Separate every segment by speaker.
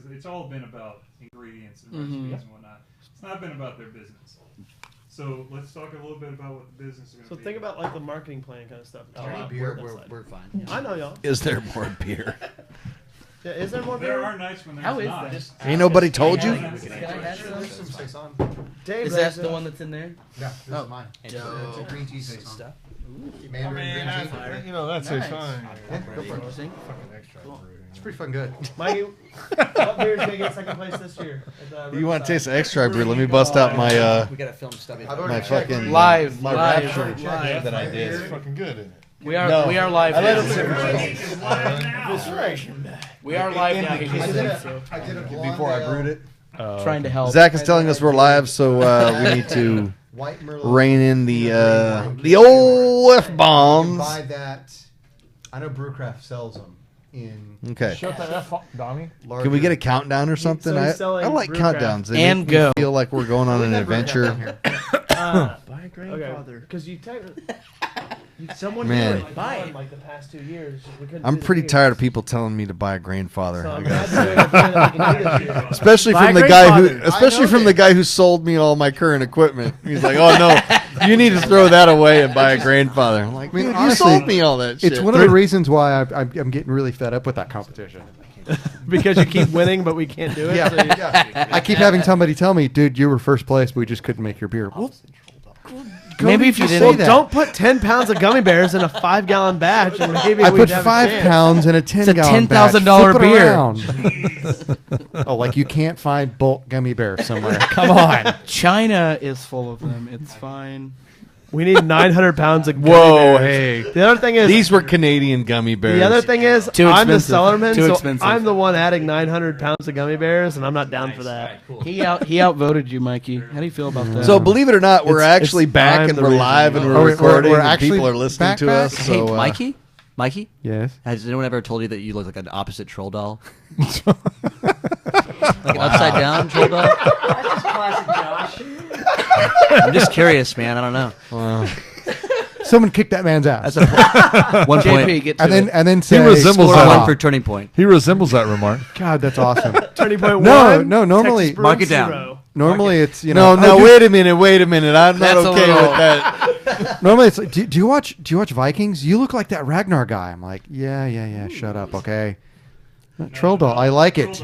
Speaker 1: because it's all been about ingredients and recipes and whatnot. It's not been about their business. So let's talk a little bit about what the business is going to be.
Speaker 2: So think about like the marketing plan kind of stuff.
Speaker 3: Beer, we're fine. Yeah.
Speaker 2: I know y'all.
Speaker 4: Is there more beer?
Speaker 2: Yeah, is there more beer?
Speaker 1: There are nights when there's not.
Speaker 4: Ain't nobody told you?
Speaker 3: Can I have some?
Speaker 2: Dave,
Speaker 5: Is that the one that's in there?
Speaker 3: Yeah, this is mine. It's a green tea stuff.
Speaker 6: Mandarin green tea.
Speaker 7: That's fine.
Speaker 3: Yeah, go for it.
Speaker 6: Fucking extra brew.
Speaker 3: It's pretty fucking good.
Speaker 2: Mikey, what beer is going to get second place this year?
Speaker 4: You want to taste the extra brew? Let me bust out my
Speaker 5: We gotta film stuff.
Speaker 4: my fucking
Speaker 5: live
Speaker 4: rapture that I did.
Speaker 7: It's fucking good, isn't it?
Speaker 5: We are live.
Speaker 4: I let
Speaker 5: now.
Speaker 4: it sit
Speaker 5: We are live now.
Speaker 3: I did a blonde
Speaker 4: before I
Speaker 3: ale,
Speaker 4: brewed it.
Speaker 5: Trying to help.
Speaker 4: Zach is telling us we're live, so we need to
Speaker 3: white Merlot.
Speaker 4: rein in the old F
Speaker 3: You can
Speaker 4: bombs.
Speaker 3: buy that. I know Brewcraft sells them in
Speaker 4: Okay.
Speaker 7: Shut that F up, Donnie.
Speaker 3: larger.
Speaker 4: Can we get a countdown or something?
Speaker 2: So he's
Speaker 4: I
Speaker 2: selling
Speaker 4: like
Speaker 2: Brewcraft.
Speaker 4: countdowns. They
Speaker 5: And
Speaker 4: make me
Speaker 5: go.
Speaker 4: feel like we're going on an adventure.
Speaker 2: My grandfather. Because you someone
Speaker 4: Man.
Speaker 2: did buy it like the past 2 years. We couldn't
Speaker 4: I'm
Speaker 2: do the
Speaker 4: pretty
Speaker 2: beers.
Speaker 4: tired of people telling me to buy a grandfather.
Speaker 2: So I'm glad you're doing a beer that we can do this year.
Speaker 4: Especially
Speaker 2: Buy
Speaker 4: from
Speaker 2: a
Speaker 4: the guy
Speaker 2: grandfather.
Speaker 4: who guy who sold me all my current equipment. He's like, "Oh no, you need to throw that away and buy a grandfather." I'm like,
Speaker 6: I mean,
Speaker 4: "Dude,
Speaker 6: honestly,
Speaker 4: you sold me all that shit."
Speaker 6: It's one of the reasons why I'm getting really fed up with that competition.
Speaker 2: Because you keep winning, but we can't do it.
Speaker 6: Yeah,
Speaker 2: So you-
Speaker 6: yeah. I keep having somebody tell me, "Dude, you were first place. We just couldn't make your beer." Well,
Speaker 5: Maybe if you
Speaker 6: say
Speaker 5: didn't.
Speaker 6: that.
Speaker 2: Don't put 10 pounds of gummy bears in a 5-gallon batch, and maybe
Speaker 6: I
Speaker 2: we'd
Speaker 6: put
Speaker 2: have
Speaker 6: 5
Speaker 2: a chance.
Speaker 6: pounds in a 10-gallon
Speaker 5: $10,000 beer.
Speaker 6: Oh, like you can't find bulk gummy bears somewhere. Come on.
Speaker 5: China is full of them. It's fine.
Speaker 2: We need 900 pounds of gummy
Speaker 4: Whoa,
Speaker 2: bears.
Speaker 4: hey.
Speaker 2: The other thing is,
Speaker 4: These were Canadian gummy bears.
Speaker 2: the other thing is,
Speaker 5: Too
Speaker 2: I'm the
Speaker 5: expensive.
Speaker 2: cellarman,
Speaker 5: Too
Speaker 2: so
Speaker 5: expensive.
Speaker 2: I'm the one adding 900 pounds of gummy bears, and I'm not down for that.
Speaker 5: He outvoted you, Mikey. How do you feel about that?
Speaker 4: So believe it or not, we're
Speaker 2: It's-
Speaker 4: actually back
Speaker 2: I'm
Speaker 4: and
Speaker 2: the
Speaker 4: we're
Speaker 2: reason.
Speaker 4: live and
Speaker 6: Oh,
Speaker 4: we're
Speaker 6: we're
Speaker 4: recording and
Speaker 6: actually
Speaker 4: people are listening
Speaker 6: back,
Speaker 4: to
Speaker 6: back?
Speaker 4: us.
Speaker 5: hey,
Speaker 4: So,
Speaker 5: Mikey,
Speaker 6: Yes.
Speaker 5: has anyone ever told you that you look like an opposite troll doll? Like an upside down troll doll?
Speaker 2: That's classic Josh.
Speaker 5: I'm just curious, man. I don't know.
Speaker 6: Someone kicked that man's ass.
Speaker 5: That's a one point.
Speaker 4: JP, get to
Speaker 6: and then
Speaker 4: it.
Speaker 6: say,
Speaker 7: resembles
Speaker 5: Score
Speaker 7: that.
Speaker 5: one for Turning Point.
Speaker 7: He resembles that remark.
Speaker 6: God, that's awesome.
Speaker 2: Turning point
Speaker 6: No,
Speaker 2: one.
Speaker 6: no, normally-
Speaker 2: Texas Brew
Speaker 5: Mark it down.
Speaker 2: 0.
Speaker 6: Normally it's, you
Speaker 4: No,
Speaker 6: know.
Speaker 4: no,
Speaker 6: oh,
Speaker 4: wait a minute. I'm not
Speaker 5: That's a
Speaker 4: okay
Speaker 5: little-
Speaker 4: with that.
Speaker 6: Normally it's like, do you watch Vikings? You look like that Ragnar guy. I'm like, yeah. Shut up, okay. Troll doll. I like it.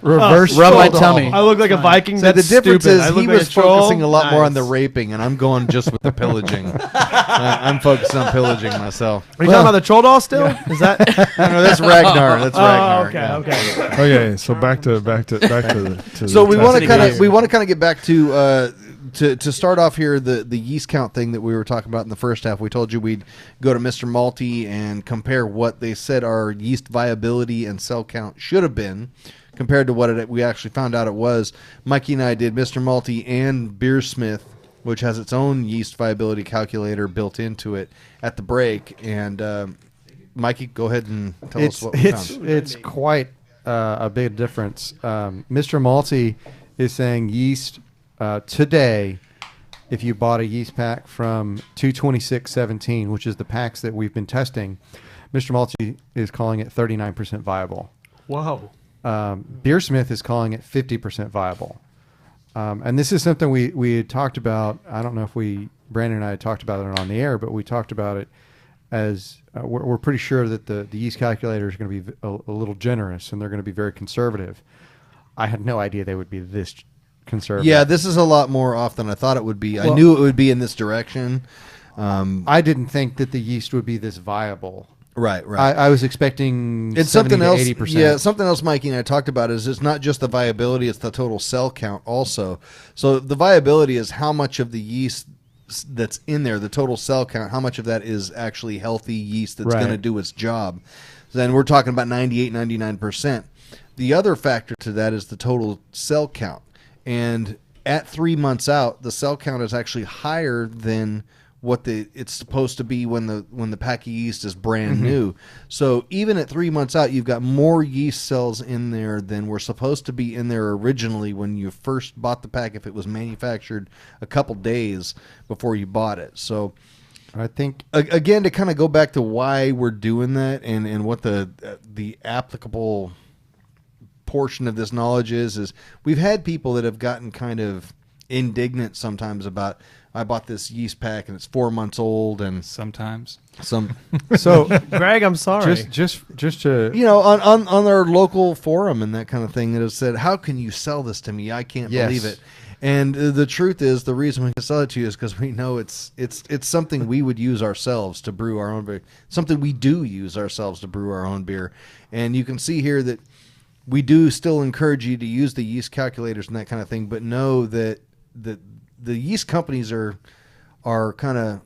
Speaker 6: Reverse
Speaker 5: Rub my
Speaker 6: troll doll.
Speaker 5: tummy.
Speaker 2: I look like a Viking.
Speaker 4: So the
Speaker 2: That's
Speaker 4: difference
Speaker 2: stupid. I
Speaker 4: is
Speaker 2: look
Speaker 4: he
Speaker 2: like
Speaker 4: was
Speaker 2: a troll.
Speaker 4: focusing a lot more on the
Speaker 2: Nice.
Speaker 4: raping, and I'm going just with the pillaging. I'm focused on pillaging myself.
Speaker 2: Are you talking about the troll doll still? Is that?
Speaker 4: No, that's Ragnar. That's Ragnar.
Speaker 2: okay,
Speaker 4: yeah.
Speaker 2: okay.
Speaker 7: Okay, so back to the.
Speaker 4: So we want to
Speaker 7: test.
Speaker 4: kind of get back to start off here the yeast count thing that we were talking about in the first half. We told you we'd go to Mr. Malty and compare what they said our yeast viability and cell count should have been compared to what we actually found out it was. Mikey and I did Mr. Malty and Beersmith, which has its own yeast viability calculator built into it at the break. And Mikey, go ahead and tell us what we found.
Speaker 6: It's quite a big difference. Mr. Malty is saying yeast today, if you bought a yeast pack from 226.17, which is the packs that we've been testing, Mr. Malty is calling it 39% viable.
Speaker 2: Whoa.
Speaker 6: Beersmith is calling it 50% viable. And this is something we had talked about. I don't know if Brandon and I had talked about it on the air, but we talked about it as we're pretty sure that the yeast calculator is going to be a little generous and they're going to be very conservative. I had no idea they would be this conservative.
Speaker 4: Yeah, this is a lot more off than I thought it would be. I knew it would be in this direction.
Speaker 6: I didn't think that the yeast would be this viable.
Speaker 4: Right.
Speaker 6: I was expecting
Speaker 4: It's
Speaker 6: 70
Speaker 4: something
Speaker 6: to
Speaker 4: else.
Speaker 6: 80%.
Speaker 4: Yeah, something else Mikey and I talked about is it's not just the viability; it's the total cell count also. So the viability is how much of the yeast that's in there, the total cell count, how much of that is actually healthy yeast that's going to do its job. So then we're talking about 98, 99%. The other factor to that is the total cell count, and at 3 months out, the cell count is actually higher than what it's supposed to be when the pack of yeast is brand new. So even at 3 months out, you've got more yeast cells in there than were supposed to be in there originally when you first bought the pack, if it was manufactured a couple days before you bought it. So
Speaker 6: I think
Speaker 4: again, to kind of go back to why we're doing that and what the applicable portion of this knowledge is we've had people that have gotten kind of indignant sometimes about, I bought this yeast pack and it's 4 months old, and
Speaker 8: Sometimes.
Speaker 4: some
Speaker 6: So
Speaker 2: Greg, I'm sorry.
Speaker 6: just to
Speaker 4: on our local forum and that kind of thing that have said, how can you sell this to me? I can't
Speaker 6: Yes.
Speaker 4: believe it. And the truth is, the reason we can sell it to you is because we know it's something we would use ourselves to brew our own beer. Something we do use ourselves to brew our own beer. And you can see here that we do still encourage you to use the yeast calculators and that kind of thing, but know that the yeast companies are kind of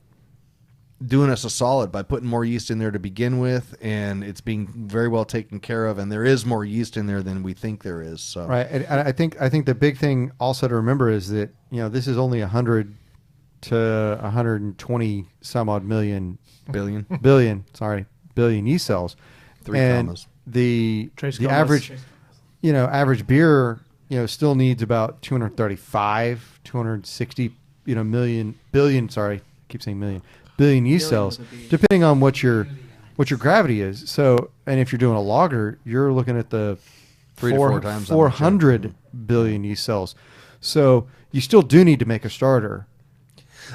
Speaker 4: doing us a solid by putting more yeast in there to begin with, and it's being very well taken care of, and there is more yeast in there than we think there is. So
Speaker 6: right, and I think the big thing also to remember is that this is only 100 to 120 some odd billion yeast cells.
Speaker 4: Three
Speaker 6: and
Speaker 4: commas.
Speaker 6: The
Speaker 2: Trace
Speaker 6: the
Speaker 2: commas.
Speaker 6: average average beer still needs about 235 260 billion yeast cells, depending on what your gravity is. So, and if you're doing a lager, you're looking at the
Speaker 4: 3 to 4 times that much,
Speaker 6: 400 billion yeast cells. So you still do need to make a starter.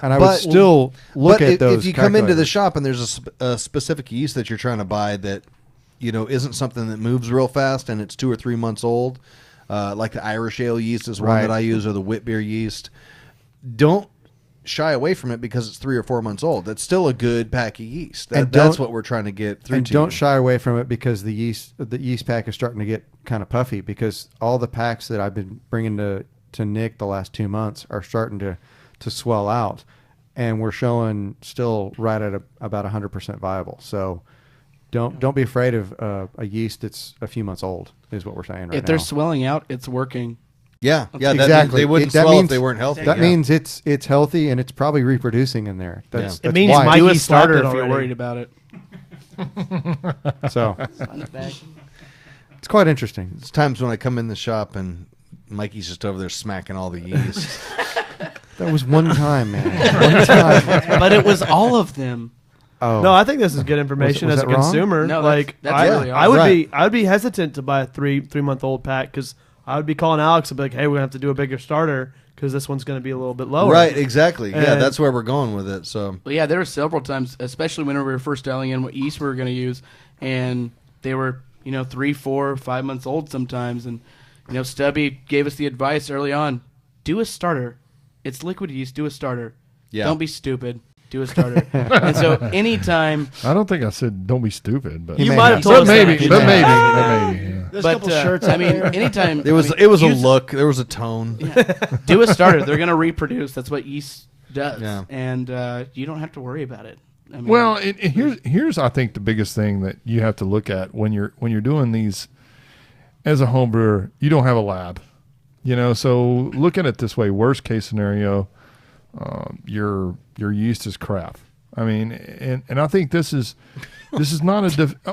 Speaker 6: And I would still look at those.
Speaker 4: If you come into the
Speaker 6: calculators.
Speaker 4: shop and there's a specific yeast that you're trying to buy that isn't something that moves real fast and it's 2 or 3 months old, like the Irish ale yeast is one
Speaker 6: Right.
Speaker 4: that I use, or the wit beer yeast, don't shy away from it because it's 3 or 4 months old. That's still a good pack of yeast. That's what we're trying to get through
Speaker 6: And
Speaker 4: to
Speaker 6: don't
Speaker 4: you.
Speaker 6: shy away from it because the yeast pack is starting to get kind of puffy, because all the packs that I've been bringing to Nick the last 2 months are starting to swell out, and we're showing still right at about 100% viable. So don't be afraid of a yeast that's a few months old, is what we're saying right now.
Speaker 9: If they're swelling out, it's working.
Speaker 4: Yeah, that means
Speaker 6: Exactly.
Speaker 4: they wouldn't
Speaker 6: That
Speaker 4: swell
Speaker 6: means-
Speaker 4: if they weren't healthy.
Speaker 6: That
Speaker 4: Yeah.
Speaker 6: means it's healthy and it's probably reproducing in there. That's
Speaker 2: It means
Speaker 6: why.
Speaker 2: Mikey
Speaker 9: Do a starter
Speaker 2: started
Speaker 9: if you're
Speaker 2: already.
Speaker 9: worried about it.
Speaker 6: So it's quite interesting.
Speaker 4: There's times when I come in the shop and Mikey's just over there smacking all the yeast.
Speaker 6: That was one time, man. One time.
Speaker 9: But it was all of them.
Speaker 6: Oh
Speaker 2: No, I think this is good information
Speaker 6: Was
Speaker 2: as a
Speaker 6: that wrong?
Speaker 2: consumer.
Speaker 9: No,
Speaker 2: like
Speaker 9: that's
Speaker 2: I,
Speaker 9: really
Speaker 2: I would
Speaker 4: awesome.
Speaker 2: I would be hesitant to buy a 3-month-old pack, because I would be calling Alex and be like, "Hey, we're gonna have to do a bigger starter because this one's gonna be a little bit lower."
Speaker 4: Right, exactly. Yeah,
Speaker 2: And-
Speaker 4: that's where we're going with it. So
Speaker 9: Well, yeah, there were several times, especially when we were first dialing in what yeast we were going to use, and they were 3, 4, 5 months old sometimes. And Stubby gave us the advice early on: do a starter. It's liquid yeast. Do a starter.
Speaker 4: Yeah.
Speaker 9: Don't be stupid. Do a starter. And so anytime,
Speaker 7: I don't think I said don't be stupid, but
Speaker 6: He
Speaker 2: You
Speaker 6: may
Speaker 2: might
Speaker 6: have.
Speaker 2: have told
Speaker 7: but
Speaker 2: us
Speaker 7: maybe,
Speaker 2: that.
Speaker 7: but maybe,
Speaker 2: Yeah.
Speaker 7: but maybe. Yeah.
Speaker 2: There's a
Speaker 9: but
Speaker 2: couple shirts.
Speaker 9: I mean, anytime
Speaker 4: it was a
Speaker 9: use-
Speaker 4: look. There was a tone.
Speaker 9: do a starter. They're going to reproduce. That's what yeast does,
Speaker 4: Yeah.
Speaker 9: and you don't have to worry about it. I mean,
Speaker 7: Well, here's I think the biggest thing that you have to look at when you're doing these as a home brewer. You don't have a lab, So look at it this way: worst case scenario, your yeast is crap. I mean, and I think this is not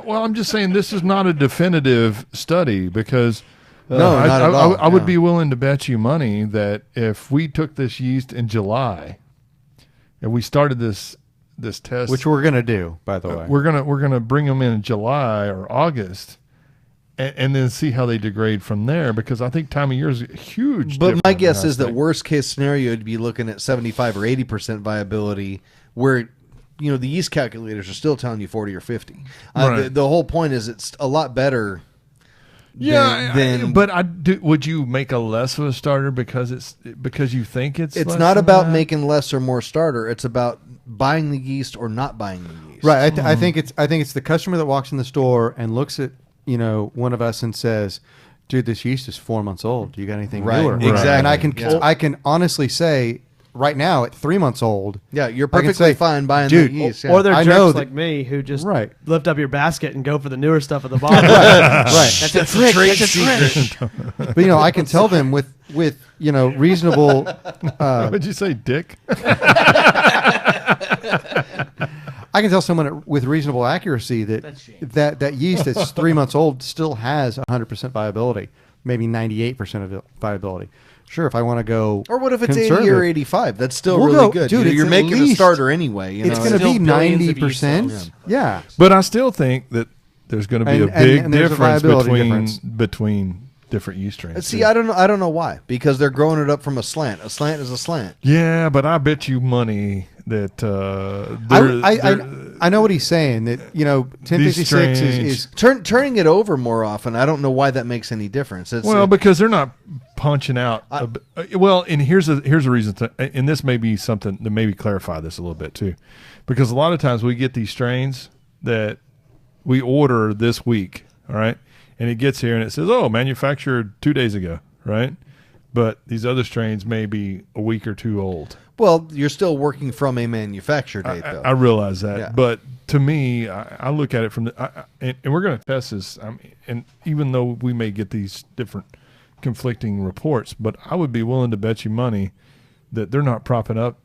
Speaker 7: I'm just saying this is not a definitive study, because
Speaker 4: No, not at all.
Speaker 7: I would
Speaker 4: Yeah.
Speaker 7: be willing to bet you money that if we took this yeast in July and we started this test,
Speaker 6: Which we're gonna do, by the way.
Speaker 7: we're gonna bring them in July or August, and then see how they degrade from there, because I think time of year is a huge.
Speaker 4: But my
Speaker 7: difference
Speaker 4: guess
Speaker 7: in
Speaker 4: is that
Speaker 7: aspect.
Speaker 4: worst case scenario, you'd be looking at 75 or 80% viability, where the yeast calculators are still telling you 40 or 50.
Speaker 7: Right.
Speaker 4: The whole point is it's a lot better.
Speaker 7: Yeah,
Speaker 4: than
Speaker 7: but would you make a less of a starter because you think it's
Speaker 4: it's
Speaker 7: less
Speaker 4: not
Speaker 7: than
Speaker 4: about
Speaker 7: that?
Speaker 4: making less or more starter. It's about buying the yeast or not buying the yeast.
Speaker 6: Right. I think it's the customer that walks in the store and looks at one of us and says, "Dude, this yeast is 4 months old. Do you got anything
Speaker 4: Right,
Speaker 6: newer?"
Speaker 4: exactly.
Speaker 6: And I can honestly say, right now at 3 months old,
Speaker 4: Yeah, you're
Speaker 6: I can
Speaker 4: perfectly
Speaker 6: say,
Speaker 4: fine buying
Speaker 6: dude,
Speaker 4: the yeast. Yeah.
Speaker 2: Or they're
Speaker 6: I
Speaker 2: jerks
Speaker 6: know
Speaker 2: like me who just
Speaker 6: Right.
Speaker 2: lift up your basket and go for the newer stuff at the bottom.
Speaker 6: right.
Speaker 9: that's a trick. That's a trick.
Speaker 6: But I can tell them with reasonable.
Speaker 7: Would you say dick?
Speaker 6: I can tell someone with reasonable accuracy that yeast that's 3 months old still has 100% viability, maybe 98% of viability. Sure, if I want to go,
Speaker 4: Or what if it's 80
Speaker 6: conservative,
Speaker 4: or 85? That's still
Speaker 6: We'll
Speaker 4: really
Speaker 6: go-
Speaker 4: good.
Speaker 6: dude,
Speaker 4: You're
Speaker 6: it's at
Speaker 4: making a
Speaker 6: least-
Speaker 4: starter anyway.
Speaker 6: It's going to
Speaker 9: Still
Speaker 6: be
Speaker 9: billions of yeast
Speaker 6: 90%.
Speaker 9: cells.
Speaker 6: Yeah.
Speaker 7: But I still think that there's going to be
Speaker 6: And-
Speaker 7: a big
Speaker 6: and there's a
Speaker 7: difference
Speaker 6: viability
Speaker 7: between
Speaker 6: difference.
Speaker 7: between different yeast strains.
Speaker 4: See,
Speaker 7: too.
Speaker 4: I don't know why. Because they're growing it up from a slant. A slant is a slant.
Speaker 7: Yeah, but I bet you money that
Speaker 6: I know what he's saying. That 1056 is
Speaker 4: Turning it over more often, I don't know why that makes any difference.
Speaker 7: because they're not punching out. And here's a reason. And this may be something to maybe clarify this a little bit too, because a lot of times we get these strains that we order this week, all right, and it gets here and it says, "Oh, manufactured 2 days ago," right? But these other strains may be a week or two old.
Speaker 4: Well, you're still working from a manufacture date, though.
Speaker 7: I realize that,
Speaker 4: Yeah.
Speaker 7: but to me, I look at it from and we're going to test this. And even though we may get these different conflicting reports, but I would be willing to bet you money that they're not propping up,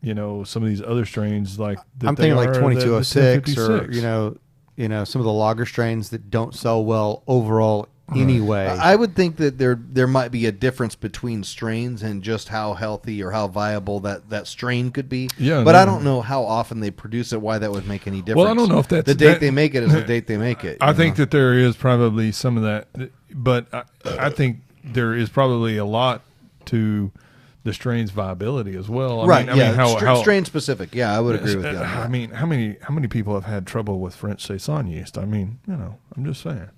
Speaker 7: some of these other strains like.
Speaker 6: I'm thinking like 2206 or
Speaker 7: 1056.
Speaker 6: some of the lager strains that don't sell well overall anyway.
Speaker 4: I would think that there might be a difference between strains and just how healthy or how viable that strain could be.
Speaker 7: Yeah,
Speaker 4: but I don't know how often they produce it. Why that would make any difference?
Speaker 7: Well, I don't know if that's
Speaker 4: the date they make it is the date they make it.
Speaker 7: I think that there is probably some of that, but I think there is probably a lot to the strain's viability as well. I mean, how
Speaker 4: strain specific? Yeah, I would agree with that.
Speaker 7: I mean, how many people have had trouble with French saison yeast? I mean, I'm just saying.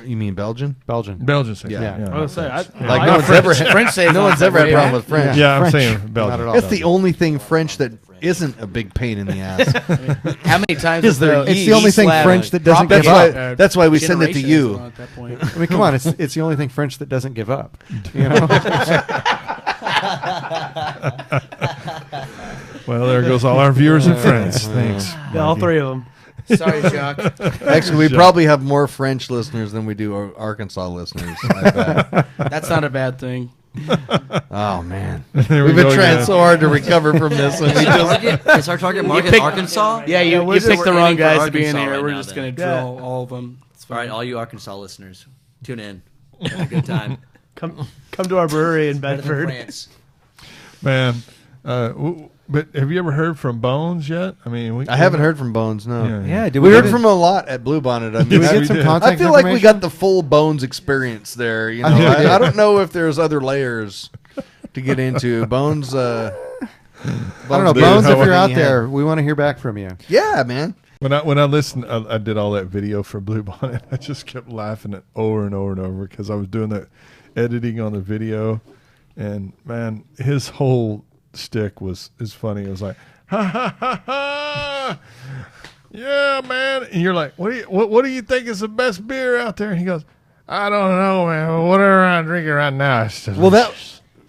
Speaker 4: You mean Belgian?
Speaker 6: Belgian
Speaker 7: saison.
Speaker 6: Yeah.
Speaker 2: I was say,
Speaker 4: Like no one's ever had
Speaker 9: French
Speaker 4: no one's ever had a problem with French.
Speaker 7: Yeah, I'm
Speaker 6: French.
Speaker 7: saying Belgian.
Speaker 6: Not at all.
Speaker 4: That's the only thing French that isn't a big pain in the ass.
Speaker 9: How many times
Speaker 4: Is there
Speaker 6: It's the only thing French that doesn't give up.
Speaker 4: That's why we send it to you.
Speaker 9: At that point.
Speaker 6: I mean, come on, it's the only thing French that doesn't give up.
Speaker 7: Well, there goes all our viewers and friends. Thanks.
Speaker 2: Yeah, all three of them.
Speaker 9: Sorry, Jacques.
Speaker 4: Actually, we probably have more French listeners than we do Arkansas listeners. I bet.
Speaker 9: That's not a bad thing.
Speaker 4: Oh man,
Speaker 7: There we
Speaker 4: we've been
Speaker 7: go
Speaker 4: trying
Speaker 7: again.
Speaker 4: so hard to recover from this, and we just
Speaker 5: Is our target market
Speaker 9: picked-
Speaker 5: Arkansas?
Speaker 9: Yeah, you
Speaker 5: we're
Speaker 9: picked the
Speaker 5: aiming
Speaker 9: wrong
Speaker 5: for
Speaker 9: guys to be in
Speaker 5: Arkansas
Speaker 9: here.
Speaker 5: right
Speaker 9: We're
Speaker 5: now,
Speaker 9: just
Speaker 5: then.
Speaker 9: going to drill all of them. It's
Speaker 5: All
Speaker 9: fine.
Speaker 5: right, all you Arkansas listeners, tune in. Have a good time.
Speaker 2: Come to our brewery in
Speaker 5: Better than
Speaker 2: Bedford.
Speaker 5: France.
Speaker 7: Man, but have you ever heard from Bones yet? I mean,
Speaker 4: I haven't heard from Bones. No,
Speaker 7: Yeah.
Speaker 6: Did
Speaker 4: we heard
Speaker 6: get
Speaker 4: from a lot at Bluebonnet. I
Speaker 6: Did we
Speaker 4: mean,
Speaker 6: get some
Speaker 7: did.
Speaker 6: contact
Speaker 4: I feel like we
Speaker 6: information?
Speaker 4: got the full Bones experience there. You know,
Speaker 6: I think we did.
Speaker 4: I don't know if there's other layers to get into. Bones.
Speaker 6: I don't know,
Speaker 7: Dude,
Speaker 6: Bones. If
Speaker 7: how-
Speaker 6: you're out there, we want to hear back from you.
Speaker 4: Yeah, man.
Speaker 7: When I listened, I did all that video for Bluebonnet. I just kept laughing it over and over and over because I was doing that editing on the video, and man, his whole stick is funny. It was like, ha ha ha ha, yeah, man. And you're like, what do you think is the best beer out there? And he goes, I don't know, man. But whatever I'm drinking right now, it's just
Speaker 4: Well, that.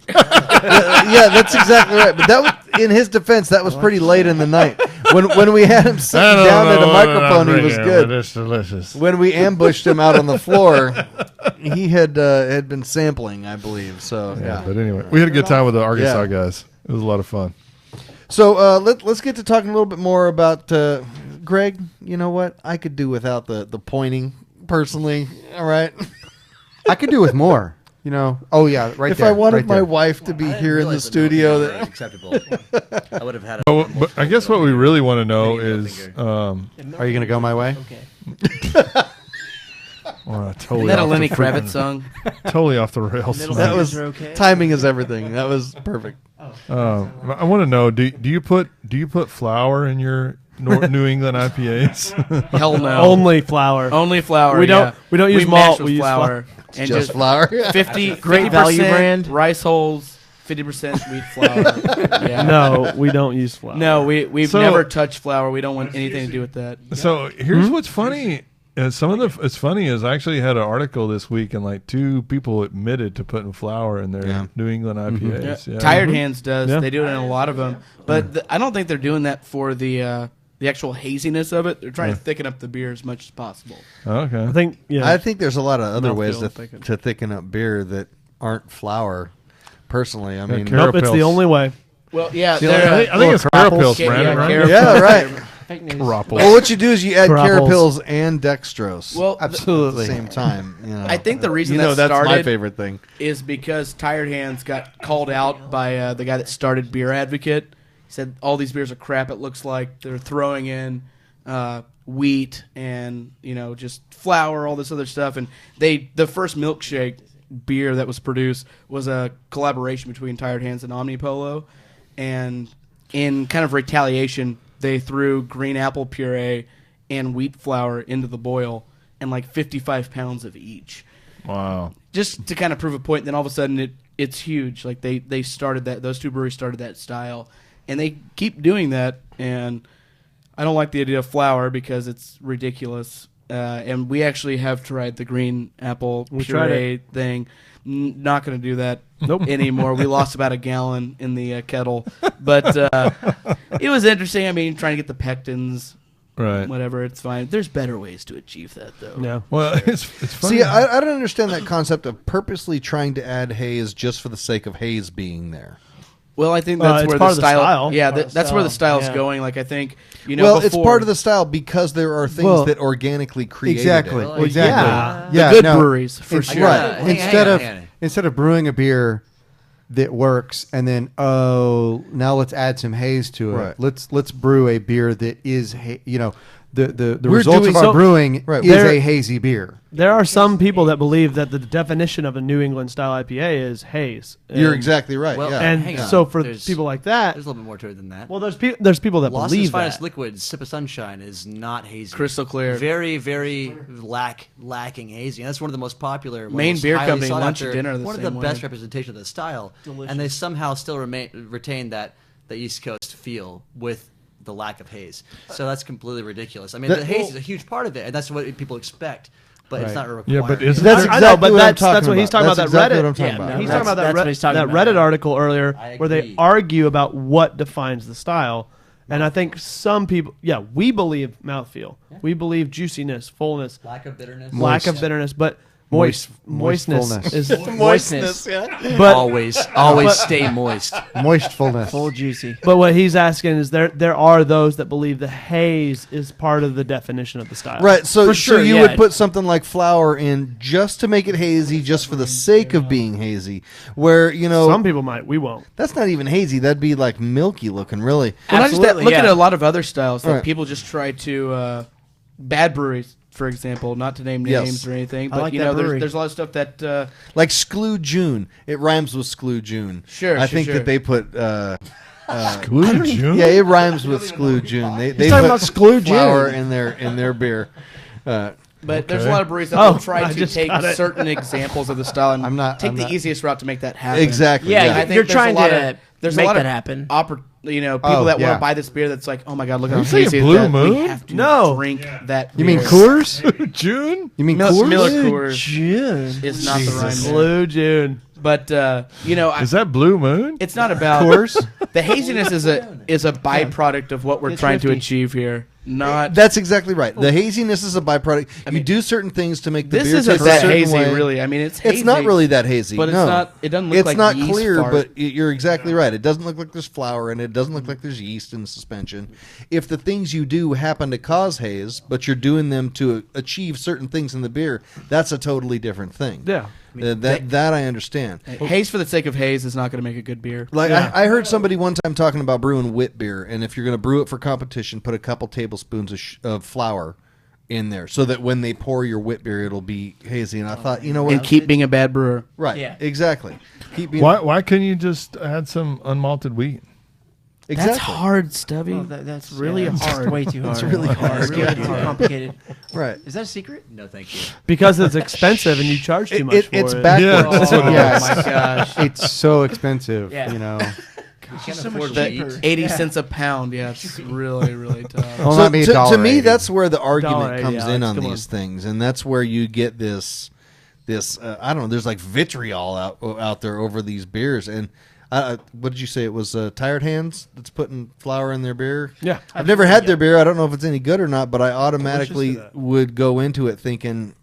Speaker 4: Yeah, that's exactly right. But that was, in his defense, that was pretty late in the night. When we had him sitting
Speaker 7: I don't
Speaker 4: down at
Speaker 7: know
Speaker 4: a
Speaker 7: what I'm
Speaker 4: microphone, he was
Speaker 7: drinking,
Speaker 4: good.
Speaker 7: but it's delicious.
Speaker 4: When we ambushed him out on the floor, he had been sampling, I believe. So
Speaker 7: Yeah, but anyway, we had a good time with the Arkansas guys. It was a lot of fun.
Speaker 4: So let's get to talking a little bit more about Greg. You know what? I could do without the pointing personally. All right.
Speaker 6: I could do with more. Oh yeah, right
Speaker 4: If
Speaker 6: there.
Speaker 4: I wanted
Speaker 6: right
Speaker 4: my
Speaker 6: there.
Speaker 4: wife to be
Speaker 5: I didn't
Speaker 4: here in the
Speaker 5: realize that
Speaker 4: studio,
Speaker 5: no,
Speaker 4: that
Speaker 5: acceptable. I would have had it.
Speaker 7: Oh, but I guess what we really want to know is,
Speaker 6: Are you going to go my way?
Speaker 7: totally
Speaker 9: Isn't that a
Speaker 7: off
Speaker 9: Lenny
Speaker 7: the
Speaker 9: Kravitz
Speaker 7: freaking-
Speaker 9: song?
Speaker 7: Totally off the rails.
Speaker 4: that was timing is everything. That was perfect.
Speaker 7: I want to know: do you put flour in your New England IPAs?
Speaker 9: Hell no.
Speaker 2: Only flour.
Speaker 9: Only flour.
Speaker 2: We don't- we don't use
Speaker 9: mash
Speaker 2: malt,
Speaker 9: with
Speaker 2: we use
Speaker 9: flour. And
Speaker 4: Just flour.
Speaker 9: 50
Speaker 2: Great value brand.
Speaker 9: rice hulls, 50% wheat flour. Yeah.
Speaker 2: No, we don't use flour.
Speaker 9: No, we've
Speaker 7: So-
Speaker 9: never touched flour. We don't want anything to do with that.
Speaker 7: So here's what's funny. It's funny is I actually had an article this week and like 2 people admitted to putting flour in their New England IPAs. Yeah.
Speaker 9: Tired Hands does.
Speaker 2: Yeah.
Speaker 9: They do it in a lot of them, but I don't think they're doing that for the actual haziness of it. They're trying to thicken up the beer as much as possible.
Speaker 7: Okay.
Speaker 2: I think
Speaker 4: I think there's a lot of other ways
Speaker 2: Mouthfeel
Speaker 4: to thicken up beer that aren't flour. Personally, I mean,
Speaker 7: Carol
Speaker 2: nope, it's the
Speaker 7: Pils.
Speaker 2: only way.
Speaker 9: Well, yeah,
Speaker 7: I think it's Carapils, Brandon, right?
Speaker 4: yeah, right.
Speaker 7: Carapils.
Speaker 4: Well, what you do is you add
Speaker 2: Grapples.
Speaker 4: Carapils and dextrose.
Speaker 9: Well,
Speaker 6: Absolutely.
Speaker 4: at the same time. You know.
Speaker 9: I think the reason
Speaker 4: that's my
Speaker 9: started
Speaker 4: favorite thing.
Speaker 9: is because Tired Hands got called out by the guy that started Beer Advocate. He said all these beers are crap. It looks like they're throwing in wheat and just flour, all this other stuff. And the first milkshake beer that was produced was a collaboration between Tired Hands and Omnipolo, and in kind of retaliation, they threw green apple puree and wheat flour into the boil, and like 55 pounds of each.
Speaker 7: Wow.
Speaker 9: Just to kind of prove a point. Then all of a sudden it's huge. Like they started that. Those two breweries started that style, and they keep doing that. And I don't like the idea of flour because it's ridiculous. And we actually have tried the green apple puree thing. Not going to do that anymore. We lost about a gallon in the kettle, but it was interesting. I mean, trying to get the pectins.
Speaker 7: Right.
Speaker 9: Whatever, it's fine. There's better ways to achieve that, though.
Speaker 2: No.
Speaker 7: Well, it's funny.
Speaker 4: See, I don't understand that concept of purposely trying to add haze just for the sake of haze being there.
Speaker 9: Well, I think that's
Speaker 2: it's
Speaker 9: where
Speaker 2: part
Speaker 9: the
Speaker 2: of the
Speaker 9: style.
Speaker 2: style.
Speaker 9: Yeah,
Speaker 2: Part of the
Speaker 9: that's where the
Speaker 2: style.
Speaker 9: style's
Speaker 2: Yeah.
Speaker 9: going. Like I think
Speaker 4: It's
Speaker 9: before,
Speaker 4: part of the style because there are things that organically created
Speaker 6: Exactly.
Speaker 4: it.
Speaker 5: Well,
Speaker 6: Exactly.
Speaker 2: yeah.
Speaker 9: the good
Speaker 6: no,
Speaker 9: breweries for
Speaker 6: it's-
Speaker 9: sure.
Speaker 6: Right.
Speaker 5: Hang
Speaker 6: Instead
Speaker 5: on,
Speaker 6: of
Speaker 5: hang on.
Speaker 6: instead of brewing a beer that works and then now let's add some haze to it.
Speaker 4: Right.
Speaker 6: Let's brew a beer that is the
Speaker 4: We're
Speaker 6: results
Speaker 4: doing-
Speaker 6: of our
Speaker 2: so-
Speaker 6: brewing
Speaker 4: Right,
Speaker 6: is
Speaker 2: there-
Speaker 6: a hazy beer.
Speaker 2: There are some people that believe that the definition of a New England style IPA is haze.
Speaker 4: You're
Speaker 2: And-
Speaker 4: exactly right.
Speaker 5: Well,
Speaker 4: yeah.
Speaker 2: And
Speaker 5: Hang on.
Speaker 2: so for
Speaker 5: There's-
Speaker 2: people like that,
Speaker 5: There's a little bit more to it than that.
Speaker 2: well, there's people that
Speaker 5: Lost's
Speaker 2: believe
Speaker 5: finest
Speaker 2: that.
Speaker 5: liquid, Sip of Sunshine, is not hazy.
Speaker 9: Crystal clear.
Speaker 5: Very, very lacking hazy. And that's one of the most popular, one of the
Speaker 9: Main
Speaker 5: most
Speaker 9: beer
Speaker 5: highly
Speaker 9: company,
Speaker 5: sought
Speaker 9: lunch and
Speaker 5: after,
Speaker 9: dinner the
Speaker 5: one of the
Speaker 9: same
Speaker 5: best
Speaker 9: way.
Speaker 5: representation of the style. And they somehow still retain that East Coast feel with the lack of haze. So that's completely ridiculous. I mean, the haze is a huge part of it, and that's what people expect. But it's
Speaker 6: Right.
Speaker 5: not a
Speaker 7: Yeah,
Speaker 5: requirement.
Speaker 7: but isn't
Speaker 4: That's
Speaker 7: there-
Speaker 2: I
Speaker 4: exactly
Speaker 2: know, but
Speaker 4: what I'm
Speaker 2: that's
Speaker 4: talking
Speaker 2: what he's
Speaker 4: about.
Speaker 2: talking about.
Speaker 4: That's
Speaker 2: That
Speaker 4: exactly
Speaker 2: Reddit.
Speaker 4: what I'm talking
Speaker 2: Yeah,
Speaker 4: about.
Speaker 2: he's
Speaker 4: Right.
Speaker 2: talking about
Speaker 8: That's what he's talking
Speaker 2: that
Speaker 8: about.
Speaker 2: Reddit article earlier
Speaker 5: I
Speaker 2: where they
Speaker 5: agree.
Speaker 2: argue about what defines the style. And I think some people, we believe mouthfeel. We believe juiciness, fullness,
Speaker 5: lack of bitterness.
Speaker 2: lack of bitterness, but moistness
Speaker 6: Moistfulness.
Speaker 2: is
Speaker 8: Moistness.
Speaker 2: But
Speaker 5: always stay moist.
Speaker 6: Moistfulness.
Speaker 8: Full juicy.
Speaker 2: but what he's asking is there are those that believe the haze is part of the definition of the style.
Speaker 4: Right, so
Speaker 8: For sure,
Speaker 4: so you
Speaker 8: yeah.
Speaker 4: would put something like flour in just to make it hazy, just for the sake of being hazy. Where
Speaker 2: Some people might. We won't.
Speaker 4: that's not even hazy. That'd be like milky looking, really.
Speaker 9: Well, not just that.
Speaker 8: Absolutely,
Speaker 9: Look at
Speaker 8: yeah.
Speaker 9: a lot of other styles that
Speaker 4: Right.
Speaker 9: people just try to bad breweries, for example, not to name
Speaker 4: Yes.
Speaker 9: names or anything,
Speaker 8: I
Speaker 9: but
Speaker 8: like that brewery.
Speaker 9: there's a lot of stuff that
Speaker 4: Like Sclew June. It rhymes with Sclew June.
Speaker 9: Sure,
Speaker 4: I
Speaker 9: sure,
Speaker 4: think
Speaker 9: sure.
Speaker 4: that they put.
Speaker 7: Glue June?
Speaker 4: Yeah, it rhymes with Sclew June. They
Speaker 8: talking
Speaker 4: put
Speaker 8: about Sclew
Speaker 4: flour
Speaker 8: June.
Speaker 4: in their beer.
Speaker 9: But there's a
Speaker 7: Okay.
Speaker 9: lot of breweries that
Speaker 2: Oh,
Speaker 9: will try
Speaker 2: I
Speaker 9: to
Speaker 2: just
Speaker 9: take
Speaker 2: got it.
Speaker 9: certain examples of the style and
Speaker 6: I'm not-
Speaker 9: take
Speaker 6: I'm
Speaker 9: the
Speaker 6: not-
Speaker 9: easiest route to make that happen.
Speaker 4: Exactly.
Speaker 8: Yeah,
Speaker 9: And I think
Speaker 8: you're
Speaker 9: there's
Speaker 8: trying
Speaker 9: a lot
Speaker 8: to
Speaker 9: of, there's
Speaker 8: make
Speaker 9: a lot
Speaker 8: that
Speaker 9: of
Speaker 8: happen.
Speaker 9: people
Speaker 6: Oh,
Speaker 9: that want
Speaker 6: yeah.
Speaker 9: to buy this beer that's like, oh my god, look
Speaker 7: Are
Speaker 9: how
Speaker 7: you saying
Speaker 9: hazy
Speaker 7: Blue
Speaker 9: that we
Speaker 7: Moon?
Speaker 9: have to
Speaker 2: No.
Speaker 9: drink that.
Speaker 6: You mean
Speaker 9: beer.
Speaker 6: Coors?
Speaker 7: June?
Speaker 6: You mean
Speaker 9: Mil-
Speaker 6: Coors?
Speaker 9: Miller Coors
Speaker 8: June.
Speaker 9: is not the rhyme there.
Speaker 2: Blue June.
Speaker 9: But
Speaker 7: Is that Blue Moon?
Speaker 9: it's not about
Speaker 6: Coors?
Speaker 9: the haziness is a byproduct of what we're
Speaker 8: It's
Speaker 9: trying to
Speaker 8: 50.
Speaker 9: achieve here. Not
Speaker 4: That's exactly right. The haziness is a byproduct. You do certain things to make the
Speaker 9: this
Speaker 4: beer
Speaker 9: isn't
Speaker 4: taste a
Speaker 9: that
Speaker 4: certain
Speaker 9: hazy,
Speaker 4: way.
Speaker 9: really. I mean, it's hazy.
Speaker 4: It's not really that hazy,
Speaker 9: but it's
Speaker 4: no.
Speaker 9: not. It doesn't look
Speaker 4: It's
Speaker 9: like
Speaker 4: not
Speaker 9: yeast
Speaker 4: clear,
Speaker 9: fart.
Speaker 4: but you're exactly right. It doesn't look like there's flour in it. It doesn't look like there's yeast in the suspension. If the things you do happen to cause haze, but you're doing them to achieve certain things in the beer, that's a totally different thing.
Speaker 2: Yeah.
Speaker 4: That I understand.
Speaker 9: haze for the sake of haze is not going to make a good beer.
Speaker 4: Like I heard somebody one time talking about brewing wit beer, and if you're going to brew it for competition, put a couple tablespoons of flour in there, so that when they pour your wit beer, it'll be hazy. And I thought, you know what?
Speaker 9: And keep being a bad brewer.
Speaker 4: Right,
Speaker 8: Yeah.
Speaker 4: exactly. Keep being
Speaker 7: Why couldn't you just add some unmalted wheat?
Speaker 4: exactly
Speaker 9: That's hard, Stubby.
Speaker 8: Oh, that's
Speaker 9: really
Speaker 8: that's
Speaker 9: hard.
Speaker 8: way too hard.
Speaker 4: It's really hard.
Speaker 8: It's really too complicated.
Speaker 4: right.
Speaker 8: Is that a secret?
Speaker 5: No, thank you.
Speaker 2: Because it's expensive and you charge too much for
Speaker 4: It's
Speaker 2: it.
Speaker 4: backwards.
Speaker 6: Oh,
Speaker 9: Oh my gosh.
Speaker 6: It's so expensive,
Speaker 8: Yeah.
Speaker 6: you know.
Speaker 8: It's just so much
Speaker 9: The
Speaker 8: cheaper.
Speaker 9: 80 cents a pound. Yeah, it's really, really tough.
Speaker 6: Well,
Speaker 4: So
Speaker 6: not me,
Speaker 4: to me,
Speaker 6: $1.80.
Speaker 4: that's where the argument
Speaker 2: $1.80,
Speaker 4: comes in
Speaker 2: Alex,
Speaker 4: on
Speaker 2: come
Speaker 4: these things, and that's where you get this I don't know. There's like vitriol out there over these beers, and what did you say? It was Tired Hands that's putting flour in their beer.
Speaker 2: Yeah.
Speaker 4: I've never had their beer. I don't know if it's any good or not, but I automatically
Speaker 2: that.
Speaker 4: would go into it thinking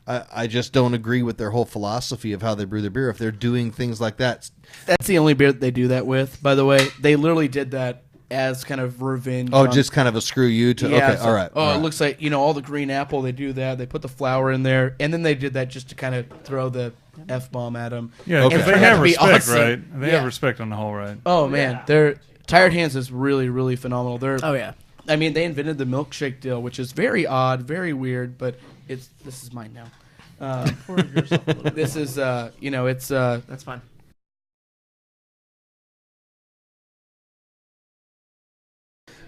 Speaker 4: I just don't agree with their whole philosophy of how they brew their beer. If they're doing things like that,
Speaker 9: That's the only beer that they do that with, by the way. They literally did that as kind of revenge.
Speaker 4: oh,
Speaker 9: on-
Speaker 4: just kind of a screw you to.
Speaker 9: Yeah,
Speaker 4: okay,
Speaker 9: it's
Speaker 4: all
Speaker 9: like,
Speaker 4: right.
Speaker 9: Oh,
Speaker 4: all
Speaker 9: it
Speaker 4: right.
Speaker 9: looks like, all the green apple, they do that. They put the flour in there, and then they did that just to kind of throw the F-bomb at them.
Speaker 1: Yeah,
Speaker 4: Okay.
Speaker 1: because they
Speaker 9: And for it
Speaker 1: have
Speaker 9: to be
Speaker 1: respect,
Speaker 9: awesome.
Speaker 1: right? They
Speaker 9: Yeah.
Speaker 1: have respect on the whole, right?
Speaker 9: Oh, man. They're Tired Hands is really, really phenomenal. They're
Speaker 8: Oh yeah.
Speaker 9: I mean, they invented the milkshake deal, which is very odd, very weird, but this is mine now.
Speaker 8: Pour yourself a little bit
Speaker 9: This
Speaker 8: more.
Speaker 9: is, it's
Speaker 8: That's fine.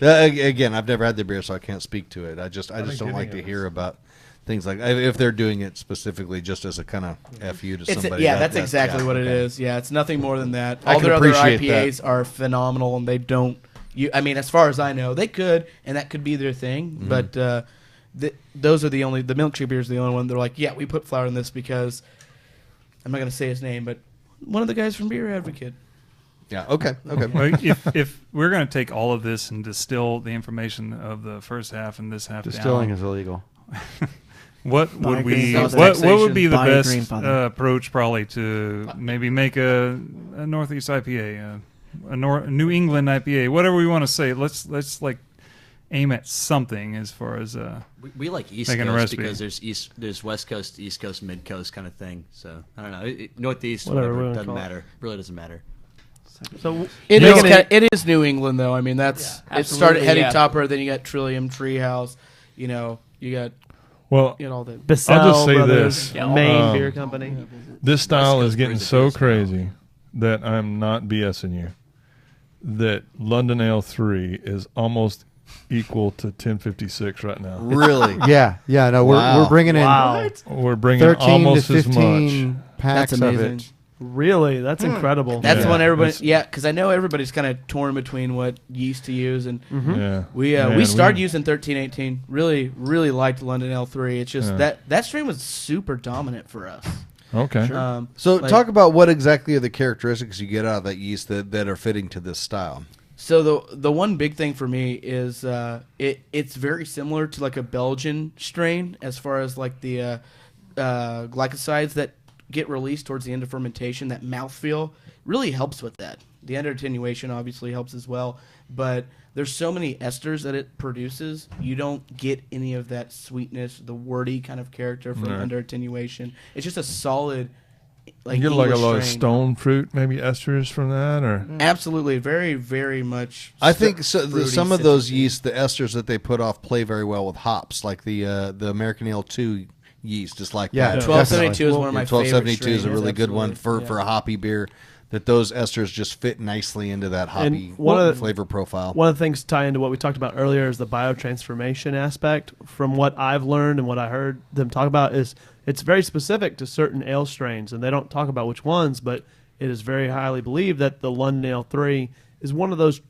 Speaker 4: Again, I've never had the beer, so I can't speak to it. I just
Speaker 7: think
Speaker 4: don't like to
Speaker 7: hitting it
Speaker 4: hear
Speaker 7: is-
Speaker 4: about things like if they're doing it specifically just as a kind of fu to somebody.
Speaker 9: that's exactly what it is. Yeah, it's nothing more than that.
Speaker 4: I
Speaker 9: All
Speaker 4: can
Speaker 9: their other
Speaker 4: appreciate
Speaker 9: IPAs are phenomenal, and they don't. I mean, as far as I know, they could, and that could be their thing.
Speaker 4: Mm-hmm.
Speaker 9: But those are the milkshake beers. The only one they're like, yeah, we put flour in this because I'm not going to say his name, but one of the guys from Beer Advocate.
Speaker 4: Yeah. Okay.
Speaker 1: Well, if we're going to take all of this and distill the information of the first half and this half
Speaker 6: Distilling
Speaker 1: down,
Speaker 6: is illegal.
Speaker 1: what would we?
Speaker 8: grandfather.
Speaker 1: What would be the
Speaker 8: Buy a
Speaker 1: best
Speaker 8: grandfather.
Speaker 1: approach, probably, to maybe make a Northeast IPA, a New England IPA, whatever we want to say. Let's like aim at something as far as
Speaker 5: We like East
Speaker 1: Making a
Speaker 5: Coast
Speaker 1: recipe.
Speaker 5: because there's West Coast, East Coast, Mid Coast kind of thing. So I don't know. Northeast,
Speaker 2: Whatever
Speaker 5: whatever,
Speaker 2: we
Speaker 5: doesn't
Speaker 2: call it.
Speaker 5: matter. Really doesn't matter.
Speaker 2: So
Speaker 9: It
Speaker 2: You
Speaker 9: is.
Speaker 2: know-
Speaker 9: It is New England, though. I mean, that's
Speaker 8: Yeah,
Speaker 9: it. Started
Speaker 8: absolutely,
Speaker 9: Heady
Speaker 8: yeah.
Speaker 9: Topper, then you got Trillium, Treehouse. You got
Speaker 7: Well,
Speaker 9: all the.
Speaker 2: Bissell
Speaker 7: I'll just say
Speaker 2: Brothers,
Speaker 7: this.
Speaker 8: Yeah,
Speaker 2: Maine
Speaker 7: um,
Speaker 2: Beer Company.
Speaker 7: this style
Speaker 5: Coast
Speaker 7: is getting
Speaker 5: brews it
Speaker 7: so
Speaker 5: goes now.
Speaker 7: crazy that I'm not BSing you. That London Ale 3 is almost equal to 1056 right now.
Speaker 4: Really?
Speaker 6: Yeah. No,
Speaker 4: Wow.
Speaker 6: we're bringing in
Speaker 2: Wow,
Speaker 7: We're bringing
Speaker 6: 13 to
Speaker 7: almost as much.
Speaker 6: 15 packs
Speaker 9: That's
Speaker 6: of
Speaker 9: amazing.
Speaker 6: it.
Speaker 2: really? That's incredible.
Speaker 9: That's
Speaker 7: Yeah,
Speaker 9: when everybody.
Speaker 7: it's-
Speaker 9: Yeah, because I know everybody's kind of torn between what yeast to use, and
Speaker 7: Yeah.
Speaker 9: we
Speaker 7: Man,
Speaker 9: started using 1318. Really, really liked London L3. It's just
Speaker 7: Yeah.
Speaker 9: that strain was super dominant for us.
Speaker 7: Okay.
Speaker 4: So
Speaker 9: Like-
Speaker 4: talk about what exactly are the characteristics you get out of that yeast that are fitting to this style.
Speaker 9: So the one big thing for me is it's very similar to like a Belgian strain as far as like the glycosides that get released towards the end of fermentation. That mouthfeel really helps with that. The under attenuation obviously helps as well, but there's so many esters that it produces, you don't get any of that sweetness, the wordy kind of character from
Speaker 7: Right.
Speaker 9: under attenuation. It's just a solid
Speaker 7: You get like a
Speaker 9: English
Speaker 7: lot of
Speaker 9: strain.
Speaker 7: stone fruit, maybe esters from that, or
Speaker 9: Absolutely, very, very much.
Speaker 4: I think so,
Speaker 9: fruity,
Speaker 4: some of those
Speaker 9: citrusy.
Speaker 4: yeast, the esters that they put off, play very well with hops, like the American Ale 2 yeast is like
Speaker 6: Yeah,
Speaker 4: that.
Speaker 9: 1272 is one of my
Speaker 4: Yeah,
Speaker 9: favorite
Speaker 4: 1272 is a
Speaker 9: strains,
Speaker 4: really good one
Speaker 9: absolutely.
Speaker 4: for a hoppy beer. That those esters just fit nicely into that hoppy
Speaker 2: one of the-
Speaker 4: flavor profile.
Speaker 2: One of the things to tie into what we talked about earlier is the biotransformation aspect. From what I've learned and what I heard them talk about is it's very specific to certain ale strains, and they don't talk about which ones, but it is very highly believed that the London Ale 3 is one of those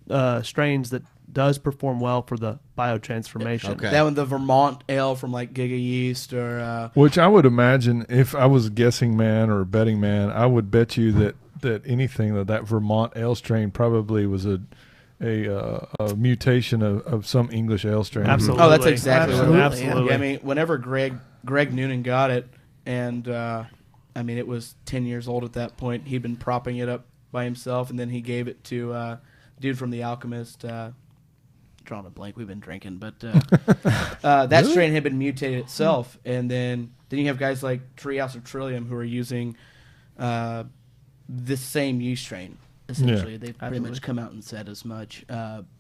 Speaker 2: strains that does perform well for the biotransformation.
Speaker 4: Okay.
Speaker 9: That one, the Vermont Ale from like Giga Yeast or
Speaker 7: which I would imagine if I was a guessing man or a betting man, I would bet you that anything that Vermont ale strain probably was a mutation of some English ale strain.
Speaker 2: Absolutely.
Speaker 9: oh, that's exactly what it was.
Speaker 2: Absolutely.
Speaker 9: Yeah, I mean, whenever Greg Noonan got it, and I mean, it was 10 years old at that point. He'd been propping it up by himself, and then he gave it to dude from The Alchemist. Drawing a blank. We've been drinking, but that strain had been mutated itself, and then you have guys like Treehouse or Trillium who are using this same yeast strain. Essentially, they've pretty much come out and said as much,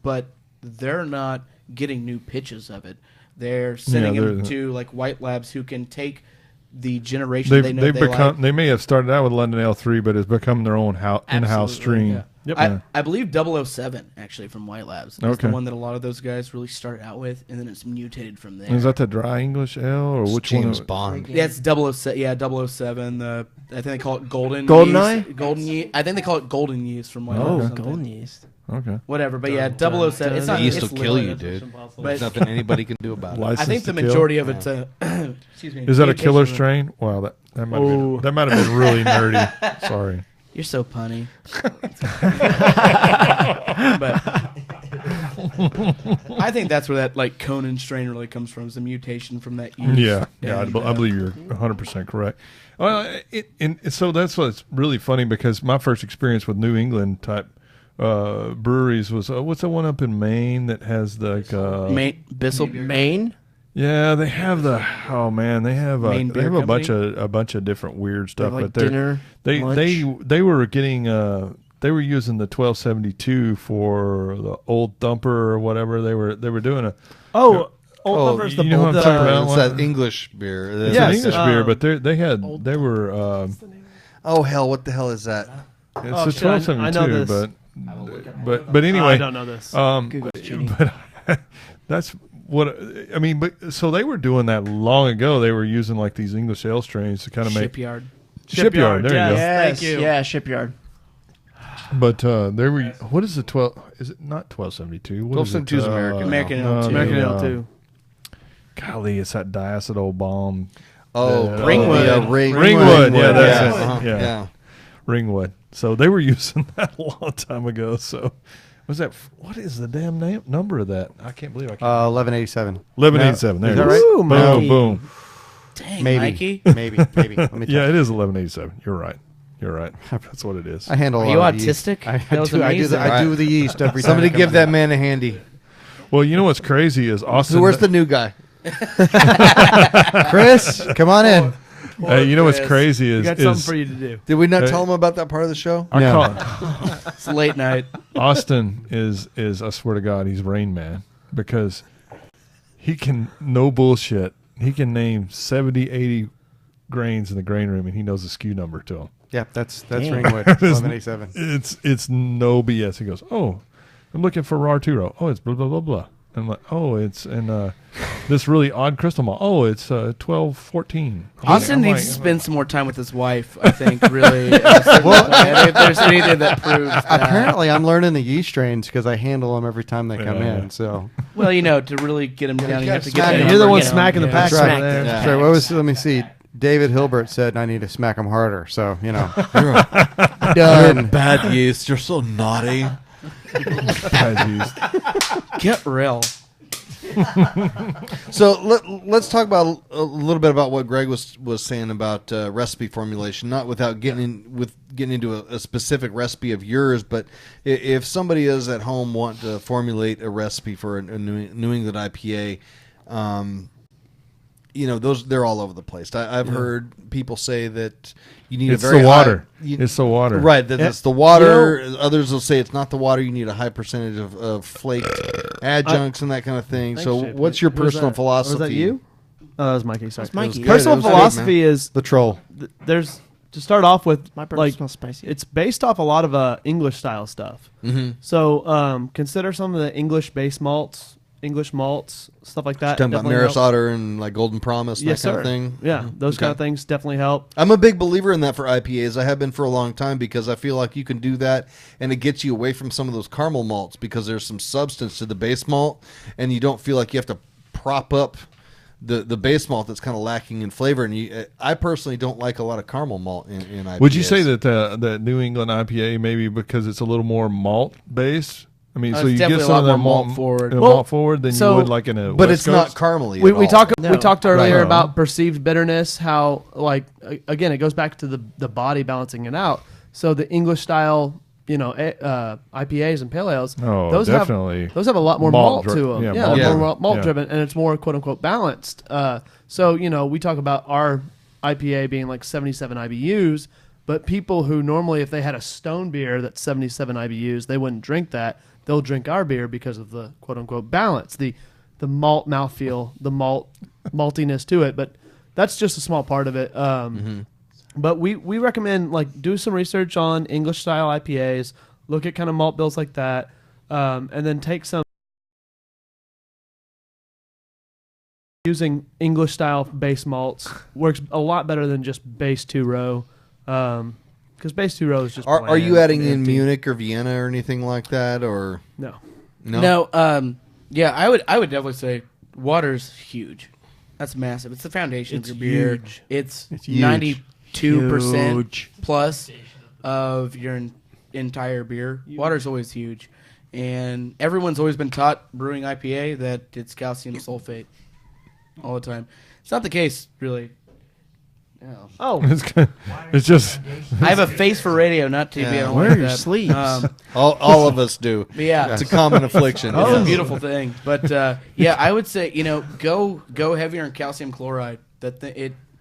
Speaker 9: but they're not getting new pitches of it. They're sending them to like white labs who can take the generation they know
Speaker 7: they've
Speaker 9: they
Speaker 7: become.
Speaker 9: like.
Speaker 7: They may have started out with London Ale 3, but it's become their own in-house
Speaker 9: Absolutely,
Speaker 7: stream.
Speaker 9: yeah.
Speaker 2: Yep.
Speaker 9: I believe 007 actually from White Labs. That's
Speaker 7: Okay.
Speaker 9: the one that a lot of those guys really started out with, and then it's mutated from there.
Speaker 7: Is that the dry English ale, or which
Speaker 4: James
Speaker 7: one?
Speaker 4: Bond.
Speaker 9: Yeah, it's 007. Yeah, 007. I think they call it golden.
Speaker 8: Goldeneye?
Speaker 9: Yeast. Golden yeast. I think they call it golden yeast from White Labs. or
Speaker 8: Oh,
Speaker 9: something.
Speaker 8: golden yeast.
Speaker 7: Okay.
Speaker 9: Whatever, but yeah, 007. It's not.
Speaker 4: Yeast
Speaker 9: it's
Speaker 4: will kill you,
Speaker 9: literally-
Speaker 4: dude.
Speaker 9: But
Speaker 4: There's nothing anybody can do about it.
Speaker 7: License
Speaker 9: I think the
Speaker 7: to kill?
Speaker 9: majority of it's a. Excuse me.
Speaker 7: Is that a killer
Speaker 9: mutation.
Speaker 7: strain? Wow, that might have
Speaker 2: Oh.
Speaker 7: been, that might have been really nerdy. Sorry.
Speaker 9: You're so punny. But I think that's where that like Conan strain really comes from. Is a mutation from that yeast.
Speaker 7: Yeah, I
Speaker 9: And,
Speaker 7: believe you're 100% correct. Well, so that's what's really funny because my first experience with New England type breweries was what's the one up in Maine that has the
Speaker 9: Bissell.
Speaker 8: Maine?
Speaker 7: yeah, they have the they have
Speaker 9: Maine
Speaker 7: they
Speaker 9: Beer
Speaker 7: have
Speaker 9: Company?
Speaker 7: a bunch of different weird stuff,
Speaker 8: Like
Speaker 7: but they're
Speaker 8: dinner,
Speaker 7: they
Speaker 8: lunch?
Speaker 7: they were getting they were using the 1272 for the old thumper or whatever they were doing a
Speaker 2: Oh, Old Lumber's the
Speaker 7: you know what I'm
Speaker 2: bold
Speaker 7: talking
Speaker 2: beer.
Speaker 7: about?
Speaker 4: It's that English beer.
Speaker 7: It's
Speaker 2: Yes,
Speaker 7: an English beer, but
Speaker 2: Old
Speaker 7: they were
Speaker 4: Oh hell! What the hell is that?
Speaker 7: it's
Speaker 2: Oh,
Speaker 7: a
Speaker 2: shit, I know
Speaker 7: 1272,
Speaker 2: this.
Speaker 7: but anyway,
Speaker 2: I don't know this.
Speaker 8: Google cheating.
Speaker 7: but that's what I mean. But so they were doing that long ago. They were using like these English ale strains to kind of make
Speaker 9: Shipyard.
Speaker 7: Shipyard. There you go.
Speaker 2: Yes. Thank you.
Speaker 8: Yeah, Shipyard.
Speaker 7: But there we. What is the 12? Is it not 1272? What is it?
Speaker 4: 1272 is American.
Speaker 9: American
Speaker 7: no,
Speaker 9: Ale, too.
Speaker 2: American
Speaker 7: the,
Speaker 2: Ale too.
Speaker 7: Golly, it's that diacetyl bomb.
Speaker 9: Ringwood.
Speaker 7: Ringwood. Yeah, that's it.
Speaker 4: Uh-huh.
Speaker 7: Yeah.
Speaker 4: Yeah.
Speaker 7: Ringwood. So they were using that a long time ago. So was that? What is the damn number of that? I can't believe I can't.
Speaker 6: 1187.
Speaker 7: 1187. There
Speaker 6: Is
Speaker 7: it
Speaker 6: that
Speaker 7: is.
Speaker 6: right?
Speaker 2: Woo,
Speaker 7: Boom,
Speaker 2: Mikey.
Speaker 7: boom.
Speaker 9: Dang,
Speaker 6: Maybe.
Speaker 9: Mikey.
Speaker 6: Maybe. Let me
Speaker 7: Yeah,
Speaker 6: check.
Speaker 7: it is 1187. You're right. You're right. That's what it is.
Speaker 6: I handle.
Speaker 9: Are
Speaker 6: a
Speaker 9: you
Speaker 6: lot of yeast.
Speaker 9: autistic?
Speaker 6: I
Speaker 9: That was
Speaker 6: do. I do.
Speaker 9: amazing.
Speaker 6: I do the yeast every time.
Speaker 4: Somebody
Speaker 6: it
Speaker 4: give
Speaker 6: comes
Speaker 4: that
Speaker 6: in.
Speaker 4: man a handy.
Speaker 7: Well, you know what's crazy is Austin.
Speaker 4: So where's the new guy?
Speaker 6: Chris, come on in.
Speaker 7: You know what's
Speaker 9: Chris.
Speaker 7: crazy
Speaker 2: We
Speaker 7: is
Speaker 2: got something for you to do.
Speaker 4: Did we not
Speaker 7: Hey.
Speaker 4: tell him about that part of the show?
Speaker 7: I
Speaker 6: No.
Speaker 7: call
Speaker 9: It's late night.
Speaker 7: Austin is I swear to God, he's Rain Man because he can no bullshit. He can name 70, 80 grains in the grain room and he knows the SKU number to them.
Speaker 6: Yeah, that's
Speaker 8: Damn.
Speaker 6: Ringwood. 1187.
Speaker 7: It's no BS. He goes, oh, I'm looking for raw two row. Oh, it's blah blah blah blah. And I'm like, oh, it's in this really odd crystal malt. Oh, it's 1214.
Speaker 9: Austin
Speaker 7: I'm
Speaker 9: needs
Speaker 7: like-
Speaker 9: to spend some more time with his wife, I think, really. If there's anything that proves that.
Speaker 6: Apparently, I'm learning the yeast strains because I handle them every time they come
Speaker 7: Yeah.
Speaker 6: in. So
Speaker 9: Well, to really get him down, you have to get
Speaker 6: smack
Speaker 9: him.
Speaker 6: him.
Speaker 2: You're the one
Speaker 9: you know.
Speaker 2: smacking the
Speaker 9: Yeah.
Speaker 2: pack
Speaker 6: That's right.
Speaker 2: over there.
Speaker 4: Yeah.
Speaker 6: That's right. What was? Let me see. David Hilbert said I need to smack them harder. So done.
Speaker 4: Bad yeast. You're so naughty.
Speaker 7: Bad yeast.
Speaker 9: Get real.
Speaker 4: So let's talk about a little bit about what Greg was saying about recipe formulation, not without getting into a specific recipe of yours, but if somebody is at home want to formulate a recipe for a New England IPA, they're all over the place. I've heard people say that you need
Speaker 7: It's
Speaker 4: a very
Speaker 7: the water.
Speaker 4: high,
Speaker 7: It's the water.
Speaker 4: Right, that it's the water. Others will say it's not the water. You need a high percentage of flaked adjuncts and that kind of thing. So,
Speaker 2: Thanks,
Speaker 4: what's your
Speaker 2: JP. Was
Speaker 4: personal
Speaker 2: that-
Speaker 4: philosophy?
Speaker 2: Was that you? Oh, that was Mikey. Sorry.
Speaker 8: That's Mikey.
Speaker 4: Good.
Speaker 2: Personal
Speaker 4: It was good,
Speaker 2: philosophy is
Speaker 6: The troll.
Speaker 2: there's to start off with.
Speaker 8: My burger
Speaker 2: like
Speaker 8: smells spicy.
Speaker 2: it's based off a lot of English style stuff.
Speaker 4: Mm-hmm.
Speaker 2: So consider some of the English base malts, stuff like that.
Speaker 4: Talking about
Speaker 2: definitely
Speaker 4: Maris
Speaker 2: help.
Speaker 4: Otter and like Golden Promise,
Speaker 2: Yes,
Speaker 4: that kind
Speaker 2: sir.
Speaker 4: of thing.
Speaker 2: Yeah, those
Speaker 4: Okay.
Speaker 2: kind of things definitely help.
Speaker 4: I'm a big believer in that for IPAs. I have been for a long time because I feel like you can do that and it gets you away from some of those caramel malts because there's some substance to the base malt and you don't feel like you have to prop up the base malt that's kind of lacking in flavor. And I personally don't like a lot of caramel malt in IPAs.
Speaker 7: Would you say that the New England IPA maybe because it's a little more malt based? I mean, so
Speaker 9: it's
Speaker 7: you get
Speaker 9: definitely
Speaker 7: some
Speaker 9: a
Speaker 7: of
Speaker 9: lot
Speaker 7: that
Speaker 9: more
Speaker 7: malt
Speaker 9: malt forward.
Speaker 7: than
Speaker 2: Well,
Speaker 7: you
Speaker 2: so-
Speaker 7: would like in a
Speaker 4: But
Speaker 7: West
Speaker 4: it's not
Speaker 7: Coast?
Speaker 4: caramely
Speaker 2: We
Speaker 4: at all.
Speaker 2: talked
Speaker 8: No.
Speaker 2: we talked earlier
Speaker 7: Right.
Speaker 2: about perceived bitterness. How again it goes back to the body balancing it out. So the English style IPAs and pale ales.
Speaker 7: Oh,
Speaker 2: those
Speaker 7: definitely.
Speaker 2: have a lot more
Speaker 7: Malt
Speaker 2: malt to them.
Speaker 7: yeah,
Speaker 2: Yeah,
Speaker 7: malt
Speaker 2: they're
Speaker 4: driven.
Speaker 2: more malt
Speaker 7: Yeah.
Speaker 2: driven, and it's more quote unquote balanced. So we talk about our IPA being like 77 IBUs, but people who normally if they had a stone beer that's 77 IBUs, they wouldn't drink that. They'll drink our beer because of the quote unquote balance, the malt mouthfeel, the maltiness to it. But that's just a small part of it. But we recommend do some research on English style IPAs, look at kind of malt bills like that, and then take some using English style base malts works a lot better than just base 2 row. Because base 2 row is just
Speaker 4: Are
Speaker 2: bland
Speaker 4: you adding
Speaker 2: and
Speaker 4: in
Speaker 2: empty.
Speaker 4: Munich or Vienna or anything like that? Or
Speaker 2: No.
Speaker 9: No, yeah, I would definitely say water's huge. That's massive. It's the foundation
Speaker 2: It's
Speaker 9: of your beer.
Speaker 2: huge.
Speaker 9: It's
Speaker 6: huge.
Speaker 9: 92% plus of your entire beer. Water's always huge. And everyone's always been taught brewing IPA that it's calcium sulfate all the time. It's not the case, really. No.
Speaker 2: Oh,
Speaker 7: It's just
Speaker 9: I have a face for radio, not TV. I
Speaker 4: Yeah.
Speaker 9: don't
Speaker 8: Where
Speaker 9: like
Speaker 8: are your
Speaker 9: that.
Speaker 8: sleeves?
Speaker 4: all of us do.
Speaker 9: But yeah,
Speaker 4: It's a common affliction.
Speaker 9: It's
Speaker 4: Yes.
Speaker 9: a beautiful thing. But yeah, I would say go heavier in calcium chloride.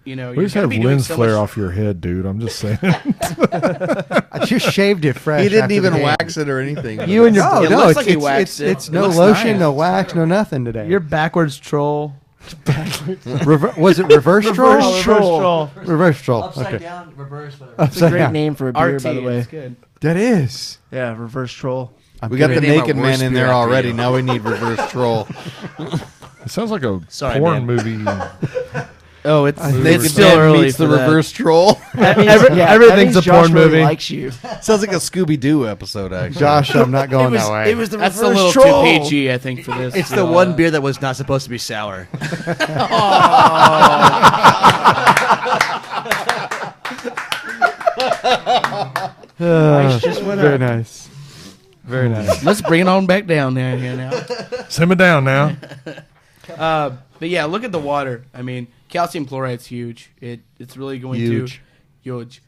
Speaker 9: you know,
Speaker 7: We
Speaker 9: you're
Speaker 7: just
Speaker 9: going
Speaker 7: have
Speaker 9: to be doing
Speaker 7: lens
Speaker 9: so
Speaker 7: flare
Speaker 9: much.
Speaker 7: off your head, dude. I'm just saying.
Speaker 6: I just shaved it fresh.
Speaker 4: He didn't
Speaker 6: after
Speaker 4: even
Speaker 6: the game.
Speaker 4: wax it or anything.
Speaker 6: You and your
Speaker 9: No, it
Speaker 6: no,
Speaker 9: looks
Speaker 6: it's,
Speaker 9: like he
Speaker 6: it's,
Speaker 9: waxed it.
Speaker 6: it's
Speaker 9: It
Speaker 6: no
Speaker 9: looks
Speaker 6: lotion,
Speaker 9: nice.
Speaker 6: no wax, no nothing today.
Speaker 2: You're backwards troll.
Speaker 6: Was it reverse troll?
Speaker 2: Reverse troll.
Speaker 6: Reverse troll.
Speaker 5: Upside
Speaker 6: Okay.
Speaker 5: down, reverse, whatever.
Speaker 8: It's a great name for a beer,
Speaker 9: RT,
Speaker 8: by the way.
Speaker 9: it's good.
Speaker 6: That is.
Speaker 8: Yeah, reverse troll.
Speaker 4: We got the
Speaker 5: Name our
Speaker 4: naked man
Speaker 5: worst
Speaker 4: in
Speaker 5: beer
Speaker 4: there
Speaker 5: after
Speaker 4: already.
Speaker 5: you.
Speaker 4: Now we need reverse troll.
Speaker 7: It sounds like a
Speaker 5: Sorry,
Speaker 7: porn
Speaker 5: man.
Speaker 7: movie.
Speaker 8: Oh, it's
Speaker 4: Naked
Speaker 8: still
Speaker 4: man
Speaker 8: early
Speaker 4: meets
Speaker 8: for
Speaker 4: the
Speaker 8: that.
Speaker 4: reverse troll.
Speaker 2: Everything's a
Speaker 8: Josh
Speaker 2: porn
Speaker 8: really
Speaker 2: movie.
Speaker 8: likes you.
Speaker 4: Sounds like a Scooby Doo episode, actually.
Speaker 6: Josh, I'm not going that way.
Speaker 8: It was the
Speaker 9: That's a
Speaker 8: reverse
Speaker 9: little
Speaker 8: troll.
Speaker 9: too PG, I think, for this.
Speaker 5: It's the one beer that was not supposed to be sour.
Speaker 8: Nice, just went
Speaker 6: Very
Speaker 8: up.
Speaker 6: nice. Very nice.
Speaker 9: Let's bring it on back down there here now.
Speaker 7: Simmer down now.
Speaker 9: But yeah, look at the water. I mean, calcium chloride's huge. It's really going
Speaker 6: Huge.
Speaker 9: to huge.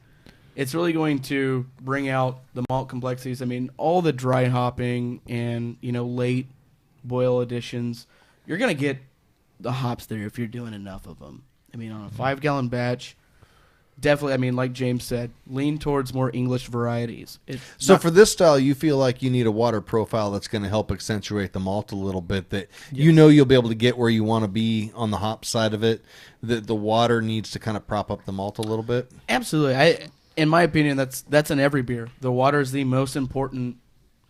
Speaker 9: It's really going to bring out the malt complexities. I mean, all the dry hopping and late boil additions. You're gonna get the hops there if you're doing enough of them. I mean, on a 5-gallon batch, definitely. I mean, like James said, lean towards more English varieties.
Speaker 4: So for this style, you feel like you need a water profile that's going to help accentuate the malt a little bit. That you'll be able to get where you want to be on the hop side of it. That the water needs to kind of prop up the malt a little bit.
Speaker 9: Absolutely. In my opinion, that's in every beer. The water is the most important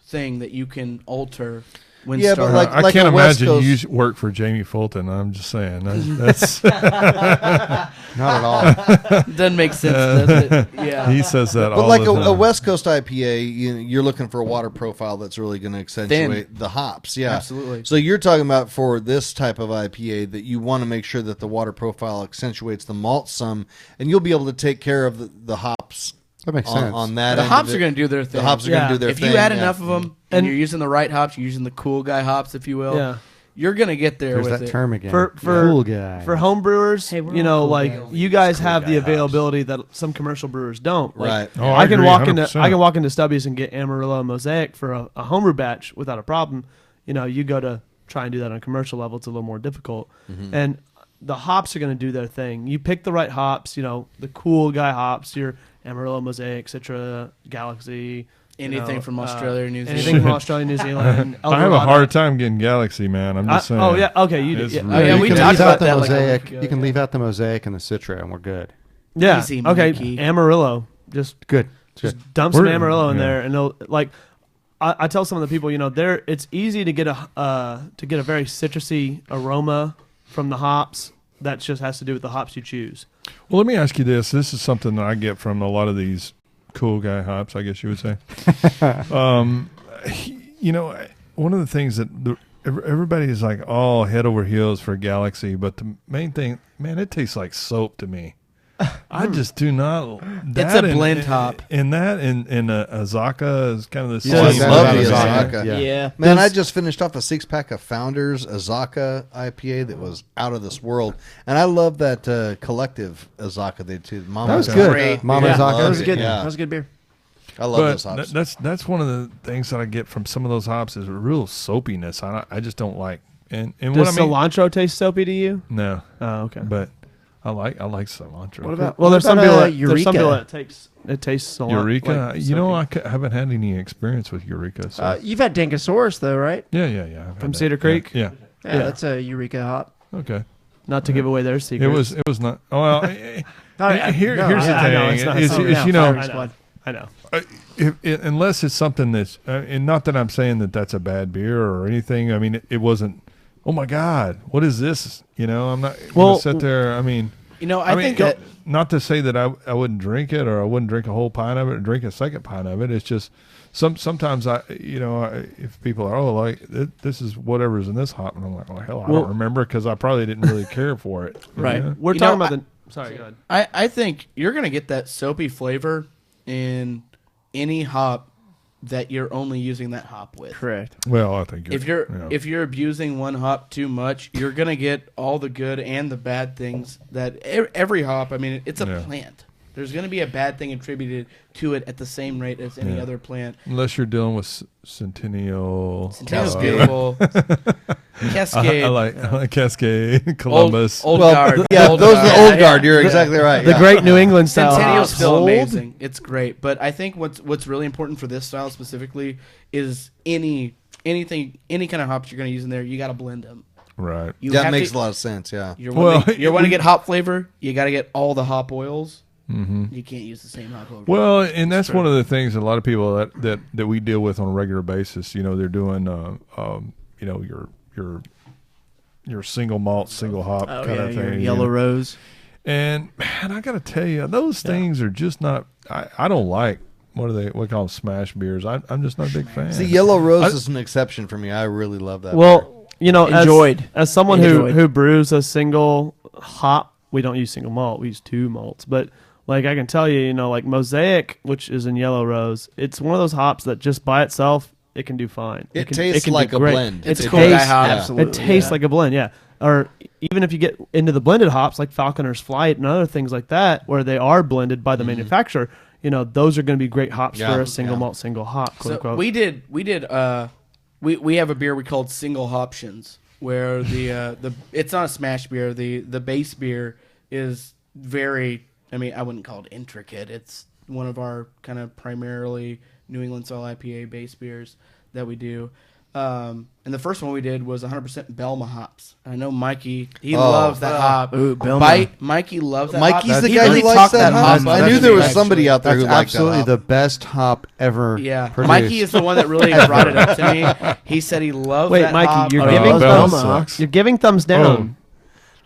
Speaker 9: thing that you can alter when
Speaker 4: Yeah, but
Speaker 9: starting.
Speaker 4: like-
Speaker 7: I can't
Speaker 4: a West
Speaker 7: imagine
Speaker 4: Coast-
Speaker 7: you work for Jamie Fulton. I'm just saying. That's
Speaker 6: Not at all.
Speaker 9: Doesn't make sense, does it? Yeah.
Speaker 7: he says that
Speaker 4: But
Speaker 7: all
Speaker 4: like
Speaker 7: the time.
Speaker 4: a West Coast IPA, you're looking for a water profile that's really going to accentuate the hops. Yeah,
Speaker 9: Absolutely.
Speaker 4: So you're talking about for this type of IPA that you want to make sure that the water profile accentuates the malt some, and you'll be able to take care of the hops.
Speaker 6: That makes sense.
Speaker 4: On that,
Speaker 9: The
Speaker 4: end
Speaker 9: hops
Speaker 4: of
Speaker 9: are
Speaker 4: it.
Speaker 9: going to do their thing.
Speaker 4: The hops are going to do their
Speaker 9: if
Speaker 4: thing.
Speaker 9: you add
Speaker 4: yeah.
Speaker 9: enough of them and you're using the right hops, you're using the cool guy hops, if you will,
Speaker 2: Yeah.
Speaker 9: you're going to get there
Speaker 6: There's
Speaker 9: with
Speaker 6: that
Speaker 9: it.
Speaker 6: term again.
Speaker 2: For
Speaker 6: cool guy.
Speaker 2: for home brewers,
Speaker 8: Hey, we're all cool guys.
Speaker 2: you guys
Speaker 5: Cool
Speaker 2: have
Speaker 5: guy
Speaker 2: the
Speaker 5: hops.
Speaker 2: availability that some commercial brewers don't. Like,
Speaker 4: Right.
Speaker 7: Oh, I
Speaker 2: I can
Speaker 7: agree,
Speaker 2: walk into
Speaker 7: 100%.
Speaker 2: Stubby's and get Amarillo and Mosaic for a homebrew batch without a problem. You go to try and do that on a commercial level, it's a little more difficult. And the hops are going to do their thing. You pick the right hops, the cool guy hops, your Amarillo, Mosaic, Citra, Galaxy,
Speaker 9: Anything from Australia or New Zealand.
Speaker 2: anything from Australia, New Zealand.
Speaker 7: I have a hard time getting Galaxy, man. I'm just saying.
Speaker 2: Oh yeah, okay, you do.
Speaker 7: It's
Speaker 2: Yeah,
Speaker 7: really-
Speaker 9: yeah,
Speaker 6: you
Speaker 9: we
Speaker 6: can
Speaker 9: talked
Speaker 6: leave
Speaker 9: about
Speaker 6: out the
Speaker 9: that like a
Speaker 6: mosaic.
Speaker 9: week ago,
Speaker 6: You can
Speaker 9: yeah.
Speaker 6: leave out the mosaic and the citra, and we're good.
Speaker 2: yeah.
Speaker 9: Easy,
Speaker 2: Okay,
Speaker 9: Mikey.
Speaker 2: Amarillo, just
Speaker 6: Good.
Speaker 2: just dump some
Speaker 7: We're-
Speaker 2: Amarillo in
Speaker 7: yeah.
Speaker 2: there, and they'll like. I tell some of the people, there it's easy to get a very citrusy aroma from the hops. That just has to do with the hops you choose.
Speaker 7: Well, let me ask you this. This is something that I get from a lot of these cool guy hops, I guess you would say. One of the things that everybody is like, oh, head over heels for Galaxy, but the main thing, man, it tastes like soap to me. I just do not.
Speaker 9: It's a blend hop.
Speaker 7: And that and Azaka is kind of the
Speaker 4: Yeah,
Speaker 7: same.
Speaker 4: I
Speaker 6: Sounds
Speaker 4: love
Speaker 6: about
Speaker 4: the
Speaker 6: Azaka.
Speaker 4: Azaka.
Speaker 6: Yeah.
Speaker 8: Yeah.
Speaker 4: Man, I just finished off a 6-pack of Founders Azaka IPA that was out of this world, and I love that collective Azaka they did too. Mama
Speaker 6: That was
Speaker 4: Azaka.
Speaker 6: good.
Speaker 9: Great.
Speaker 6: Mama
Speaker 8: Yeah,
Speaker 6: Azaka.
Speaker 8: that was good.
Speaker 4: Yeah.
Speaker 8: That was a good beer.
Speaker 4: I love
Speaker 7: But
Speaker 4: those hops.
Speaker 7: that's one of the things that I get from some of those hops is a real soapiness. I just don't like. And
Speaker 2: Does
Speaker 7: what I mean,
Speaker 2: cilantro taste soapy to you?
Speaker 7: no,
Speaker 2: Oh, okay.
Speaker 7: but I like cilantro.
Speaker 8: What about
Speaker 2: Well, there's some
Speaker 8: what
Speaker 2: people
Speaker 8: about
Speaker 2: that there's some people
Speaker 8: Eureka?
Speaker 2: that it tastes a lot
Speaker 7: Eureka?
Speaker 2: like
Speaker 7: I
Speaker 2: soapy.
Speaker 7: haven't had any experience with Eureka. So.
Speaker 8: You've had Dankosaurus though, right?
Speaker 7: yeah. I've had
Speaker 2: From
Speaker 7: that.
Speaker 2: Cedar Creek?
Speaker 7: Yeah.
Speaker 8: Yeah,
Speaker 2: Yeah.
Speaker 8: that's a Eureka hop.
Speaker 7: Okay.
Speaker 2: Not to give away their secrets.
Speaker 7: It was not. Oh, well,
Speaker 8: No,
Speaker 7: here's
Speaker 8: no,
Speaker 7: the
Speaker 2: I know,
Speaker 7: thing.
Speaker 2: it's not-
Speaker 7: Is
Speaker 2: oh,
Speaker 8: yeah,
Speaker 7: you know,
Speaker 8: Fire Squad.
Speaker 2: I know.
Speaker 7: unless it's something that's, and not that I'm saying that that's a bad beer or anything. I mean, it wasn't. Oh my God, what is this? I'm not
Speaker 2: Well,
Speaker 7: going to sit there. I mean,
Speaker 9: I think that
Speaker 7: not to say that I wouldn't drink it or I wouldn't drink a whole pint of it or drink a second pint of it. It's just sometimes if people are this is whatever's in this hop, and I'm like, well, hell, I
Speaker 2: Well-
Speaker 7: don't remember because I probably didn't really care for it.
Speaker 9: Right.
Speaker 7: know?
Speaker 2: We're
Speaker 9: You
Speaker 2: talking
Speaker 9: know,
Speaker 2: about the. Sorry, go ahead.
Speaker 9: I think you're going to get that soapy flavor in any hop that you're only using that hop with.
Speaker 8: Correct.
Speaker 7: Well, I think
Speaker 9: If you're abusing one hop too much, you're gonna get all the good and the bad things that every hop. I mean, it's a
Speaker 7: Yeah.
Speaker 9: plant. There's going to be a bad thing attributed to it at the same rate as any other plant.
Speaker 7: Unless you're dealing with Centennial.
Speaker 9: Cascade. Cascade.
Speaker 7: I like Cascade, Columbus.
Speaker 9: Old guard.
Speaker 4: Yeah,
Speaker 9: Old
Speaker 4: those are the
Speaker 9: guard.
Speaker 4: old guard. You're exactly right.
Speaker 2: The
Speaker 4: yeah.
Speaker 2: great New England style.
Speaker 9: Centennial's
Speaker 2: hops.
Speaker 9: still
Speaker 2: Old?
Speaker 9: amazing. It's great, but I think what's really important for this style specifically is any kind of hops you're going to use in there, you got to blend them.
Speaker 7: Right.
Speaker 4: That makes a lot of sense. Yeah.
Speaker 9: You want to get hop flavor, you got to get all the hop oils.
Speaker 7: Mm-hmm.
Speaker 9: You can't use the same hop over.
Speaker 7: Well, and that's one of the things a lot of people that we deal with on a regular basis. You know, they're doing your single malt, single hop kind of
Speaker 8: your
Speaker 7: thing.
Speaker 8: yellow rose.
Speaker 7: And man, I got to tell you, those things are just not. I don't like. What call them smash beers? I'm just not a big fan.
Speaker 4: See, Yellow Rose is an exception for me. I really love that.
Speaker 2: Well, you know,
Speaker 8: Enjoyed.
Speaker 2: as someone
Speaker 8: Enjoyed.
Speaker 2: who brews a single hop, we don't use single malt. We use two malts, but. Like I can tell you, you know, like Mosaic, which is in Yellow Rose, it's one of those hops that just by itself it can do fine.
Speaker 4: It tastes
Speaker 2: can
Speaker 4: like
Speaker 2: do
Speaker 4: a
Speaker 2: great.
Speaker 4: blend.
Speaker 9: It's
Speaker 2: It
Speaker 9: cool
Speaker 2: tastes-
Speaker 9: guy hop.
Speaker 8: Absolutely.
Speaker 2: It tastes like a blend, yeah. Or even if you get into the blended hops like Falconer's Flight and other things like that, where they are blended by the manufacturer, you know, those are going to be great hops
Speaker 4: Yeah,
Speaker 2: for a single
Speaker 4: yeah.
Speaker 2: malt, single hop. Quote
Speaker 9: So
Speaker 2: unquote.
Speaker 9: we have a beer we called Single Hoptions, where the it's not a smash beer. The base beer is very. I mean, I wouldn't call it intricate. It's one of our kind of primarily New England style IPA base beers that we do. And the first one we did was 100% Belma hops. And I know Mikey, he loves that hop.
Speaker 8: Ooh, Belma.
Speaker 9: Mikey loves that
Speaker 4: Mikey's
Speaker 9: hop.
Speaker 4: the
Speaker 9: He
Speaker 4: guy
Speaker 9: really
Speaker 4: who likes
Speaker 9: talked
Speaker 4: that hop. I knew there was
Speaker 9: actually.
Speaker 4: somebody out there
Speaker 6: That's
Speaker 4: who liked that
Speaker 6: absolutely
Speaker 4: hop.
Speaker 6: the best hop ever.
Speaker 9: Yeah,
Speaker 6: produced.
Speaker 9: Mikey is the one that really brought it up to me. He said he loved
Speaker 2: Wait,
Speaker 9: that
Speaker 2: Mikey,
Speaker 9: hop.
Speaker 2: you're
Speaker 7: Oh,
Speaker 2: giving
Speaker 7: Belma
Speaker 2: thumbs.
Speaker 7: sucks.
Speaker 2: You're giving thumbs down.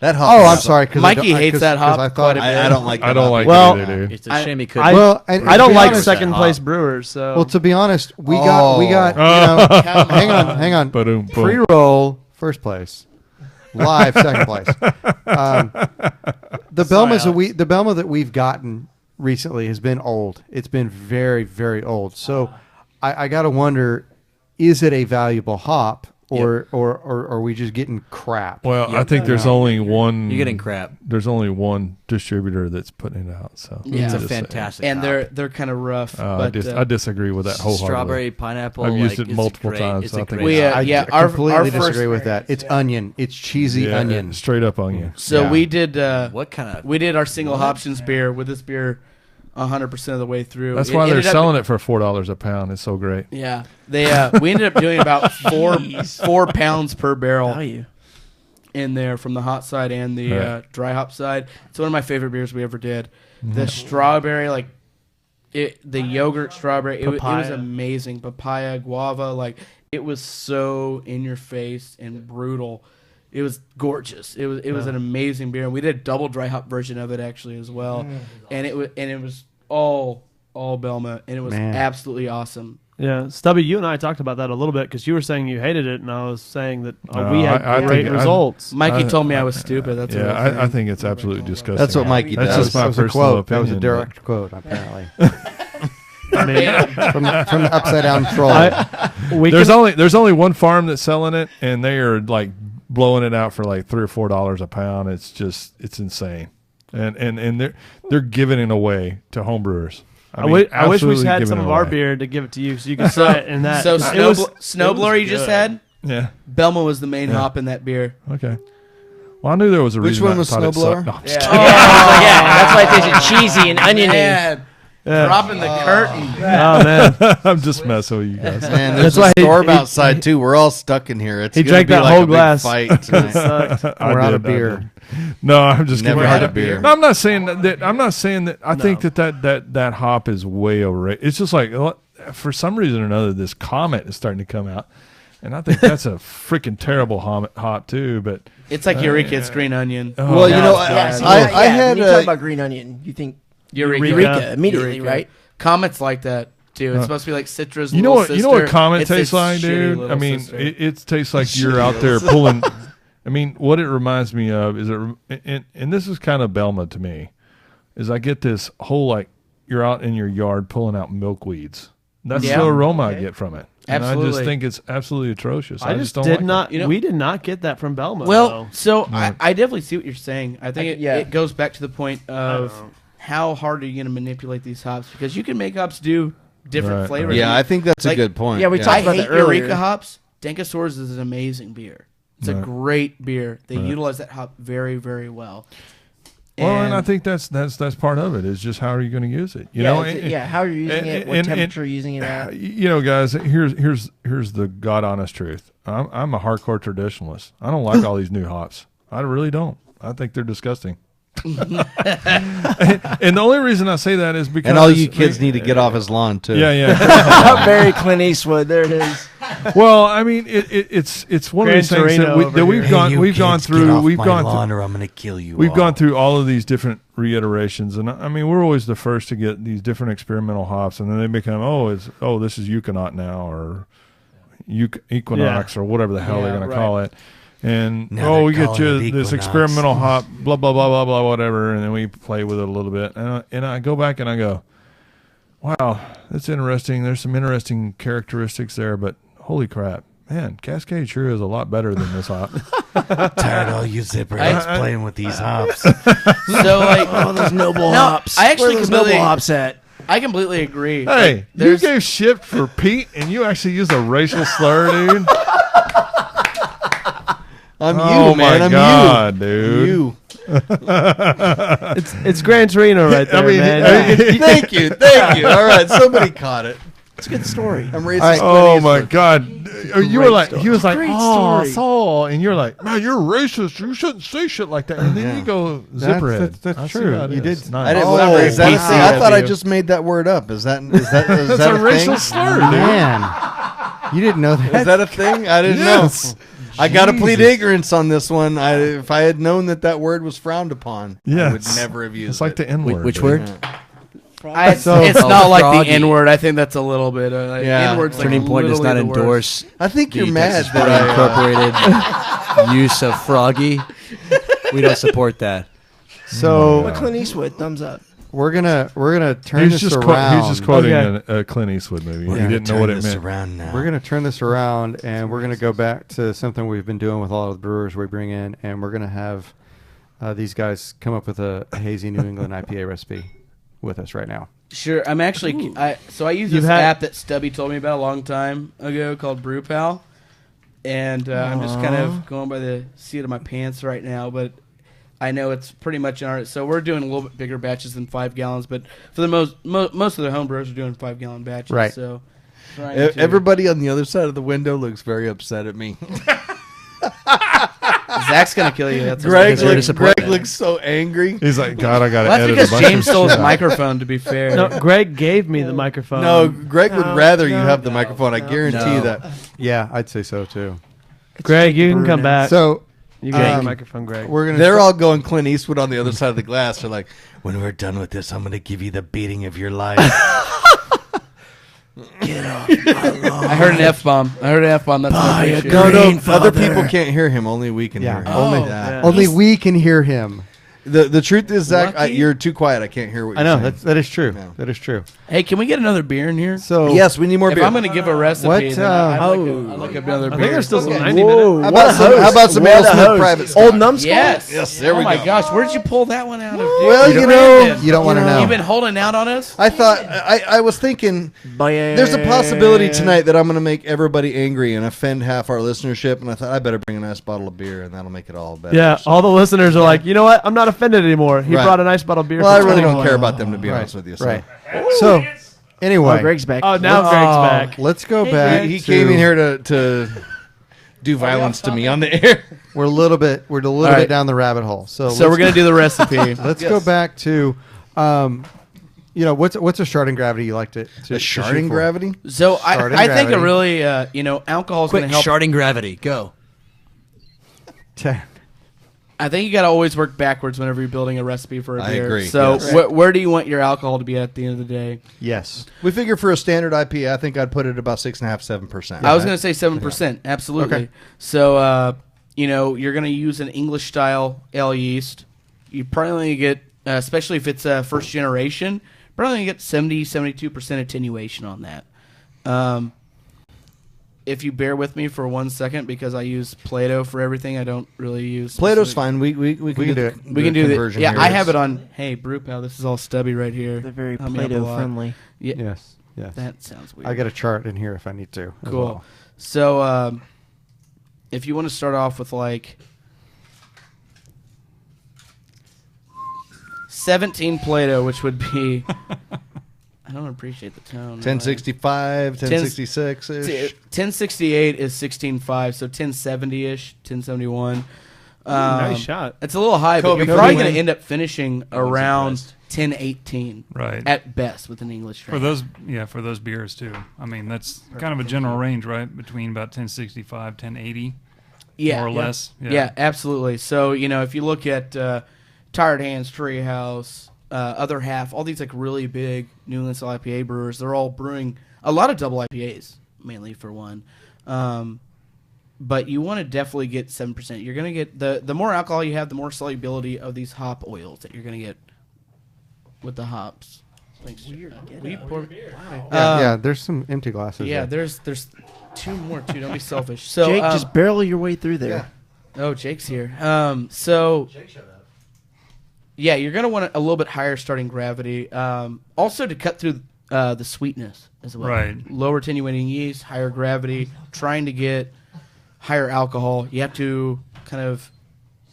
Speaker 4: That hop.
Speaker 6: Oh,
Speaker 4: is
Speaker 6: I'm
Speaker 4: so-
Speaker 6: sorry. Cause
Speaker 9: Mikey hates that hop
Speaker 6: I
Speaker 9: quite
Speaker 6: thought
Speaker 9: a bit.
Speaker 4: I don't like.
Speaker 7: I don't like
Speaker 2: Well,
Speaker 7: it either, dude.
Speaker 5: It's a shame he couldn't.
Speaker 2: I,
Speaker 6: Well, and
Speaker 2: I don't
Speaker 6: to be
Speaker 2: like
Speaker 6: honest-
Speaker 2: second place brewers. So
Speaker 6: Well, to be honest, we got you know, hang on.
Speaker 7: Ba-doom, boom.
Speaker 6: Pre-roll first place, live second place. The Belma that we've gotten recently has been old. It's been very, very old. So I got to wonder, is it a valuable hop or are we just getting crap?
Speaker 7: Well, I think there's only one.
Speaker 5: You're getting crap.
Speaker 7: There's only one distributor that's putting it out. So
Speaker 9: Yeah.
Speaker 5: It's a
Speaker 7: I'm just saying.
Speaker 5: fantastic
Speaker 9: And
Speaker 5: hop.
Speaker 9: they're kind of rough.
Speaker 7: I
Speaker 9: but
Speaker 7: disagree with that wholeheartedly.
Speaker 5: Strawberry, pineapple.
Speaker 7: I've used
Speaker 5: like,
Speaker 7: it
Speaker 5: it's
Speaker 7: multiple
Speaker 5: great.
Speaker 7: times,
Speaker 5: It's
Speaker 7: so I
Speaker 5: a
Speaker 7: think
Speaker 5: great
Speaker 9: We,
Speaker 5: hop.
Speaker 6: I
Speaker 9: yeah,
Speaker 6: completely
Speaker 9: our
Speaker 6: disagree
Speaker 9: first-
Speaker 6: with that. It's onion. It's cheesy onion.
Speaker 7: straight up onion.
Speaker 9: So
Speaker 6: Yeah.
Speaker 9: we did.
Speaker 5: What kind of?
Speaker 9: We did our single options beer with this beer 100% of the way through.
Speaker 7: That's
Speaker 9: It
Speaker 7: why they're
Speaker 9: ended up-
Speaker 7: selling it for $4 a pound. It's so great.
Speaker 9: Yeah, they we ended up doing about 4 pounds per barrel
Speaker 8: Value.
Speaker 9: in there from the hot side and the
Speaker 7: Right.
Speaker 9: dry hop side. It's one of my favorite beers we ever did. The strawberry, the yogurt strawberry, it was
Speaker 2: Papaya.
Speaker 9: amazing. Papaya, guava, it was so in your face and brutal. It was gorgeous. It was an amazing beer. And we did a double dry hop version of it actually as well. And it was all Belma, and it was
Speaker 6: Man.
Speaker 9: absolutely awesome.
Speaker 2: yeah, Stubby, you and I talked about that a little bit because you were saying you hated it, and I was saying that
Speaker 7: No,
Speaker 2: we had
Speaker 7: I
Speaker 2: great
Speaker 7: think-
Speaker 2: results.
Speaker 9: Mikey
Speaker 7: I-
Speaker 9: told me I was stupid. That's what
Speaker 7: I think it's absolutely disgusting.
Speaker 4: That's what Mikey
Speaker 7: That's
Speaker 4: does.
Speaker 7: just my
Speaker 6: That was a
Speaker 7: personal
Speaker 6: quote. That was a
Speaker 7: opinion,
Speaker 6: direct quote, apparently,
Speaker 2: I mean,
Speaker 6: from the upside down troll.
Speaker 7: There's only one farm that's selling it, and they are blowing it out for $3 or $4 a pound. It's insane, and they're giving it away to homebrewers.
Speaker 2: I wish we
Speaker 7: absolutely
Speaker 2: had
Speaker 7: giving
Speaker 2: some
Speaker 7: it
Speaker 2: of our
Speaker 7: away.
Speaker 2: beer to give it to you so you can try it in that.
Speaker 9: So
Speaker 2: It
Speaker 9: Snowblower you just
Speaker 2: good.
Speaker 9: had,
Speaker 7: Yeah.
Speaker 9: Belma was the main
Speaker 7: Yeah.
Speaker 9: hop in that beer.
Speaker 7: Okay. Well, I knew there was a
Speaker 4: Which
Speaker 7: reason.
Speaker 4: one
Speaker 7: I
Speaker 4: was
Speaker 7: thought it
Speaker 4: Snowblower?
Speaker 7: sucked. No, I'm just
Speaker 8: Yeah, that's why it tasted cheesy and oniony.
Speaker 9: Man,
Speaker 2: Yeah.
Speaker 9: dropping the curtain.
Speaker 2: Oh man,
Speaker 7: kidding. I'm just messing with you guys.
Speaker 4: Man,
Speaker 2: That's
Speaker 4: there's
Speaker 2: why
Speaker 4: a
Speaker 2: he-
Speaker 4: storm
Speaker 2: he-
Speaker 4: outside too. We're all stuck in here. It's
Speaker 2: he
Speaker 4: gonna
Speaker 2: drank
Speaker 4: be
Speaker 2: that
Speaker 4: like
Speaker 2: whole
Speaker 4: a big
Speaker 2: glass.
Speaker 4: Fight
Speaker 2: It
Speaker 4: tonight.
Speaker 2: sucked.
Speaker 7: I
Speaker 6: We're out of
Speaker 7: did, I
Speaker 6: beer.
Speaker 7: did. No, I'm just
Speaker 4: Never
Speaker 7: kidding.
Speaker 4: had a beer.
Speaker 7: No, I'm not saying that. I'm not saying that. I think that hop is way overrated. It's just for some reason or another, this Comet is starting to come out, and I think that's a freaking terrible hop too. But
Speaker 9: It's like Eureka, it's green onion.
Speaker 7: oh,
Speaker 4: Well, you know,
Speaker 8: Yeah, see,
Speaker 4: I had
Speaker 8: when you talk
Speaker 4: a
Speaker 8: about green onion, you think
Speaker 9: Eureka.
Speaker 8: Eureka immediately,
Speaker 9: Eureka.
Speaker 8: right?
Speaker 9: Comets like that too. It's supposed to be like Citra's
Speaker 7: you know
Speaker 9: little
Speaker 7: what?
Speaker 9: sister.
Speaker 7: You know what Comet
Speaker 9: It's
Speaker 7: tastes
Speaker 9: its
Speaker 7: like,
Speaker 9: shitty
Speaker 7: dude.
Speaker 9: little
Speaker 7: I mean,
Speaker 9: sister.
Speaker 7: it tastes like you're out there pulling. I mean, what it reminds me of is and this is kind of Belma to me, is I get this whole you're out in your yard pulling out milkweeds. That's
Speaker 9: Yeah.
Speaker 7: the aroma I get from it. And I just
Speaker 9: Absolutely.
Speaker 7: think it's absolutely atrocious.
Speaker 2: I just
Speaker 7: don't
Speaker 2: did
Speaker 7: like it.
Speaker 2: not.
Speaker 9: You know-
Speaker 2: we did not get that from Belma.
Speaker 9: Well,
Speaker 2: though.
Speaker 9: so I definitely see what you're saying. I think
Speaker 8: yeah.
Speaker 9: it goes back to the point of how hard are you going to manipulate these hops? Because you can make hops do different flavors.
Speaker 4: Yeah, I think that's a good point.
Speaker 8: Yeah, we talked
Speaker 9: I
Speaker 8: about
Speaker 9: hate
Speaker 8: that earlier.
Speaker 9: Eureka hops. Dankosaurus is an amazing beer. It's a great beer. They utilize that hop very, very well.
Speaker 7: Well, and I think that's part of it. Is just how are you going to use it? You know,
Speaker 8: how are you using it? What temperature are you using it at?
Speaker 7: You know, guys, here's the God honest truth. I'm a hardcore traditionalist. I don't like all these new hops. I really don't. I think they're disgusting. and the only reason I say that is because
Speaker 4: and all you kids need to get off his lawn too.
Speaker 7: Yeah.
Speaker 8: Very Clint Eastwood. There it is.
Speaker 7: Well, I mean, it's one of these things that we've gone through. We've gone through,
Speaker 3: or I'm going to kill you.
Speaker 7: We've gone through all of these different reiterations, and I mean, we're always the first to get these different experimental hops, and then they become this is Euconaut now, or Equinox, or whatever the hell they're going to call it. And we get you this experimental hop, blah blah blah blah blah, whatever, and then we play with it a little bit, and I go back and I go, wow, that's interesting. There's some interesting characteristics there, but holy crap, man, Cascade sure is a lot better than this hop.
Speaker 3: Tired of all you zipper heads playing with these hops.
Speaker 9: So like,
Speaker 8: those noble hops.
Speaker 9: I actually
Speaker 8: Where are those
Speaker 9: completely
Speaker 8: noble hops at?
Speaker 9: I completely agree.
Speaker 7: Hey, you gave shit for Pete, and you actually used a racial slur, dude.
Speaker 4: I'm
Speaker 7: oh
Speaker 4: you, man.
Speaker 7: My
Speaker 4: I'm
Speaker 7: God,
Speaker 4: you.
Speaker 7: Dude.
Speaker 4: You.
Speaker 2: It's Gran Torino right there, man.
Speaker 4: Thank you. All right, somebody caught it.
Speaker 8: It's a good story.
Speaker 4: I'm racist.
Speaker 7: Oh my God! You were like, he was like,
Speaker 8: Great
Speaker 7: oh,
Speaker 8: story.
Speaker 7: Saul, and you're like, man, you're racist. You shouldn't say shit like that. And then you go, zipperhead.
Speaker 6: That's true. You did.
Speaker 7: Nice.
Speaker 4: I didn't. Whatever. Is that a
Speaker 9: PC
Speaker 4: thing? I thought I
Speaker 9: review.
Speaker 4: just made that word up. Is that
Speaker 7: That's
Speaker 4: a
Speaker 7: a racial
Speaker 4: thing?
Speaker 7: slur, dude.
Speaker 6: Man, you didn't know that.
Speaker 4: Is that a thing? I didn't
Speaker 7: Yes.
Speaker 4: know. I got to plead
Speaker 7: Jesus.
Speaker 4: ignorance on this one. If I had known that word was frowned upon, I would
Speaker 7: Yes.
Speaker 4: never have used
Speaker 7: It's like
Speaker 4: it.
Speaker 7: the N word.
Speaker 5: Which word?
Speaker 9: It's not like the N word. I think that's a little bit.
Speaker 4: Yeah.
Speaker 9: N-word's like
Speaker 5: Turning Point does not
Speaker 9: literally the worst.
Speaker 5: endorse
Speaker 4: I think you're
Speaker 5: the
Speaker 4: mad
Speaker 5: Texas
Speaker 4: that
Speaker 5: Incorporated use of froggy. We don't support that.
Speaker 6: So
Speaker 8: But Clint Eastwood, thumbs up.
Speaker 6: we're gonna turn
Speaker 7: He's
Speaker 6: this
Speaker 7: just,
Speaker 6: around.
Speaker 7: he's just quoting
Speaker 2: Okay.
Speaker 7: a Clint Eastwood movie.
Speaker 3: We're
Speaker 7: He
Speaker 3: gonna
Speaker 7: didn't know
Speaker 3: turn
Speaker 7: what it
Speaker 3: this
Speaker 7: meant.
Speaker 3: around now.
Speaker 6: We're going to turn this around, and we're going to go back to something we've been doing with all of the brewers we bring in, and we're going to have these guys come up with a hazy New England IPA recipe with us right now.
Speaker 9: Sure, I'm actually. I use
Speaker 2: You've
Speaker 9: this
Speaker 2: had-
Speaker 9: app that Stubby told me about a long time ago called BrewPal, and I'm just kind of going by the seat of my pants right now. But I know it's pretty much in our. So we're doing a little bit bigger batches than 5 gallons, but for the most of the home brewers are doing 5-gallon batches.
Speaker 6: Right.
Speaker 9: So trying to-
Speaker 4: everybody on the other side of the window looks very upset at me.
Speaker 9: Zach's gonna kill you. That's
Speaker 4: Greg
Speaker 5: disappointed.
Speaker 4: looks so angry.
Speaker 7: He's like, God, I got to
Speaker 9: Well, that's
Speaker 7: edit
Speaker 9: because
Speaker 7: a bunch
Speaker 9: James
Speaker 7: of
Speaker 9: stole his
Speaker 7: shit out.
Speaker 9: microphone. To be fair,
Speaker 2: No, Greg gave me the microphone.
Speaker 4: No, Greg would
Speaker 8: No,
Speaker 4: rather you
Speaker 8: no,
Speaker 4: have the
Speaker 8: no,
Speaker 4: microphone. I
Speaker 8: no.
Speaker 4: guarantee
Speaker 5: No.
Speaker 4: you that.
Speaker 6: Yeah, I'd say so too.
Speaker 2: Greg, you can come back.
Speaker 6: So
Speaker 2: You get the microphone, Greg.
Speaker 6: we're gonna.
Speaker 4: They're all going Clint Eastwood on the other side of the glass. They're like,
Speaker 3: When we're done with this, I'm going to give you the beating of your life.
Speaker 9: I heard an F bomb. That's what I appreciate.
Speaker 4: no, other people can't hear him. Only we can hear him.
Speaker 6: only
Speaker 2: yeah.
Speaker 6: only we can hear him.
Speaker 4: The truth is, Zach,
Speaker 9: Lucky?
Speaker 4: you're too quiet. I can't hear what
Speaker 6: I
Speaker 4: you're
Speaker 6: know
Speaker 4: saying.
Speaker 6: that is true.
Speaker 4: Yeah.
Speaker 6: That is true.
Speaker 9: Hey, can we get another beer in here?
Speaker 6: So
Speaker 4: Yes, we need more
Speaker 9: If
Speaker 4: beer.
Speaker 9: I'm going to give a recipe,
Speaker 6: What,
Speaker 9: then I'd
Speaker 6: oh.
Speaker 9: like another beer.
Speaker 2: I think there's still some
Speaker 4: Okay.
Speaker 2: 90
Speaker 8: Whoa,
Speaker 2: minutes.
Speaker 4: how about some Ale Smith Private Stock?
Speaker 8: Old numbskull?
Speaker 9: Yes.
Speaker 4: Yes, there
Speaker 9: oh
Speaker 4: we
Speaker 9: my
Speaker 4: go.
Speaker 9: gosh, where did you pull that one out of, dude?
Speaker 4: Well, you know,
Speaker 6: you don't want to know.
Speaker 9: You've been holding out on us?
Speaker 4: I thought I was thinking there's a possibility tonight that I'm going to make everybody angry and offend half our listenership, and I thought I better bring a nice bottle of beer, and that'll make it all better.
Speaker 2: Yeah,
Speaker 4: So-
Speaker 2: all the listeners are like, you know what? I'm not offended anymore. He
Speaker 4: Right.
Speaker 2: brought a nice bottle of beer.
Speaker 4: Well, I
Speaker 2: for
Speaker 4: really
Speaker 2: 20.
Speaker 4: don't care about them, to be
Speaker 6: Right,
Speaker 4: honest with you. So.
Speaker 6: right. So anyway,
Speaker 8: Oh, Greg's back.
Speaker 2: Oh, now Greg's back.
Speaker 6: let's go back.
Speaker 4: He
Speaker 6: to-
Speaker 4: came in here to do violence to me on the air.
Speaker 6: We're a little bit
Speaker 9: right.
Speaker 6: bit down the rabbit hole. So
Speaker 9: So we're going to do the recipe.
Speaker 6: let's go back to what's a sharding gravity you like to
Speaker 4: The
Speaker 6: shoot
Speaker 4: sharding
Speaker 6: for?
Speaker 4: gravity?
Speaker 9: So
Speaker 6: Starting
Speaker 9: I think a
Speaker 6: gravity.
Speaker 9: really, alcohol is going
Speaker 5: Quick,
Speaker 9: to help.
Speaker 5: sharding gravity. Go.
Speaker 6: 10.
Speaker 9: I think you got to always work backwards whenever you're building a recipe for a
Speaker 4: I
Speaker 9: beer.
Speaker 4: agree,
Speaker 9: So
Speaker 4: yes.
Speaker 9: where do you want your alcohol to be at the end of the day?
Speaker 6: Yes.
Speaker 4: We figure for a standard IPA, I think I'd put it about 6.5%, 7%.
Speaker 9: I was going to say 7%. Absolutely.
Speaker 6: Okay.
Speaker 9: So, you're going to use an English style ale yeast. You probably get, especially if it's first generation, probably get 70, 72% attenuation on that. if you bear with me for 1 second, because I use Play-Doh for everything, I don't really use
Speaker 4: Play-Doh's
Speaker 9: specific-
Speaker 4: fine. We can do it.
Speaker 9: We can do the
Speaker 4: conversion
Speaker 9: yeah.
Speaker 4: here.
Speaker 9: I have it on. Hey, Brewpub, this is all stubby right here.
Speaker 8: They're very
Speaker 9: Help me up a
Speaker 8: Play-Doh
Speaker 9: lot.
Speaker 8: friendly.
Speaker 9: Yeah,
Speaker 6: Yes. Yes.
Speaker 9: that sounds weird.
Speaker 6: I got a chart in here if I need to. as
Speaker 9: Cool.
Speaker 6: well.
Speaker 9: So, if you want to start off with like 17 Play-Doh, which would be, I don't appreciate the tone.
Speaker 4: 1065, 1066 ish.
Speaker 9: 1068 is 16.5, so 1070 ish, 1071.
Speaker 2: Nice shot.
Speaker 9: It's a little high, but
Speaker 4: Kobe
Speaker 9: you're probably going
Speaker 4: Quinn.
Speaker 9: to end up finishing around
Speaker 3: impressed.
Speaker 9: 1018
Speaker 1: Right.
Speaker 9: at best with an English strain.
Speaker 1: For those beers too. I mean, that's kind of a general range, right? Between about 1065, 1080, more or less.
Speaker 9: Yeah, absolutely. So, if you look at Tired Hands, Treehouse, Other Half, all these like really big New England style IPA brewers, they're all brewing a lot of double IPAs, mainly for one. But you want to definitely get 7%. You're going to get the more alcohol you have, the more solubility of these hop oils that you're going to get with the hops. Thanks.
Speaker 6: Yeah, there's some empty glasses.
Speaker 9: Yeah,
Speaker 6: there.
Speaker 9: there's two more too. Don't be selfish. So
Speaker 8: Jake, just barrel your way through there.
Speaker 9: oh, Jake's here. So
Speaker 3: Jake showed up.
Speaker 9: yeah, you're gonna want a little bit higher starting gravity. Also to cut through the sweetness as well.
Speaker 1: Right.
Speaker 9: Lower attenuating yeast, higher gravity, trying to get higher alcohol. You have to kind of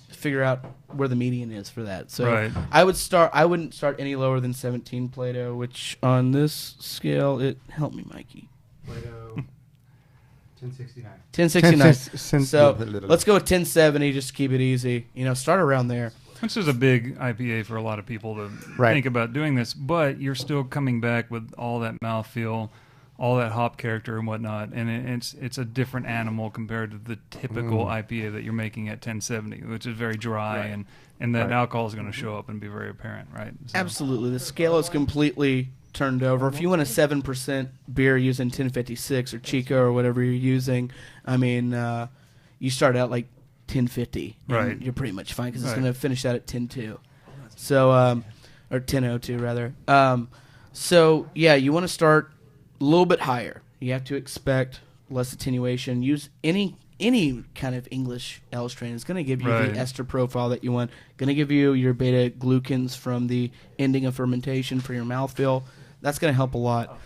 Speaker 9: figure out where the median is for that. So
Speaker 1: Right.
Speaker 9: I wouldn't start any lower than 17 Play-Doh, which on this scale, help me, Mikey.
Speaker 6: Play-Doh, 1069.
Speaker 9: 1069. So let's go with 1070 just to keep it easy. Start around there.
Speaker 1: Which is a big IPA for a lot of people to
Speaker 6: Right.
Speaker 1: think about doing this, but you're still coming back with all that mouthfeel, all that hop character and whatnot, and it's a different animal compared to the typical IPA that you're making at 1070, which is very dry, and that alcohol is going to show up and be very apparent, right? So,
Speaker 9: Absolutely. The scale is completely turned over. If you want a 7% beer using 1056 or Chico or whatever you're using, I mean, you start out like 1050. and
Speaker 1: Right.
Speaker 9: You're pretty much fine because it's
Speaker 1: Right.
Speaker 9: going to finish out at 10.2. So, or 10.02 rather. So, yeah, you want to start a little bit higher. You have to expect less attenuation. Use any kind of English ale strain. It's going to give you
Speaker 1: Right.
Speaker 9: the ester profile that you want. Going to give you your beta glucans from the ending of fermentation for your mouthfeel. That's going to help a lot.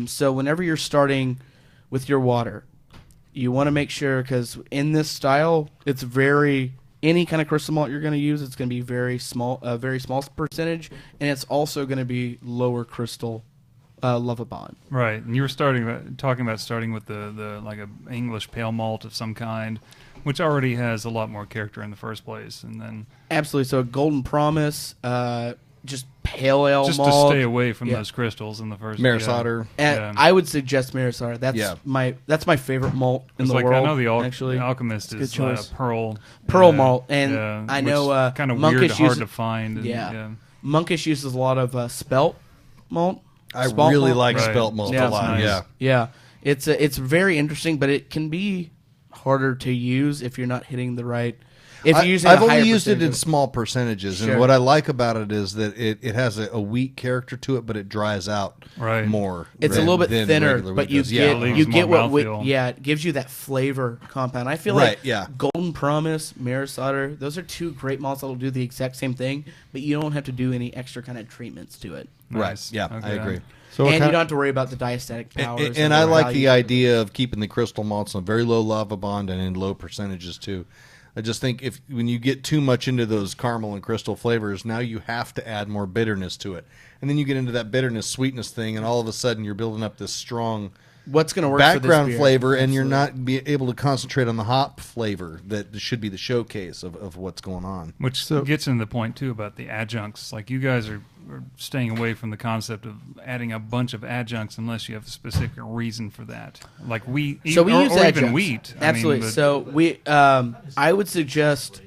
Speaker 9: So whenever you're starting with your water, you want to make sure, because in this style, it's any kind of crystal malt you're going to use, it's going to be very small percentage, and it's also going to be lower crystal Lovabond.
Speaker 1: right. And you were talking about starting with the like a English pale malt of some kind, which already has a lot more character in the first place, and then
Speaker 9: Absolutely. So Golden Promise, just pale ale
Speaker 1: just
Speaker 9: malt.
Speaker 1: to stay away from
Speaker 9: Yeah.
Speaker 1: those crystals in the first.
Speaker 4: Maris Otter.
Speaker 9: And
Speaker 1: Yeah.
Speaker 9: I would suggest Maris Otter. That's
Speaker 4: Yeah.
Speaker 9: my favorite malt in
Speaker 1: It's
Speaker 9: the
Speaker 1: like
Speaker 9: world.
Speaker 1: I know the
Speaker 9: actually,
Speaker 1: Alchemist
Speaker 8: It's a
Speaker 1: is
Speaker 8: good choice.
Speaker 1: Pearl
Speaker 9: malt, and I know,
Speaker 1: kind of
Speaker 9: Monkish
Speaker 1: weird, hard
Speaker 9: uses-
Speaker 1: to find. And,
Speaker 9: Yeah. Monkish uses a lot of spelt malt.
Speaker 4: I
Speaker 9: Spelt
Speaker 4: really
Speaker 9: malt.
Speaker 4: like
Speaker 1: Right.
Speaker 4: spelt malt
Speaker 9: Yeah.
Speaker 4: a lot.
Speaker 1: Nice.
Speaker 4: Yeah.
Speaker 9: Yeah, it's very interesting, but it can be harder to use if you're not hitting the right. If you're using
Speaker 4: I've
Speaker 9: a higher
Speaker 4: only used it
Speaker 9: percentage
Speaker 4: in
Speaker 9: of-
Speaker 4: small percentages,
Speaker 9: Sure.
Speaker 4: and what I like about it is that it has a wheat character to it, but it dries out
Speaker 1: Right.
Speaker 4: more.
Speaker 9: It's a
Speaker 4: than-
Speaker 9: little bit
Speaker 4: than
Speaker 9: thinner,
Speaker 4: regular
Speaker 9: but
Speaker 4: wheat
Speaker 9: you
Speaker 4: does.
Speaker 9: get
Speaker 1: It leaves
Speaker 9: you get
Speaker 1: more
Speaker 9: what
Speaker 1: mouthfeel.
Speaker 9: it gives you that flavor compound. I feel
Speaker 4: Right,
Speaker 9: like
Speaker 4: yeah.
Speaker 9: Golden Promise, Maris Otter, those are two great malts that will do the exact same thing, but you don't have to do any extra kind of treatments to it,
Speaker 4: Right.
Speaker 1: Nice.
Speaker 4: Yeah, I
Speaker 1: Okay.
Speaker 4: agree.
Speaker 6: So what
Speaker 9: and you
Speaker 6: kind-
Speaker 9: don't have to worry about the diastatic powers.
Speaker 4: And
Speaker 9: or
Speaker 4: I like
Speaker 9: how
Speaker 4: the
Speaker 9: you-
Speaker 4: idea of keeping the crystal malts on very low lava bond and in low percentages too. I just think when you get too much into those caramel and crystal flavors, now you have to add more bitterness to it, and then you get into that bitterness sweetness thing, and all of a sudden you're building up this strong
Speaker 9: what's going to work
Speaker 4: background
Speaker 9: for this beer.
Speaker 4: flavor, and you're
Speaker 9: Absolutely.
Speaker 4: not able to concentrate on the hop flavor that should be the showcase of what's going on.
Speaker 1: Which gets into the point too about the adjuncts. Like you guys are staying away from the concept of adding a bunch of adjuncts unless you have a specific reason for that. Like wheat,
Speaker 9: So we use
Speaker 1: or even
Speaker 9: adjuncts.
Speaker 1: wheat.
Speaker 9: Absolutely.
Speaker 1: I mean,
Speaker 9: So we, I would suggest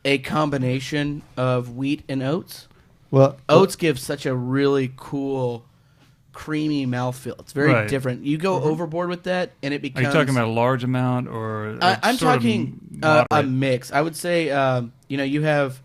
Speaker 9: a combination of wheat and oats.
Speaker 6: Well,
Speaker 9: Oats give such a really cool, creamy mouthfeel. It's very
Speaker 1: Right.
Speaker 9: different. You go overboard with that, and it
Speaker 1: are
Speaker 9: becomes.
Speaker 1: you talking about a large amount or?
Speaker 9: I'm
Speaker 1: sort of
Speaker 9: talking a
Speaker 1: moderate?
Speaker 9: mix. I would say, you have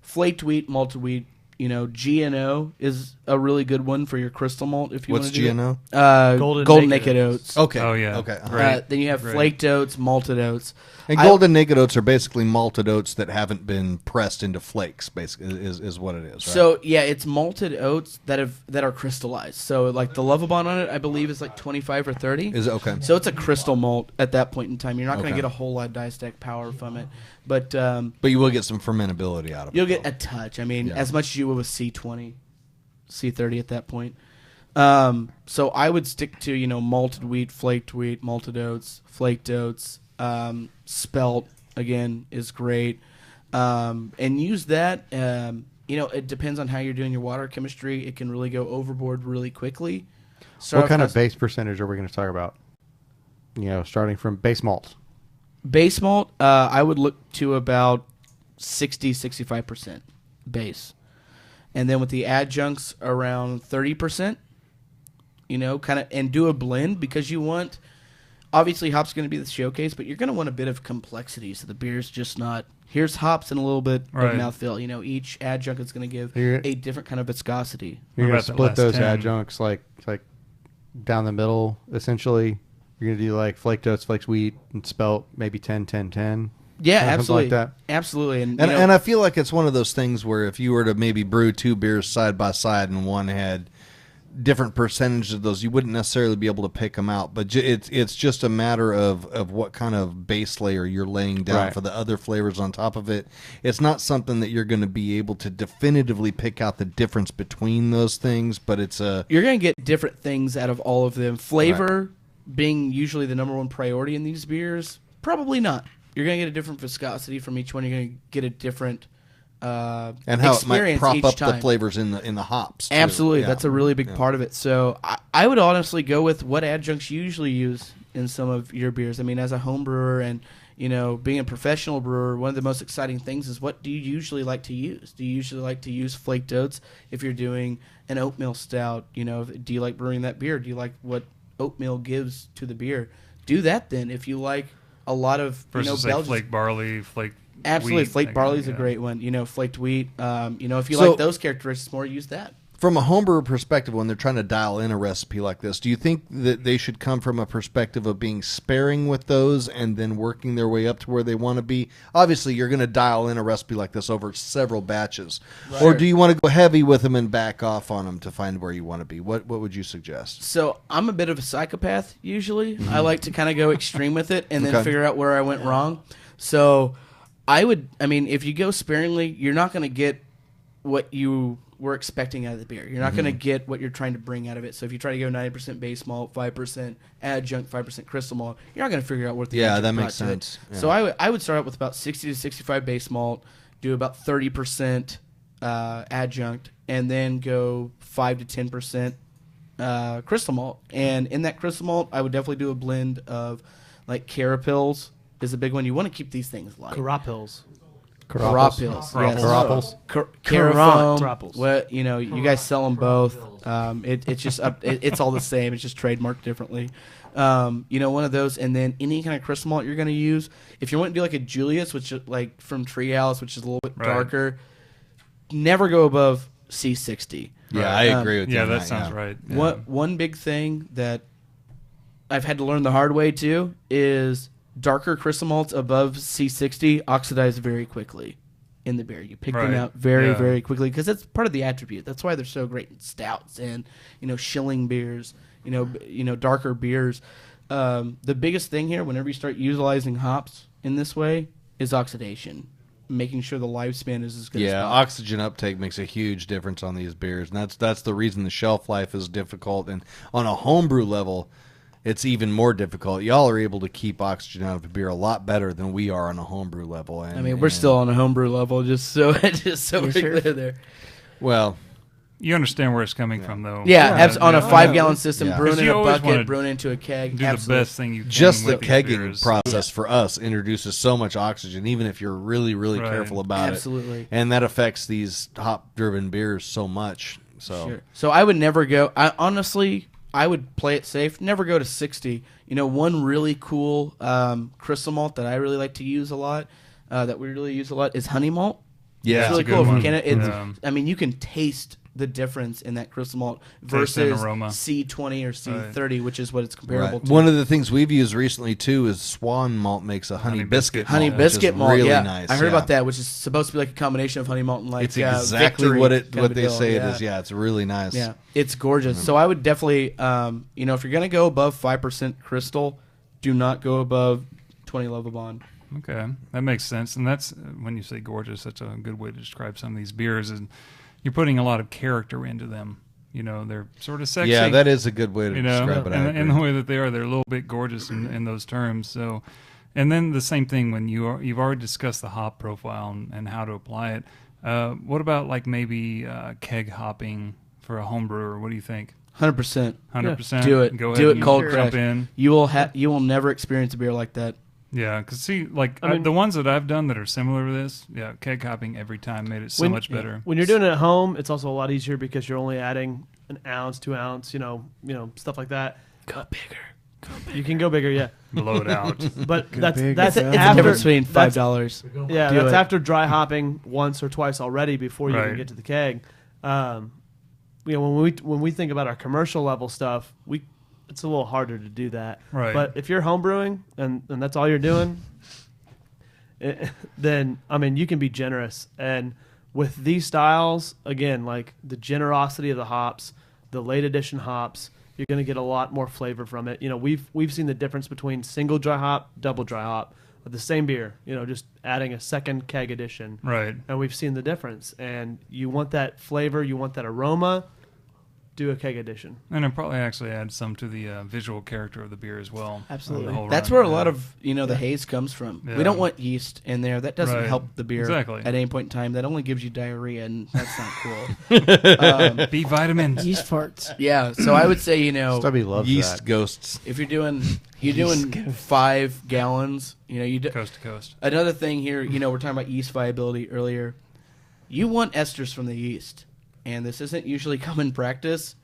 Speaker 9: flaked wheat, malted wheat. GNO is a really good one for your crystal malt if you want
Speaker 4: What's
Speaker 9: to do
Speaker 4: GNO?
Speaker 9: it.
Speaker 2: Golden
Speaker 9: Golden
Speaker 2: Naked
Speaker 9: Naked
Speaker 2: Oats.
Speaker 9: Oats.
Speaker 4: Okay.
Speaker 1: Oh, yeah.
Speaker 4: Okay.
Speaker 1: Great.
Speaker 9: Then you have
Speaker 1: Great.
Speaker 9: flaked oats, malted oats.
Speaker 4: And golden naked oats are basically malted oats that haven't been pressed into flakes. Basically, is what it is. Right?
Speaker 9: So yeah, it's malted oats that are crystallized. So like the Lovabond on it, I believe is like 25 or 30.
Speaker 4: is it okay?
Speaker 9: So it's a crystal malt at that point in time. You're not going to
Speaker 4: Okay.
Speaker 9: get a whole lot of diastatic power from it, but
Speaker 4: But you will get some fermentability out of
Speaker 9: you'll
Speaker 4: it.
Speaker 9: get a touch. I mean,
Speaker 4: Yeah.
Speaker 9: as much as you will with C20, C30 at that point. So I would stick to malted wheat, malted oats, flaked oats. Spelt again is great, and use that. It depends on how you're doing your water chemistry. It can really go overboard really quickly.
Speaker 6: What kind of base percentage are we going to talk about? Starting from base malt.
Speaker 9: Base malt, I would look to about 60-65% base, and then with the adjuncts around 30%. And do a blend because you want. Obviously, hops going to be the showcase, but you're going to want a bit of complexity, so the beer's just not. Here's hops and a little bit
Speaker 1: Right.
Speaker 9: of mouthfeel. Each adjunct is going to give
Speaker 6: You're-
Speaker 9: a different kind of viscosity.
Speaker 6: You're
Speaker 1: What
Speaker 6: going to
Speaker 1: about the
Speaker 6: split
Speaker 1: last
Speaker 6: those
Speaker 1: 10?
Speaker 6: adjuncts like down the middle, essentially. You're going to do like flaked oats, flaked wheat, and spelt, maybe 10-10-10.
Speaker 9: Yeah,
Speaker 6: Something
Speaker 9: absolutely,
Speaker 6: like that.
Speaker 9: absolutely. And
Speaker 4: And I feel like it's one of those things where if you were to maybe brew two beers side by side and one had different percentages of those, you wouldn't necessarily be able to pick them out. But it's just a matter of what kind of base layer you're laying down
Speaker 6: Right.
Speaker 4: for the other flavors on top of it. It's not something that you're going to be able to definitively pick out the difference between those things, but it's a...
Speaker 9: you're going to get different things out of all of them. Flavor being usually the number one priority in these beers, probably not. You're going to get a different viscosity from each one. You're going to get a different
Speaker 4: and how it might
Speaker 9: experience
Speaker 4: prop
Speaker 9: each
Speaker 4: up
Speaker 9: time.
Speaker 4: the flavors in the hops. too.
Speaker 9: Absolutely,
Speaker 4: Yeah.
Speaker 9: that's a really big part of it. So I would honestly go with what adjuncts you usually use in some of your beers. I mean, as a home brewer and being a professional brewer, one of the most exciting things is what do you usually like to use? Do you usually like to use flaked oats if you're doing an oatmeal stout? Do you like brewing that beer? Do you like what oatmeal gives to the beer? Do that then. If you like a lot of
Speaker 1: Versus like
Speaker 9: Belgian
Speaker 1: flake barley, flake
Speaker 9: absolutely
Speaker 1: wheat,
Speaker 9: flaked
Speaker 1: that
Speaker 9: barley
Speaker 1: kind
Speaker 9: is
Speaker 1: of-
Speaker 9: a great one. Flaked wheat. If you
Speaker 4: So-
Speaker 9: like those characteristics more, use that.
Speaker 4: From a homebrewer perspective, when they're trying to dial in a recipe like this, do you think that they should come from a perspective of being sparing with those and then working their way up to where they want to be? Obviously, you're going to dial in a recipe like this over several batches. Or do you want to go heavy with them and back off on them to find where you want to be? What would you suggest?
Speaker 9: So I'm a bit of a psychopath usually. I like to kind of go extreme with it and then
Speaker 4: Okay.
Speaker 9: figure out where I went wrong. So if you go sparingly, you're not going to get what you were expecting out of the beer. You're not going to get what you're trying to bring out of it. So if you try to go 90% base malt, 5% adjunct, 5% crystal malt, you're not going to figure out what the
Speaker 4: Yeah,
Speaker 9: adjunct
Speaker 4: that
Speaker 9: brought
Speaker 4: makes
Speaker 9: to it.
Speaker 4: sense. Yeah.
Speaker 9: So I would start out with about 60 to 65 base malt, do about 30% adjunct, and then go 5 to 10% crystal malt. And in that crystal malt, I would definitely do a blend of like carapils is a big one. You want to keep these things light.
Speaker 2: Carapils.
Speaker 9: Carapils. Yes.
Speaker 6: Carapils.
Speaker 9: Carafoam.
Speaker 2: Carapils.
Speaker 9: What you guys sell them both. It's just it's all the same. It's just trademarked differently. One of those, and then any kind of crystal malt you're going to use. If you want to do like a Julius, which is like from Treehouse, which is a little bit
Speaker 1: Right.
Speaker 9: darker, never go above C60.
Speaker 4: Yeah, I agree with you.
Speaker 1: Yeah,
Speaker 4: on
Speaker 1: that sounds
Speaker 4: yeah.
Speaker 1: right.
Speaker 4: Yeah.
Speaker 9: One big thing that I've had to learn the hard way too is darker crystal malts above C60 oxidize very quickly in the beer. You pick them
Speaker 1: Right.
Speaker 9: out very,
Speaker 1: Yeah.
Speaker 9: very quickly because that's part of the attribute. That's why they're so great in stouts and shilling beers. Darker beers. The biggest thing here, whenever you start utilizing hops in this way, is oxidation. Making sure the lifespan is as good as
Speaker 4: Yeah,
Speaker 9: possible.
Speaker 4: oxygen uptake makes a huge difference on these beers, and that's the reason the shelf life is difficult. And on a homebrew level, it's even more difficult. Y'all are able to keep oxygen out of a beer a lot better than we are on a homebrew level. And,
Speaker 9: I mean, we're still on a homebrew level, just so we're
Speaker 8: sure?
Speaker 9: clear there.
Speaker 4: well.
Speaker 1: You understand where it's coming from, though.
Speaker 9: Yeah, on a
Speaker 1: yeah.
Speaker 9: 5-gallon system,
Speaker 4: Yeah.
Speaker 9: brewing
Speaker 1: 'Cause
Speaker 9: in
Speaker 1: you
Speaker 9: a
Speaker 1: always
Speaker 9: bucket,
Speaker 1: wanna
Speaker 9: brewing into a keg.
Speaker 1: Do
Speaker 9: absolutely.
Speaker 1: the best thing you can.
Speaker 4: Just the
Speaker 1: with these
Speaker 4: kegging
Speaker 1: beers.
Speaker 4: process for us introduces so much oxygen, even if you're really, really
Speaker 1: Right.
Speaker 4: careful about
Speaker 9: Absolutely.
Speaker 4: it. And that affects these hop-driven beers so much. So
Speaker 9: Sure. So I would never go. I would play it safe. Never go to 60. One really cool crystal malt that I really like to use a lot, that we really use a lot, is honey malt.
Speaker 4: yeah,
Speaker 9: It's really
Speaker 1: a good
Speaker 9: cool. From
Speaker 1: one.
Speaker 9: Canada.
Speaker 1: Yeah.
Speaker 9: I mean, you can taste the difference in that crystal malt
Speaker 1: Taste and
Speaker 9: versus
Speaker 1: aroma.
Speaker 9: C20 or C30, which is what it's comparable
Speaker 4: Right.
Speaker 9: to.
Speaker 4: One of the things we've used recently too is Swan Malt makes a honey biscuit malt,
Speaker 9: Honey
Speaker 4: which
Speaker 9: biscuit
Speaker 4: is
Speaker 9: malt,
Speaker 4: really
Speaker 9: yeah.
Speaker 4: nice.
Speaker 9: I heard
Speaker 4: yeah.
Speaker 9: about that, which is supposed to be like a combination of honey malt and like
Speaker 4: It's exactly
Speaker 9: Victory
Speaker 4: what
Speaker 9: kind of
Speaker 4: they
Speaker 9: deal.
Speaker 4: say it
Speaker 9: Yeah.
Speaker 4: is. Yeah, it's really nice.
Speaker 9: Yeah, it's gorgeous. So I would definitely, if you're gonna go above 5% crystal, do not go above 20 Lovabond.
Speaker 1: Okay, that makes sense. And that's when you say gorgeous, that's a good way to describe some of these beers. And you're putting a lot of character into them. They're sort of sexy.
Speaker 4: Yeah, that is a good way to describe it.
Speaker 1: And the way that they're a little bit gorgeous in those terms. So, and then the same thing when you've already discussed the hop profile and how to apply it. What about like maybe keg hopping for a home brewer? What do you think?
Speaker 9: 100%.
Speaker 1: 100%.
Speaker 9: Do it.
Speaker 1: Go ahead.
Speaker 9: Do it
Speaker 1: and
Speaker 9: cold
Speaker 1: jump
Speaker 9: crash.
Speaker 1: in.
Speaker 9: You will never experience a beer like that.
Speaker 1: Yeah, because see, like
Speaker 2: I mean-
Speaker 1: the ones that I've done that are similar to this, keg hopping every time made it so much better.
Speaker 2: When you're doing it at home, it's also a lot easier because you're only adding an ounce, 2 ounce, stuff like that.
Speaker 9: Go bigger.
Speaker 2: You can go bigger, yeah.
Speaker 1: Blow it out.
Speaker 2: But
Speaker 6: Go
Speaker 2: that's
Speaker 6: big,
Speaker 2: that's
Speaker 6: go
Speaker 9: It's the
Speaker 2: after
Speaker 9: difference between
Speaker 2: that's-
Speaker 9: $5.
Speaker 2: Yeah,
Speaker 9: Do
Speaker 2: that's
Speaker 9: it.
Speaker 2: after dry hopping once or twice already before you
Speaker 1: Right.
Speaker 2: can get to the keg. When we think about our commercial level stuff, it's a little harder to do that.
Speaker 1: Right.
Speaker 2: But if you're home brewing and that's all you're doing, then you can be generous. And with these styles, again, like the generosity of the hops, the late edition hops, you're going to get a lot more flavor from it. We've seen the difference between single dry hop, double dry hop of the same beer. Just adding a second keg edition,
Speaker 1: Right.
Speaker 2: and we've seen the difference. And you want that flavor, you want that aroma, do a keg edition.
Speaker 1: And it probably actually adds some to the visual character of the beer as well.
Speaker 2: Absolutely.
Speaker 1: The whole
Speaker 9: That's
Speaker 1: run,
Speaker 9: where a
Speaker 1: yeah.
Speaker 9: lot of the haze comes from.
Speaker 1: Yeah.
Speaker 9: We don't want yeast in there. That doesn't
Speaker 1: Right.
Speaker 9: help the beer
Speaker 1: Exactly.
Speaker 9: at any point in time. That only gives you diarrhea, and that's not cool.
Speaker 1: B vitamins.
Speaker 8: Yeast farts.
Speaker 9: Yeah, so I would say
Speaker 6: Stubby loves
Speaker 4: Yeast
Speaker 6: that.
Speaker 4: ghosts.
Speaker 9: if you're doing 5 gallons,
Speaker 1: Coast to coast.
Speaker 9: another thing here. We're talking about yeast viability earlier. You want esters from the yeast, and this isn't usually common practice.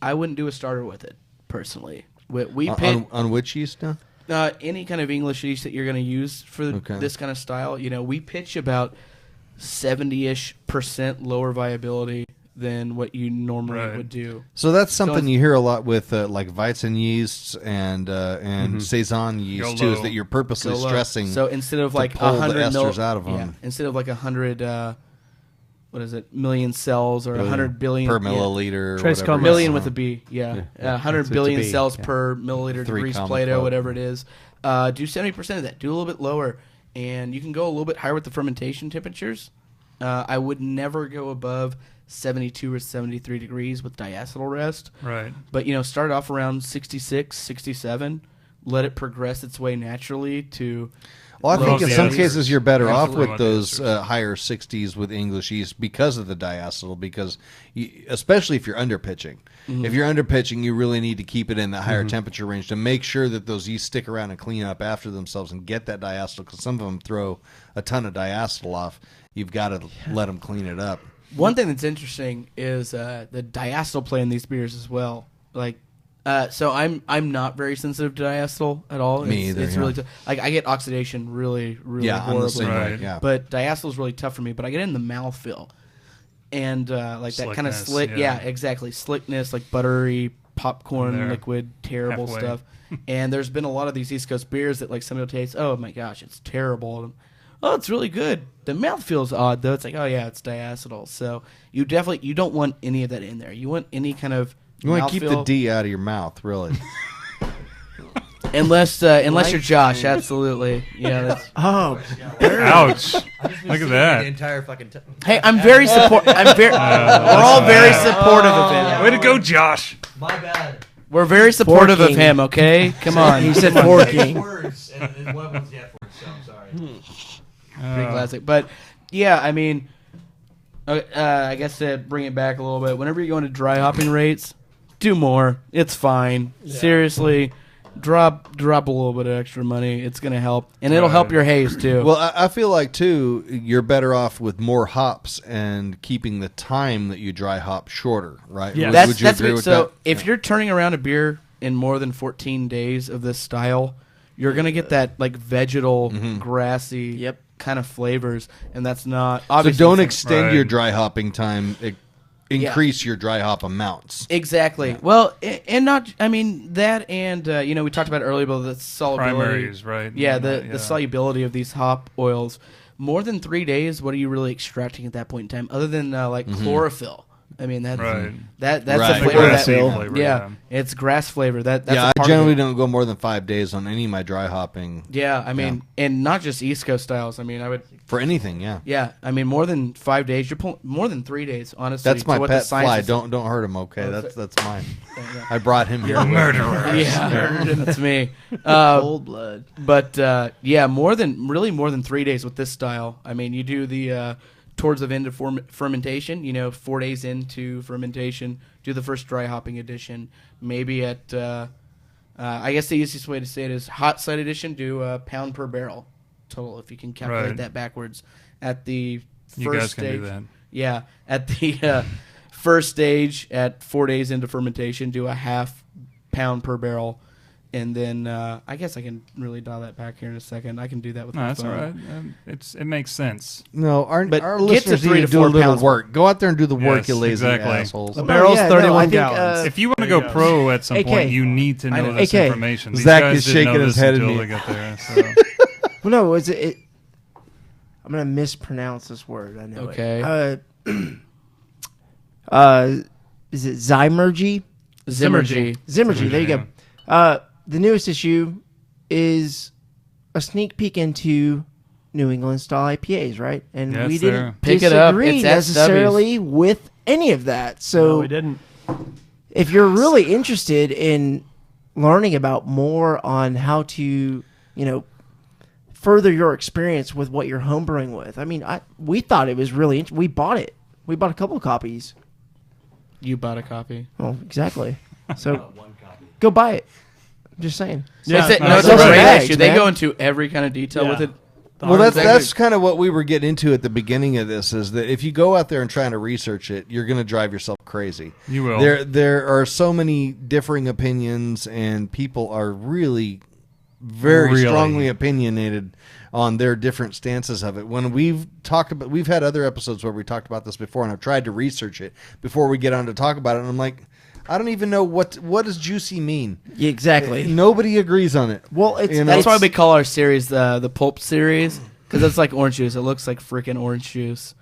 Speaker 9: I wouldn't do a starter with it personally. We pitch
Speaker 4: On which yeast now?
Speaker 9: any kind of English yeast that you're going to use for
Speaker 4: Okay.
Speaker 9: this kind of style. We pitch about 70-ish% lower viability than what you normally
Speaker 1: Right.
Speaker 9: would do.
Speaker 4: So that's something
Speaker 9: So-
Speaker 4: you hear a lot with like Weizen yeasts and Saison yeast
Speaker 1: Go
Speaker 4: too, is
Speaker 1: low.
Speaker 4: that you're purposely
Speaker 9: Go low.
Speaker 4: stressing.
Speaker 9: So instead of
Speaker 4: to
Speaker 9: like
Speaker 4: pull the
Speaker 9: 100
Speaker 4: esters out of 'em.
Speaker 9: instead of like 100 million cells or 100 billion
Speaker 4: per
Speaker 9: yeah.
Speaker 4: milliliter. or
Speaker 2: Trace
Speaker 4: whatever.
Speaker 2: comes.
Speaker 9: Million with a B, yeah.
Speaker 6: Yeah.
Speaker 9: 100
Speaker 6: It's a
Speaker 9: billion
Speaker 6: B,
Speaker 9: cells
Speaker 6: yeah.
Speaker 9: per milliliter
Speaker 4: 3
Speaker 9: degrees
Speaker 4: comma
Speaker 9: Plato,
Speaker 4: club.
Speaker 9: whatever it is. Do 70% of that. Do a little bit lower, and you can go a little bit higher with the fermentation temperatures. I would never go above 72 or 73 degrees with diacetyl rest,
Speaker 1: Right.
Speaker 9: but start off around 66, 67. Let it progress its way naturally to.
Speaker 4: Well, I think in
Speaker 1: Those
Speaker 4: some
Speaker 1: esters.
Speaker 4: cases you're better off
Speaker 1: Absolutely.
Speaker 4: with those higher 60s with English yeast because of the diacetyl. Because especially if you're under pitching, if you're under pitching, you really need to keep it in that higher temperature range to make sure that those yeast stick around and clean up after themselves and get that diacetyl. Because some of them throw a ton of diacetyl off. You've got to let them clean it up.
Speaker 9: One thing that's interesting is the diacetyl play in these beers as well. So I'm not very sensitive to diacetyl at all.
Speaker 4: Me either,
Speaker 9: It's
Speaker 4: yeah.
Speaker 9: really tough. I get oxidation really, really
Speaker 4: Yeah, I'm
Speaker 9: horribly.
Speaker 4: the same way.
Speaker 1: Right.
Speaker 4: Yeah.
Speaker 9: But diacetyl is really tough for me. But I get it in the mouthfeel, and that kind of
Speaker 1: Slickness,
Speaker 9: slick.
Speaker 1: yeah.
Speaker 9: Yeah, exactly. Slickness, like buttery popcorn
Speaker 1: There.
Speaker 9: liquid, terrible
Speaker 1: Halfway.
Speaker 9: stuff. And there's been a lot of these East Coast beers that somebody will taste. Oh my gosh, it's terrible. And, oh, it's really good. The mouth feels odd though. It's like, oh yeah, it's diacetyl. So you don't want any of that in there. You want any kind of
Speaker 4: You want to keep the
Speaker 9: mouthfeel-
Speaker 4: D out of your mouth, really.
Speaker 9: unless you're Josh, absolutely. Yeah. That's,
Speaker 8: Oh,
Speaker 1: Ouch.
Speaker 3: I've just been
Speaker 1: Look at
Speaker 3: singing
Speaker 1: that.
Speaker 3: The entire fucking time.
Speaker 9: hey, I'm very support. We're all very supportive of him.
Speaker 1: Way to go, Josh.
Speaker 3: My bad.
Speaker 9: We're very supportive of
Speaker 8: Forking.
Speaker 9: him. Okay, come on.
Speaker 8: he said
Speaker 3: Six
Speaker 8: forking.
Speaker 3: words, and one was the F word, so I'm sorry.
Speaker 9: Pretty classic. But yeah, I mean, I guess to bring it back a little bit, whenever you go into dry hopping rates, do more. It's fine. Seriously, drop a little bit of extra money. It's gonna help, and it'll help your haze too.
Speaker 4: Well, I feel like too, you're better off with more hops and keeping the time that you dry hop shorter, right?
Speaker 2: Yeah.
Speaker 4: Would you agree with
Speaker 9: so.
Speaker 4: that?
Speaker 9: If you're turning around a beer in more than 14 days of this style, you're gonna get that vegetal, grassy,
Speaker 8: Yep.
Speaker 9: kind of flavors, and that's not
Speaker 4: So
Speaker 9: obviously.
Speaker 4: don't extend
Speaker 1: Right.
Speaker 4: your dry hopping time increase your dry hop amounts.
Speaker 9: Exactly. Yeah. Well, and not, I mean, that and, we talked about earlier about the solubility.
Speaker 1: Primaries, right?
Speaker 9: Yeah, the solubility of these hop oils. More than 3 days, what are you really extracting at that point in time, other than chlorophyll? I mean, that's that's the flavor. Yeah, it's grass flavor. That's
Speaker 4: I generally don't go more than 5 days on any of my dry hopping.
Speaker 9: Yeah, I mean, and not just East Coast styles. I mean, I would
Speaker 4: for anything. Yeah.
Speaker 9: Yeah, I mean, more than 5 days. You're pulling more than 3 days. Honestly,
Speaker 4: that's my pet fly. Don't hurt him. Okay, that's mine.
Speaker 9: Yeah.
Speaker 4: I brought him here.
Speaker 1: You're a murderer.
Speaker 9: Yeah, that's me.
Speaker 8: Cold blood.
Speaker 9: But more than 3 days with this style. I mean, you do the. Towards the end of fermentation, 4 days into fermentation, do the first dry hopping edition. Maybe at, I guess the easiest way to say it is hot side edition, do a pound per barrel total, if you can calculate that backwards. At the first
Speaker 1: you guys
Speaker 9: stage,
Speaker 1: can do that.
Speaker 9: Yeah, at the first stage, at 4 days into fermentation, do a half pound per barrel. And then I guess I can really dial that back here in a second. I can do that with my phone.
Speaker 1: That's all right. It makes sense.
Speaker 4: No, our listeners need to do a little work. Go out there and do the work, you lazy assholes.
Speaker 2: The barrel's 31 gallons.
Speaker 1: If you want to go pro at some point, you need to know this information. These
Speaker 4: Zach
Speaker 1: guys
Speaker 4: is shaking his head at me.
Speaker 1: they got there, so.
Speaker 8: Well, no, I'm going to mispronounce this word. I know
Speaker 9: it.
Speaker 8: Is it Zymergy? Zymurgy, there you go. The newest issue is a sneak peek into New England style IPAs, right? And we didn't
Speaker 9: pick it up.
Speaker 8: Disagree necessarily with any of that. So
Speaker 2: no, we didn't.
Speaker 8: If you're really interested in learning about more on how to, further your experience with what you're homebrewing with, I mean, we thought it was really interesting. We bought it. We bought a couple of copies.
Speaker 9: You bought a copy.
Speaker 8: Well, exactly. So go buy it. I'm just saying.
Speaker 9: Yeah, it's a great issue. They go into every kind of detail with it.
Speaker 4: Well, that's kind of what we were getting into at the beginning of this, is that if you go out there and try to research it, you're going to drive yourself crazy.
Speaker 1: You will.
Speaker 4: There are so many differing opinions, and people are really very strongly opinionated on their different stances of it. When we've had other episodes where we talked about this before, and I've tried to research it before we get on to talk about it, and I'm like, I don't even know what does juicy mean.
Speaker 8: Yeah, exactly.
Speaker 4: Nobody agrees on it.
Speaker 8: Well,
Speaker 9: that's why we call our series the pulp series, because it's like orange juice. It looks like freaking orange juice.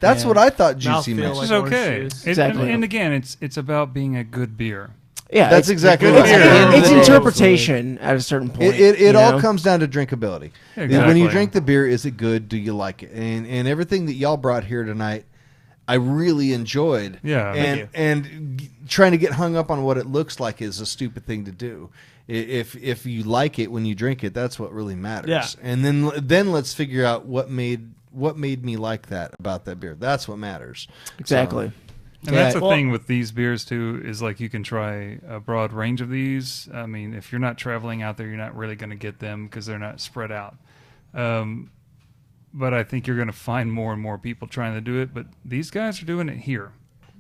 Speaker 4: That's what I thought juicy meant.
Speaker 1: Which is okay.
Speaker 8: Exactly.
Speaker 1: And again, it's about being a good beer.
Speaker 8: Yeah,
Speaker 4: that's exactly
Speaker 8: what it's interpretation at a certain point.
Speaker 4: It all comes down to drinkability.
Speaker 1: Exactly.
Speaker 4: When you drink the beer, is it good? Do you like it? And everything that y'all brought here tonight, I really enjoyed.
Speaker 1: Yeah.
Speaker 4: And trying to get hung up on what it looks like is a stupid thing to do. If you like it when you drink it, that's what really matters.
Speaker 2: Yeah.
Speaker 4: And then let's figure out what made me like that about that beer. That's what matters.
Speaker 8: Exactly.
Speaker 1: And that's the thing with these beers too, is like you can try a broad range of these. I mean, if you're not traveling out there, you're not really going to get them because they're not spread out. But I think you're going to find more and more people trying to do it. But these guys are doing it here.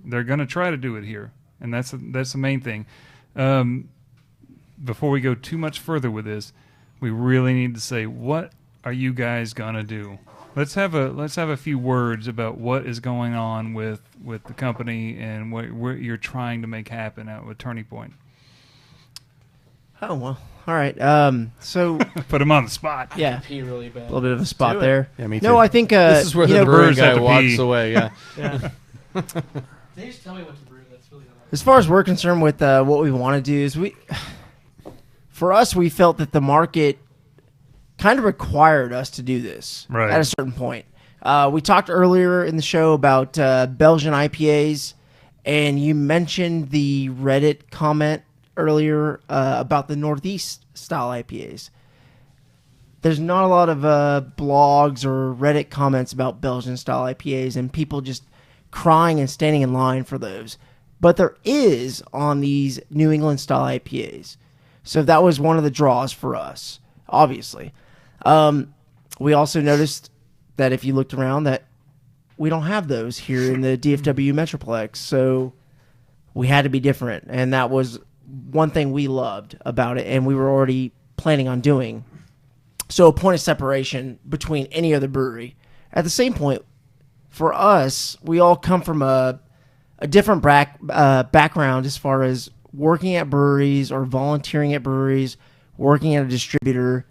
Speaker 1: They're going to try to do it here, and that's the main thing. Before we go too much further with this, we really need to say, what are you guys going to do? Let's have a few words about what is going on with the company and what you're trying to make happen out with Turning Point.
Speaker 8: Oh, well. All right. So
Speaker 1: put him on the spot.
Speaker 8: Yeah,
Speaker 9: pee really bad.
Speaker 8: A little bit of a spot there.
Speaker 6: Yeah, me too.
Speaker 8: No, I think
Speaker 4: this is where the brewing guy walks
Speaker 1: pee.
Speaker 4: away. Yeah.
Speaker 9: They just tell me what to brew. That's really hard.
Speaker 8: As far as we're concerned with what we want to do is for us, we felt that the market kind of required us to do this at a certain point. We talked earlier in the show about Belgian IPAs, and you mentioned the Reddit comment earlier about the Northeast style IPAs. There's not a lot of blogs or Reddit comments about Belgian style IPAs and people just crying and standing in line for those. But there is on these New England style IPAs. So that was one of the draws for us, obviously. We also noticed that if you looked around that we don't have those here in the DFW Metroplex. So we had to be different. And that was one thing we loved about it, and we were already planning on doing. So a point of separation between any other brewery. At the same point, for us, we all come from a a different background as far as working at breweries or volunteering at breweries, working at a distributor.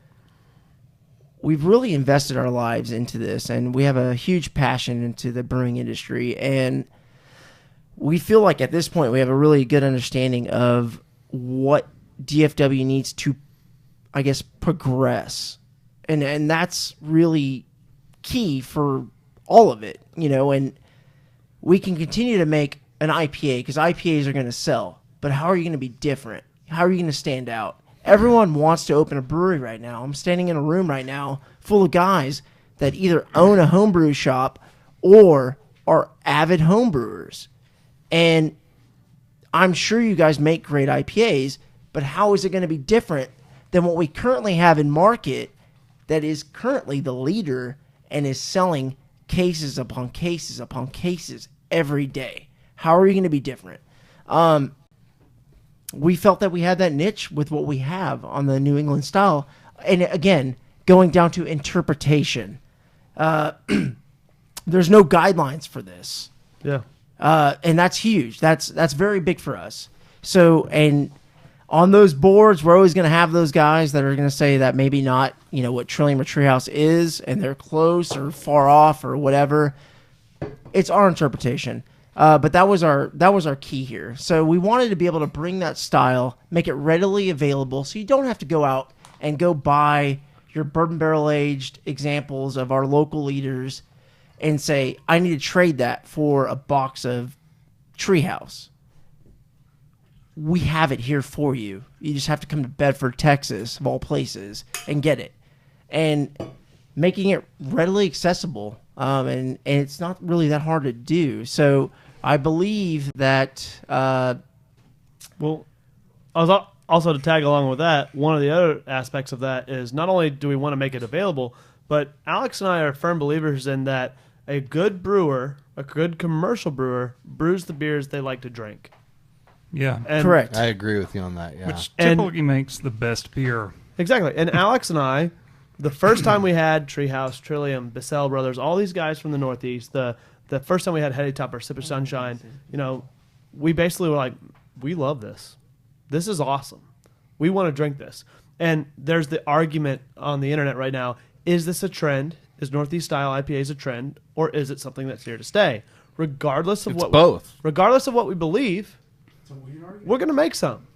Speaker 8: We've really invested our lives into this, and we have a huge passion into the brewing industry. And we feel like at this point we have a really good understanding of what DFW needs to, I guess, progress. And that's really key for all of it, and we can continue to make an IPA because IPAs are going to sell. But how are you going to be different? How are you going to stand out? Everyone wants to open a brewery right now. I'm standing in a room right now full of guys that either own a homebrew shop or are avid homebrewers. And I'm sure you guys make great IPAs, but how is it going to be different than what we currently have in market that is currently the leader and is selling cases upon cases upon cases every day? How are you going to be different? We felt that we had that niche with what we have on the New England style. And again, going down to interpretation. There's no guidelines for this.
Speaker 2: Yeah.
Speaker 8: And that's huge. That's very big for us. So, and on those boards, we're always going to have those guys that are going to say that maybe not, what Trillium or Treehouse is, and they're close or far off or whatever. It's our interpretation. But that was our key here. So we wanted to be able to bring that style, make it readily available, so you don't have to go out and go buy your bourbon barrel aged examples of our local leaders and say, I need to trade that for a box of Treehouse. We have it here for you. You just have to come to Bedford, Texas, of all places, and get it. And making it readily accessible, and it's not really that hard to do. So I believe that...
Speaker 2: well, also to tag along with that, one of the other aspects of that is not only do we want to make it available, but Alex and I are firm believers in that a good brewer, a good commercial brewer, brews the beers they like to drink.
Speaker 1: Yeah.
Speaker 2: And
Speaker 8: correct.
Speaker 4: I agree with you on that, yeah.
Speaker 1: Which typically makes the best beer.
Speaker 2: Exactly. And Alex and I, the first time we had Treehouse, Trillium, Bissell Brothers, all these guys from the Northeast, the first time we had Heady Topper, Sip of Sunshine, we basically were like, we love this. This is awesome. We want to drink this. And there's the argument on the internet right now, is this a trend? Is Northeast style IPAs a trend, or is it something that's here to stay? Regardless of regardless of what we believe, we're going to make some.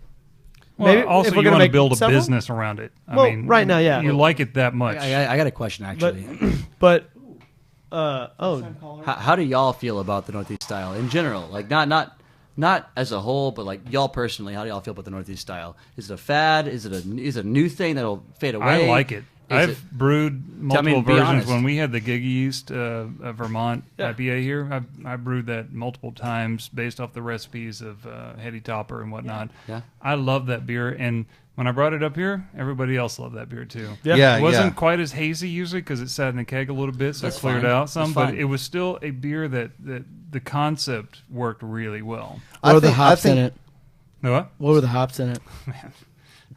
Speaker 1: Well,
Speaker 2: Maybe
Speaker 1: also
Speaker 2: if we're
Speaker 1: you
Speaker 2: gonna
Speaker 1: want to
Speaker 2: make
Speaker 1: build a
Speaker 2: several?
Speaker 1: business around it.
Speaker 2: Right now, yeah.
Speaker 1: You like it that much.
Speaker 5: I got a question actually.
Speaker 2: But
Speaker 5: How do y'all feel about the Northeast style in general? Like not as a whole, but like y'all personally, how do y'all feel about the Northeast style? Is it a fad? Is it a new thing that'll fade away?
Speaker 1: I like it. I've brewed multiple versions. When we had the Gig Yeast Vermont IPA here, I brewed that multiple times based off the recipes of Heady Topper and whatnot.
Speaker 5: Yeah.
Speaker 1: I love that beer, and when I brought it up here, everybody else loved that beer too.
Speaker 2: Yeah.
Speaker 1: It wasn't quite as hazy usually because it sat in the keg a little bit, so
Speaker 5: That's
Speaker 1: it cleared
Speaker 5: fine.
Speaker 1: out some.
Speaker 5: That's
Speaker 1: But
Speaker 5: fine.
Speaker 1: it was still a beer that the concept worked really well.
Speaker 9: What were the hops in it?
Speaker 1: No, what?
Speaker 9: What were the hops in it?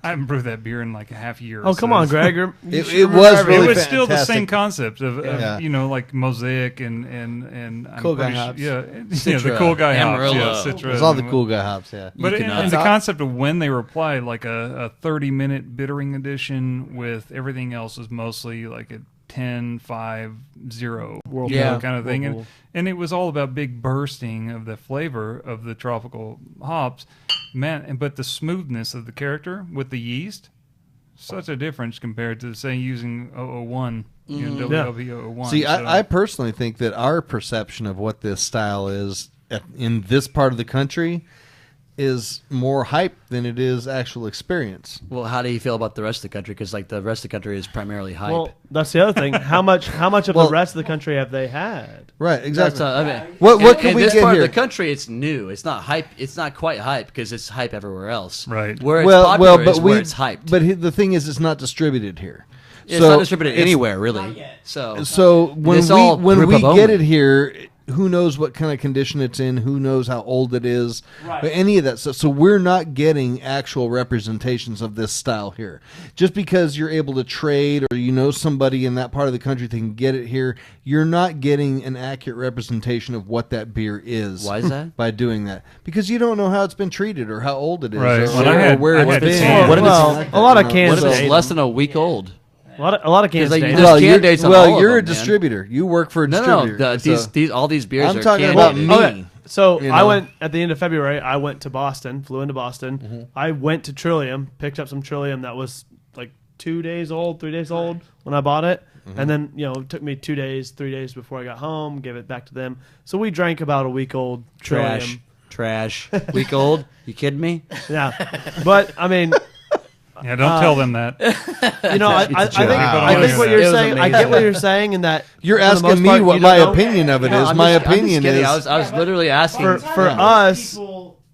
Speaker 1: I haven't brewed that beer in like a half year.
Speaker 2: oh, come on, Greg.
Speaker 4: It was really
Speaker 1: It was still the
Speaker 4: fantastic.
Speaker 1: same concept of
Speaker 4: Yeah.
Speaker 1: like mosaic and I'm
Speaker 9: Cool guy
Speaker 1: pretty
Speaker 9: hops.
Speaker 1: the cool guy
Speaker 9: Amarillo.
Speaker 1: hops, Citra.
Speaker 4: It was all the cool guy hops, yeah.
Speaker 1: But
Speaker 9: Economics.
Speaker 1: the concept of when they were applied, like a 30-minute bittering edition with everything else is mostly like a 10, 5, 0
Speaker 9: Yeah.
Speaker 1: kind of thing.
Speaker 2: Whirlpool.
Speaker 1: And it was all about big bursting of the flavor of the tropical hops. Man, but the smoothness of the character with the yeast, such a difference compared to, say, using 001, WLP 001.
Speaker 4: See,
Speaker 1: So-
Speaker 4: I personally think that our perception of what this style is in this part of the country is more hype than it is actual experience.
Speaker 5: Well, how do you feel about the rest of the country? Because like the rest of the country is primarily hype.
Speaker 2: Well, that's the other thing. How much of
Speaker 4: Well-
Speaker 2: the rest of the country have they had?
Speaker 4: Right, exactly.
Speaker 5: That's,
Speaker 4: What can
Speaker 5: in
Speaker 4: we
Speaker 5: this
Speaker 4: get
Speaker 5: part
Speaker 4: here?
Speaker 5: of the country, it's new. It's not hype. It's not quite hype because it's hype everywhere else.
Speaker 1: Right.
Speaker 5: Where it's popular is where it's hyped.
Speaker 4: But the thing is, it's not distributed here.
Speaker 5: It's not distributed anywhere, really. So
Speaker 4: So when
Speaker 5: It's
Speaker 4: we
Speaker 5: all
Speaker 4: when we
Speaker 5: brewpub
Speaker 4: get
Speaker 5: only.
Speaker 4: it here, who knows what kind of condition it's in, who knows how old it is,
Speaker 8: Right.
Speaker 4: but any of that stuff. So we're not getting actual representations of this style here. Just because you're able to trade or you know somebody in that part of the country that can get it here, you're not getting an accurate representation of what that beer is.
Speaker 5: Why is that?
Speaker 4: By doing that. Because you don't know how it's been treated or how old it is.
Speaker 1: Right.
Speaker 4: Or,
Speaker 1: When I had-
Speaker 4: where
Speaker 1: I
Speaker 4: it's
Speaker 1: had
Speaker 4: been.
Speaker 1: seen-
Speaker 5: What if it's-
Speaker 2: Well, a lot of cans.
Speaker 5: What if it's
Speaker 2: date
Speaker 5: less
Speaker 2: them.
Speaker 5: than a week old?
Speaker 2: A lot of cans.
Speaker 5: like,
Speaker 2: date
Speaker 5: you
Speaker 2: them.
Speaker 5: just
Speaker 4: Well,
Speaker 5: can dates on all of
Speaker 4: you're a
Speaker 5: them, man.
Speaker 4: distributor. You work for a
Speaker 5: No,
Speaker 4: distributor.
Speaker 5: these all these beers
Speaker 4: I'm
Speaker 5: are
Speaker 4: talking
Speaker 5: can
Speaker 4: about
Speaker 5: dated.
Speaker 4: me.
Speaker 2: Okay. So
Speaker 4: You
Speaker 2: I
Speaker 4: know?
Speaker 2: went at the end of February. I went to Boston, flew into Boston. I went to Trillium, picked up some Trillium that was like 2 days old, 3 days old when I bought it, and then it took me 2 days, 3 days before I got home. Gave it back to them. So we drank about a week old Trillium.
Speaker 5: Trash. Week old? You kidding me?
Speaker 2: Yeah, but I mean,
Speaker 1: Yeah, don't tell them that.
Speaker 2: I think
Speaker 4: Wow.
Speaker 2: I think what you're
Speaker 9: It was
Speaker 2: saying. I get
Speaker 9: amazing.
Speaker 2: what you're saying in that
Speaker 4: You're
Speaker 2: for the
Speaker 4: asking
Speaker 2: most
Speaker 4: me
Speaker 2: part,
Speaker 4: what
Speaker 2: you
Speaker 4: my
Speaker 2: don't know.
Speaker 4: opinion of it
Speaker 5: No,
Speaker 4: is.
Speaker 5: I'm
Speaker 4: My
Speaker 5: just- I'm just
Speaker 4: opinion
Speaker 5: kidding.
Speaker 4: is
Speaker 5: I was literally asking.
Speaker 2: For us,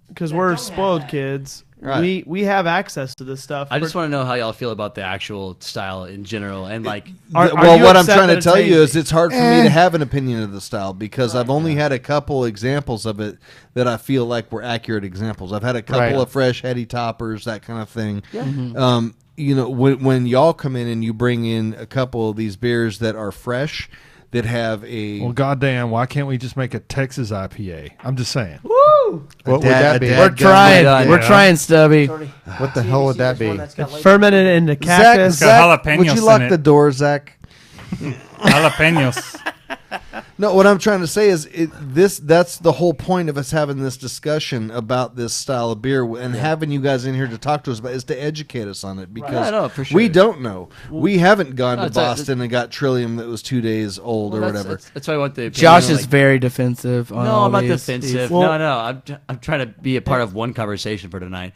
Speaker 2: because we're spoiled kids.
Speaker 4: Right.
Speaker 2: We have access to this stuff.
Speaker 5: I just want to know how y'all feel about the actual style in general, and like,
Speaker 4: well,
Speaker 2: you
Speaker 4: what I'm
Speaker 2: upset
Speaker 4: trying
Speaker 2: that
Speaker 4: to
Speaker 2: it's
Speaker 4: tell you
Speaker 2: hazy?
Speaker 4: is it's hard for me to have an opinion of the style because I've only had a couple examples of it that I feel like were accurate examples. I've had a couple
Speaker 6: Right.
Speaker 4: of fresh heady toppers, that kind of thing. When y'all come in and you bring in a couple of these beers that are fresh, that have a
Speaker 7: Well, goddamn, why can't we just make a Texas IPA? I'm just saying.
Speaker 6: What would that be?
Speaker 9: We're trying.
Speaker 5: done.
Speaker 9: We're trying, Stubby.
Speaker 6: What the hell would that be?
Speaker 2: fermented into cactus.
Speaker 1: got
Speaker 4: would
Speaker 1: jalapenos
Speaker 4: you lock
Speaker 1: in
Speaker 4: the
Speaker 1: it.
Speaker 4: door, Zach?
Speaker 1: Jalapenos.
Speaker 4: No, what I'm trying to say is that's the whole point of us having this discussion about this style of beer and having you guys in here to talk to us about is to educate us on it because
Speaker 5: I know, for sure.
Speaker 4: we don't know. We haven't gone
Speaker 5: No,
Speaker 4: to
Speaker 5: it's a-
Speaker 4: Boston and got Trillium that was 2 days old or whatever.
Speaker 5: That's why I want the opinion.
Speaker 9: Josh is
Speaker 5: Like,
Speaker 9: very defensive. On
Speaker 5: no,
Speaker 9: all
Speaker 5: I'm not
Speaker 9: these.
Speaker 5: defensive.
Speaker 2: Well-
Speaker 5: No. I'm trying to be a part of one conversation for tonight.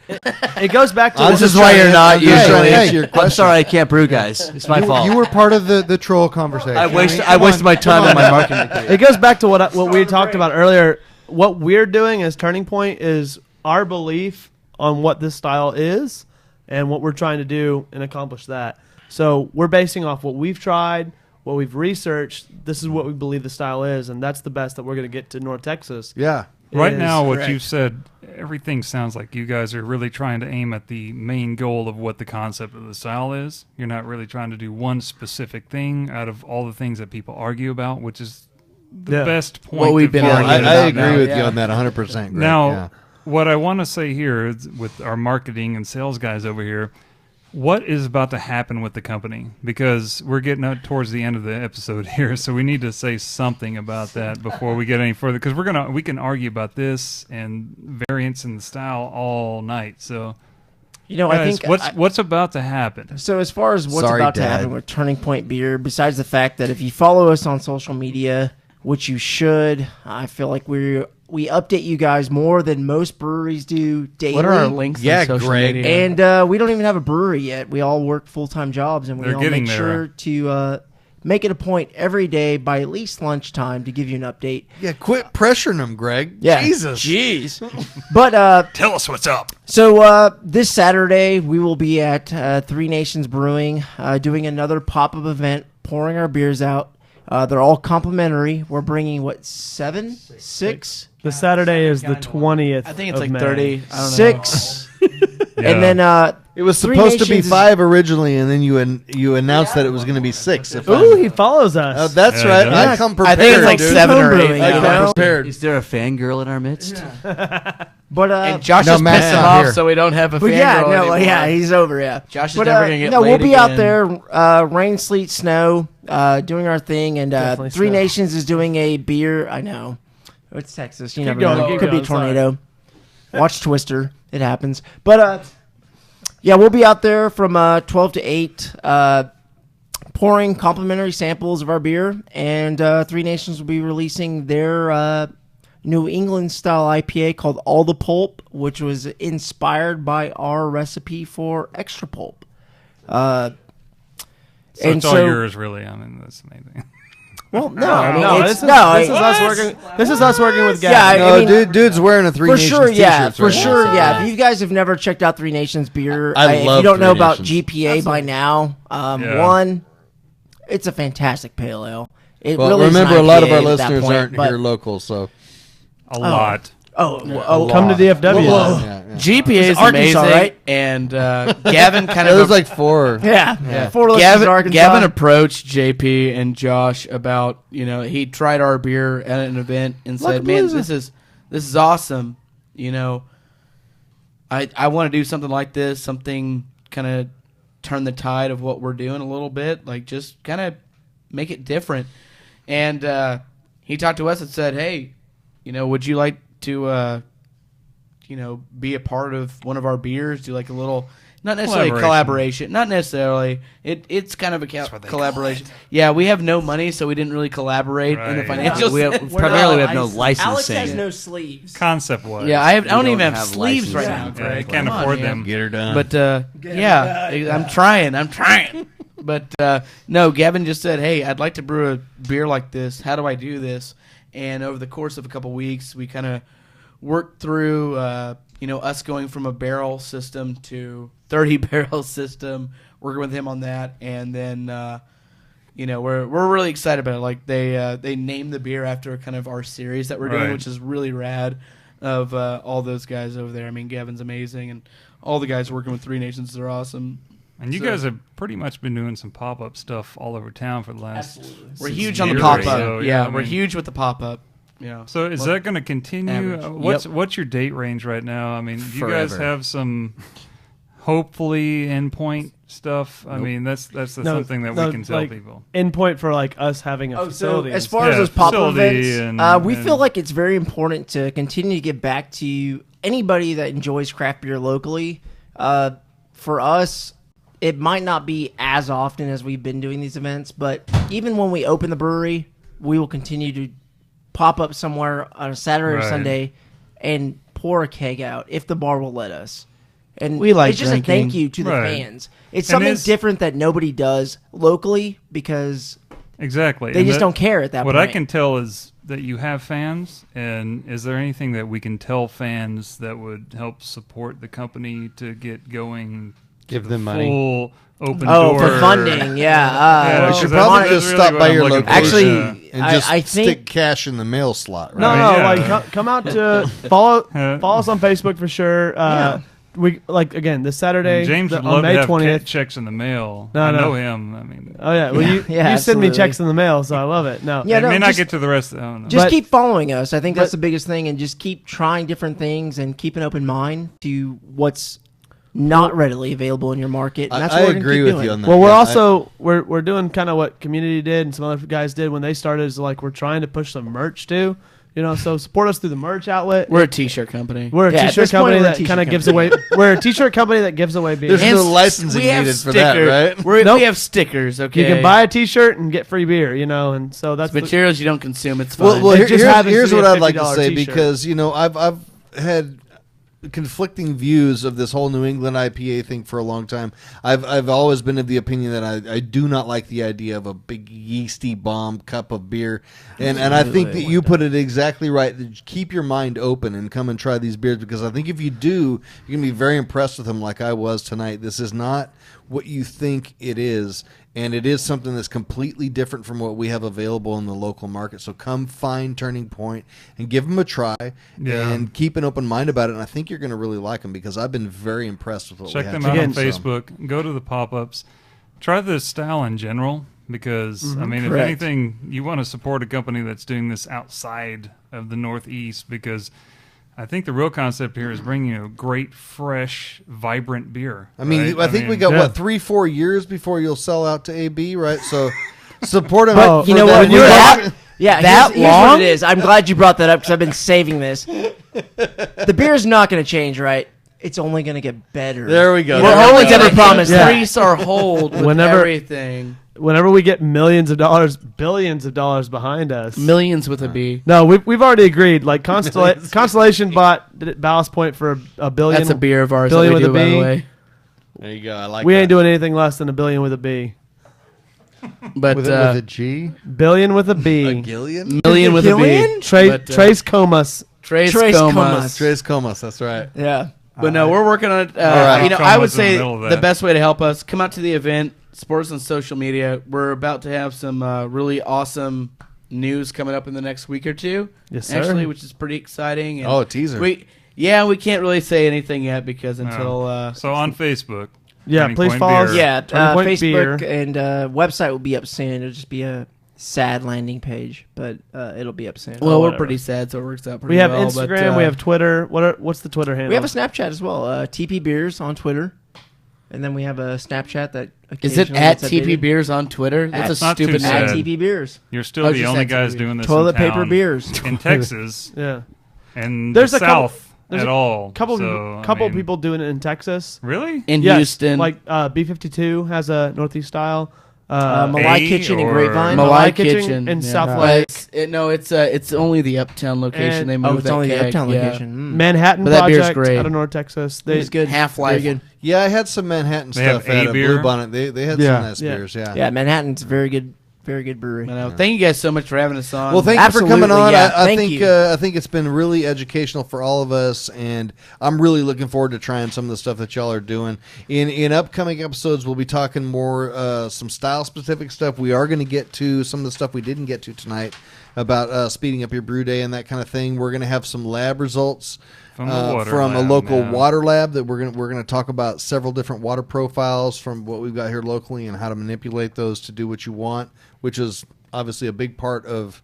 Speaker 2: It goes back to
Speaker 4: I'm
Speaker 2: this
Speaker 4: just
Speaker 2: is
Speaker 4: trying
Speaker 2: why
Speaker 4: to
Speaker 2: you're not
Speaker 4: I'm just trying to
Speaker 2: usually.
Speaker 4: answer your
Speaker 5: I'm
Speaker 4: question.
Speaker 5: sorry, I can't brew, guys. It's my fault.
Speaker 6: You were part of the troll conversation.
Speaker 5: I wasted my time on my marketing.
Speaker 2: It goes back to what we talked about earlier. What we're doing as Turning Point is our belief on what this style is and what we're trying to do and accomplish that. So we're basing off what we've tried, what we've researched. This is what we believe the style is, and that's the best that we're going to get to North Texas.
Speaker 4: Yeah.
Speaker 1: Right
Speaker 2: is
Speaker 1: now, what
Speaker 2: correct.
Speaker 1: you said, everything sounds like you guys are really trying to aim at the main goal of what the concept of the style is. You're not really trying to do one specific thing out of all the things that people argue about, which is the
Speaker 2: Yeah.
Speaker 1: best point.
Speaker 9: What we've
Speaker 1: of
Speaker 9: been
Speaker 1: view.
Speaker 9: arguing
Speaker 4: I
Speaker 9: about
Speaker 4: agree
Speaker 9: now,
Speaker 4: with you
Speaker 9: yeah.
Speaker 4: on that 100%. Greg.
Speaker 1: Now,
Speaker 4: Yeah.
Speaker 1: what I want to say here is with our marketing and sales guys over here, what is about to happen with the company? Because we're getting out towards the end of the episode here, so we need to say something about that before we get any further. Because we can argue about this and variants in the style all night. So,
Speaker 8: I
Speaker 1: guys,
Speaker 8: think
Speaker 1: what's about to happen?
Speaker 8: So as far as what's
Speaker 4: Sorry,
Speaker 8: about to
Speaker 4: Dad.
Speaker 8: happen with Turning Point Beer, besides the fact that if you follow us on social media, which you should, I feel like we update you guys more than most breweries do daily.
Speaker 9: What are our links
Speaker 4: Yeah,
Speaker 9: on social
Speaker 4: Greg.
Speaker 9: media?
Speaker 8: And we don't even have a brewery yet. We all work full-time jobs, and we
Speaker 1: They're
Speaker 8: all
Speaker 1: getting
Speaker 8: make
Speaker 1: there.
Speaker 8: sure to make it a point every day by at least lunchtime to give you an update.
Speaker 4: Yeah, quit pressuring them, Greg.
Speaker 8: Yeah.
Speaker 4: Jesus.
Speaker 8: Jeez. But
Speaker 1: Tell us what's up.
Speaker 8: So this Saturday we will be at Three Nations Brewing doing another pop-up event, pouring our beers out. They're all complimentary. We're bringing six,
Speaker 2: The Saturday is the 20th.
Speaker 9: I think it's
Speaker 2: of
Speaker 9: like
Speaker 2: May.
Speaker 9: 30. I don't know.
Speaker 8: six,
Speaker 1: Yeah.
Speaker 8: and then
Speaker 4: It was
Speaker 8: Three
Speaker 4: supposed to be
Speaker 8: Nations is-
Speaker 4: 5 originally, and then you announced that it was going to be 6. If
Speaker 2: Ooh,
Speaker 4: I'm-
Speaker 2: he follows us.
Speaker 4: Oh, that's
Speaker 1: Yeah,
Speaker 4: right.
Speaker 1: yeah.
Speaker 4: I come
Speaker 9: I
Speaker 4: prepared.
Speaker 9: think it's like
Speaker 4: dude.
Speaker 9: 7 or 8.
Speaker 8: homebrewing,
Speaker 4: I
Speaker 8: you
Speaker 4: come
Speaker 8: know?
Speaker 4: prepared.
Speaker 5: Is there a fangirl in our midst?
Speaker 8: but
Speaker 9: And Josh
Speaker 6: No,
Speaker 9: is
Speaker 6: Matt's
Speaker 9: pissed him
Speaker 6: not
Speaker 9: off,
Speaker 6: here.
Speaker 9: so we don't have a
Speaker 8: But
Speaker 9: fangirl
Speaker 8: yeah, no,
Speaker 9: anymore.
Speaker 8: yeah, he's over. Yeah,
Speaker 9: Josh is
Speaker 8: but,
Speaker 9: never gonna get
Speaker 8: no, we'll
Speaker 9: laid
Speaker 8: be out
Speaker 9: again.
Speaker 8: there, rain, sleet, snow, doing our thing, and
Speaker 2: Definitely
Speaker 8: Three
Speaker 2: snow.
Speaker 8: Nations is doing a beer. I know, it's Texas. You never
Speaker 2: going,
Speaker 8: know.
Speaker 2: keep
Speaker 8: Could be a
Speaker 2: going, sorry.
Speaker 8: tornado. Watch Twister. It happens. But yeah, we'll be out there from 12 to 8, pouring complimentary samples of our beer, and Three Nations will be releasing their New England style IPA called All the Pulp, which was inspired by our recipe for extra pulp.
Speaker 1: So
Speaker 8: and
Speaker 1: it's all yours, really. I mean, that's amazing.
Speaker 8: Well, no, I mean,
Speaker 2: No,
Speaker 8: it's,
Speaker 2: this is,
Speaker 8: no,
Speaker 2: this is us working. This is us working with
Speaker 8: Yeah,
Speaker 2: Gavin.
Speaker 8: I
Speaker 4: No,
Speaker 8: mean,
Speaker 4: dude's wearing a Three
Speaker 8: for
Speaker 4: Nations
Speaker 8: sure, yeah,
Speaker 4: t-shirt
Speaker 8: for
Speaker 4: right now,
Speaker 8: sure,
Speaker 4: so-
Speaker 8: yeah. If you guys have never checked out Three Nations beer,
Speaker 4: I
Speaker 8: if
Speaker 4: love
Speaker 8: you don't know
Speaker 4: Three
Speaker 8: about
Speaker 4: Nations.
Speaker 8: GPA by now,
Speaker 1: Yeah.
Speaker 8: one, it's a fantastic pale ale.
Speaker 4: Well,
Speaker 8: really is an
Speaker 4: remember, a lot of our
Speaker 8: IPA at that
Speaker 4: listeners
Speaker 8: point,
Speaker 4: aren't
Speaker 8: but-
Speaker 4: here local, so
Speaker 1: A lot.
Speaker 2: Come to DFW.
Speaker 4: yeah.
Speaker 9: GPA is
Speaker 8: Arkansas,
Speaker 9: amazing,
Speaker 8: right?
Speaker 9: and Gavin kind
Speaker 4: It
Speaker 9: of
Speaker 4: was like 4.
Speaker 8: Yeah. 4 listeners in Arkansas.
Speaker 9: Gavin approached JP and Josh about, he tried our beer at an event and said, "Man, this is awesome. I want to do something like this, something kind of turn the tide of what we're doing a little bit, like just kind of make it different." And he talked to us and said, "Hey, would you like to be a part of one of our beers, do like a little, not necessarily collaboration, not necessarily, it's kind of a collaboration. Yeah, we have no money, so we didn't really collaborate in the financial
Speaker 5: We
Speaker 9: sense.
Speaker 5: have, primarily, we have no licensing.
Speaker 8: Alex has no sleeves.
Speaker 1: Concept was.
Speaker 9: Yeah, I don't even
Speaker 5: don't
Speaker 9: have
Speaker 5: have
Speaker 9: sleeves right
Speaker 5: licensing.
Speaker 9: now.
Speaker 1: Yeah,
Speaker 9: Greg.
Speaker 1: you can't
Speaker 9: Come on,
Speaker 1: afford
Speaker 9: man.
Speaker 1: them.
Speaker 4: Get her done.
Speaker 9: But I'm trying. But no, Gavin just said, "Hey, I'd like to brew a beer like this. How do I do this?" And over the course of a couple weeks, we kind of worked through, us going from a barrel system to 30 barrel system, working with him on that, and then we're really excited about it. Like they named the beer after kind of our series that we're doing,
Speaker 1: Right.
Speaker 9: which is really rad. Of all those guys over there, I mean, Gavin's amazing, and all the guys working with Three Nations, they're awesome.
Speaker 1: And you guys have pretty much been doing some pop-up stuff all over town for the last.
Speaker 9: We're
Speaker 1: 6
Speaker 9: huge on the
Speaker 1: years
Speaker 9: pop
Speaker 1: or
Speaker 9: up.
Speaker 1: so.
Speaker 9: Yeah,
Speaker 1: I
Speaker 9: we're
Speaker 1: mean,
Speaker 9: huge with the pop up. Yeah.
Speaker 1: So is that going to continue?
Speaker 9: Average.
Speaker 1: What's your date range right now? I mean, do you guys
Speaker 5: Forever.
Speaker 1: have some hopefully endpoint stuff? I mean, that's something that we can tell people.
Speaker 2: Endpoint for like us having a
Speaker 8: So
Speaker 2: facility.
Speaker 8: as far as
Speaker 1: Yeah,
Speaker 8: those pop-up
Speaker 1: facility
Speaker 8: events,
Speaker 1: and-
Speaker 8: we
Speaker 1: and-
Speaker 8: feel like it's very important to continue to give back to anybody that enjoys craft beer locally. For us, it might not be as often as we've been doing these events, but even when we open the brewery, we will continue to pop up somewhere on a Saturday or
Speaker 1: Right.
Speaker 8: Sunday and pour a keg out if the bar will let us. And
Speaker 9: We like
Speaker 8: it's just
Speaker 9: drinking.
Speaker 8: a thank you to the
Speaker 1: Right.
Speaker 8: fans. It's
Speaker 1: And
Speaker 8: something
Speaker 1: it's-
Speaker 8: different that nobody does locally because
Speaker 1: Exactly.
Speaker 8: they
Speaker 1: And
Speaker 8: just don't care at that
Speaker 1: what
Speaker 8: point.
Speaker 1: I can tell is that you have fans, and is there anything that we can tell fans that would help support the company to get going?
Speaker 6: Give
Speaker 1: to
Speaker 6: them
Speaker 1: the
Speaker 6: money.
Speaker 1: Full open
Speaker 8: Oh,
Speaker 1: door.
Speaker 8: for funding, yeah.
Speaker 1: Yeah,
Speaker 4: You
Speaker 1: because
Speaker 4: should
Speaker 1: that's
Speaker 4: probably
Speaker 1: really
Speaker 4: just
Speaker 1: what
Speaker 4: stop by
Speaker 1: I'm
Speaker 4: your
Speaker 1: looking for.
Speaker 8: Actually,
Speaker 4: location and just
Speaker 8: I think-
Speaker 4: stick cash in the mail slot. Right?
Speaker 2: No,
Speaker 1: Yeah.
Speaker 2: like come out to follow
Speaker 1: Yeah.
Speaker 2: us on Facebook for sure. We again this Saturday,
Speaker 1: James would
Speaker 2: on
Speaker 1: love to
Speaker 2: May
Speaker 1: have
Speaker 2: 20th.
Speaker 1: checks in the mail.
Speaker 2: No,
Speaker 1: I
Speaker 2: no.
Speaker 1: know him. I mean,
Speaker 2: Oh yeah, well you
Speaker 8: Yeah,
Speaker 2: you send me
Speaker 8: absolutely.
Speaker 2: checks in the mail, so I love it. No,
Speaker 8: Yeah,
Speaker 1: it
Speaker 8: no,
Speaker 1: may not
Speaker 8: just-
Speaker 1: get to the rest. I don't know.
Speaker 8: Just
Speaker 2: But-
Speaker 8: keep following us. I think that's
Speaker 2: but-
Speaker 8: the biggest thing, and just keep trying different things and keep an open mind to what's not readily available in your market. And that's
Speaker 4: I
Speaker 8: what we're gonna
Speaker 4: agree
Speaker 8: keep
Speaker 4: with
Speaker 8: doing.
Speaker 4: you on that.
Speaker 2: Well, we're
Speaker 4: Yeah,
Speaker 2: also we're doing kind of what community did and some other guys did when they started. Is like we're trying to push some merch too. So support us through the merch outlet.
Speaker 9: We're a T-shirt company.
Speaker 2: We're a
Speaker 8: Yeah, at
Speaker 2: t-shirt
Speaker 8: this point,
Speaker 2: company
Speaker 8: we're a
Speaker 2: that
Speaker 8: t-shirt
Speaker 2: kind of gives
Speaker 8: company.
Speaker 2: away. We're a t-shirt company that gives away beer.
Speaker 4: There's
Speaker 9: And
Speaker 4: no licensing
Speaker 9: we have
Speaker 4: needed for that,
Speaker 9: stickers.
Speaker 4: right?
Speaker 2: Nope.
Speaker 9: We have stickers. Okay,
Speaker 2: You can buy a t-shirt and get free beer. And so that's
Speaker 9: It's materials you don't consume. It's fine.
Speaker 4: Well,
Speaker 2: It just happens
Speaker 4: here's
Speaker 2: to be
Speaker 4: what
Speaker 2: a
Speaker 4: I'd like to
Speaker 2: $50
Speaker 4: say
Speaker 2: t-shirt.
Speaker 4: because I've had conflicting views of this whole New England IPA thing for a long time. I've always been of the opinion that I do not like the idea of a big yeasty bomb cup of beer, and I think that you put it exactly right. Keep your mind open and come and try these beers because I think if you do, you're gonna be very impressed with them, like I was tonight. This is not what you think it is. And it is something that's completely different from what we have available in the local market. So come find Turning Point and give them a try and keep an open mind about it. And I think you're going to really like them because I've been very impressed with what
Speaker 1: Check
Speaker 4: we
Speaker 1: them
Speaker 4: have.
Speaker 1: out on
Speaker 4: today.
Speaker 1: Facebook. Go to the pop-ups. Try the style in general because, I mean, if
Speaker 8: Correct.
Speaker 1: anything, you want to support a company that's doing this outside of the Northeast because I think the real concept here is bringing you a great, fresh, vibrant beer.
Speaker 4: I mean,
Speaker 1: right?
Speaker 4: I think we got,
Speaker 2: yeah.
Speaker 4: 3-4 years before you'll sell out to AB, right? So support them.
Speaker 2: But
Speaker 4: for
Speaker 8: You know
Speaker 4: that.
Speaker 8: what?
Speaker 2: you're
Speaker 8: That, yeah,
Speaker 9: that
Speaker 8: here's what
Speaker 9: long?
Speaker 8: it is. I'm glad you brought that up because I've been saving this. The beer's not going to change, right? It's only going to get better.
Speaker 4: There we go.
Speaker 8: We're
Speaker 4: There we
Speaker 8: always
Speaker 4: go.
Speaker 8: going to promise that.
Speaker 9: increase our hold with
Speaker 2: Whenever-
Speaker 9: everything.
Speaker 2: whenever we get millions of dollars, billions of dollars behind us.
Speaker 9: Millions with a B.
Speaker 2: No, we've already agreed. Like Constellation bought Ballast Point for $1 billion.
Speaker 9: That's a beer of ours that
Speaker 2: billion
Speaker 9: we
Speaker 2: with
Speaker 9: do,
Speaker 2: a
Speaker 9: by the
Speaker 2: B.
Speaker 9: way.
Speaker 4: There you go. I like
Speaker 2: We
Speaker 4: that.
Speaker 2: ain't doing anything less than $1 billion with a B.
Speaker 9: But
Speaker 6: With a G?
Speaker 2: Billion with a B.
Speaker 4: A Gillian?
Speaker 9: million with a B.
Speaker 8: Billion?
Speaker 9: But,
Speaker 2: Trace Comas.
Speaker 9: Trace
Speaker 8: Trace
Speaker 9: Comas.
Speaker 8: Comas.
Speaker 4: Tres Comas, that's right.
Speaker 8: Yeah.
Speaker 9: But no, we're working on it.
Speaker 4: right.
Speaker 9: I would
Speaker 1: Comas in the
Speaker 9: say
Speaker 1: middle of
Speaker 9: the
Speaker 1: that.
Speaker 9: best way to help us, come out to the event, support us on social media. We're about to have some really awesome news coming up in the next week or two.
Speaker 2: Yes, sir.
Speaker 9: Actually, which is pretty exciting. And
Speaker 4: a teaser.
Speaker 9: we can't really say anything yet because until
Speaker 1: so on Facebook.
Speaker 2: Yeah,
Speaker 1: Turning
Speaker 2: please
Speaker 1: Point
Speaker 2: follow
Speaker 1: Beer.
Speaker 2: us.
Speaker 8: Yeah,
Speaker 2: Turning Point
Speaker 8: Facebook
Speaker 2: Beer.
Speaker 8: and website will be up soon. It'll just be a sad landing page, but it'll be up soon.
Speaker 9: well, we're
Speaker 2: whatever.
Speaker 9: pretty sad, so it works out pretty
Speaker 2: We have
Speaker 9: well.
Speaker 2: Instagram.
Speaker 9: but,
Speaker 2: we have Twitter. What's the Twitter handle?
Speaker 8: we have a Snapchat as well. TP Beers on Twitter, and then we have a Snapchat that
Speaker 9: Is it
Speaker 8: occasionally
Speaker 9: at
Speaker 8: gets
Speaker 9: TP
Speaker 8: updated.
Speaker 9: Beers on Twitter? That's
Speaker 1: It's
Speaker 9: a
Speaker 1: not too
Speaker 9: stupid
Speaker 1: sad.
Speaker 8: At
Speaker 9: name.
Speaker 8: TP Beers.
Speaker 1: You're still
Speaker 9: Oh,
Speaker 1: the
Speaker 9: just
Speaker 1: only
Speaker 9: at
Speaker 1: guys
Speaker 9: TP.
Speaker 1: doing this
Speaker 8: Toilet
Speaker 1: in
Speaker 8: paper
Speaker 1: town,
Speaker 8: beers.
Speaker 1: in Texas
Speaker 2: Yeah.
Speaker 1: and
Speaker 2: There's
Speaker 1: the
Speaker 2: a couple-
Speaker 1: South
Speaker 2: there's
Speaker 1: at
Speaker 2: a
Speaker 1: all.
Speaker 2: Couple
Speaker 1: So, I
Speaker 2: couple
Speaker 1: mean,
Speaker 2: people doing it in Texas.
Speaker 1: Really?
Speaker 9: In
Speaker 2: Yes,
Speaker 9: Houston.
Speaker 2: like B52 has a Northeast style.
Speaker 8: Malai
Speaker 1: A
Speaker 8: Kitchen and
Speaker 1: or-
Speaker 8: Grapevine.
Speaker 9: Malai
Speaker 2: Malai Kitchen
Speaker 9: Kitchen
Speaker 2: in
Speaker 9: yeah.
Speaker 2: South
Speaker 9: But
Speaker 2: Lake.
Speaker 9: it's only the Uptown location.
Speaker 2: And-
Speaker 9: They
Speaker 8: Oh,
Speaker 9: moved
Speaker 8: it's
Speaker 9: that
Speaker 8: only the
Speaker 9: keg,
Speaker 8: Uptown
Speaker 9: yeah.
Speaker 8: location.
Speaker 2: Manhattan
Speaker 9: But that beer's
Speaker 2: Project
Speaker 9: great.
Speaker 2: out of North Texas.
Speaker 8: It's good.
Speaker 9: Half-Life.
Speaker 8: Very good.
Speaker 4: Yeah, I had some Manhattan
Speaker 1: They have
Speaker 4: stuff at
Speaker 1: a
Speaker 4: a
Speaker 1: beer?
Speaker 4: Blue Bonnet. They had
Speaker 6: Yeah.
Speaker 4: some nice
Speaker 2: Yeah.
Speaker 4: beers. Yeah.
Speaker 8: Yeah, Manhattan's a very good brewery.
Speaker 9: I know. Thank you guys so much for having us on.
Speaker 4: Well, thank you for coming
Speaker 8: Absolutely,
Speaker 4: on.
Speaker 8: yeah.
Speaker 4: I
Speaker 8: Thank
Speaker 4: think
Speaker 8: you.
Speaker 4: I think it's been really educational for all of us, and I'm really looking forward to trying some of the stuff that y'all are doing. In upcoming episodes, we'll be talking more some style specific stuff. We are going to get to some of the stuff we didn't get to tonight about speeding up your brew day and that kind of thing. We're going to have some lab results
Speaker 1: From the water
Speaker 4: from a
Speaker 1: lab,
Speaker 4: local
Speaker 1: yeah.
Speaker 4: water lab that we're going to talk about several different water profiles from what we've got here locally and how to manipulate those to do what you want, which is obviously a big part of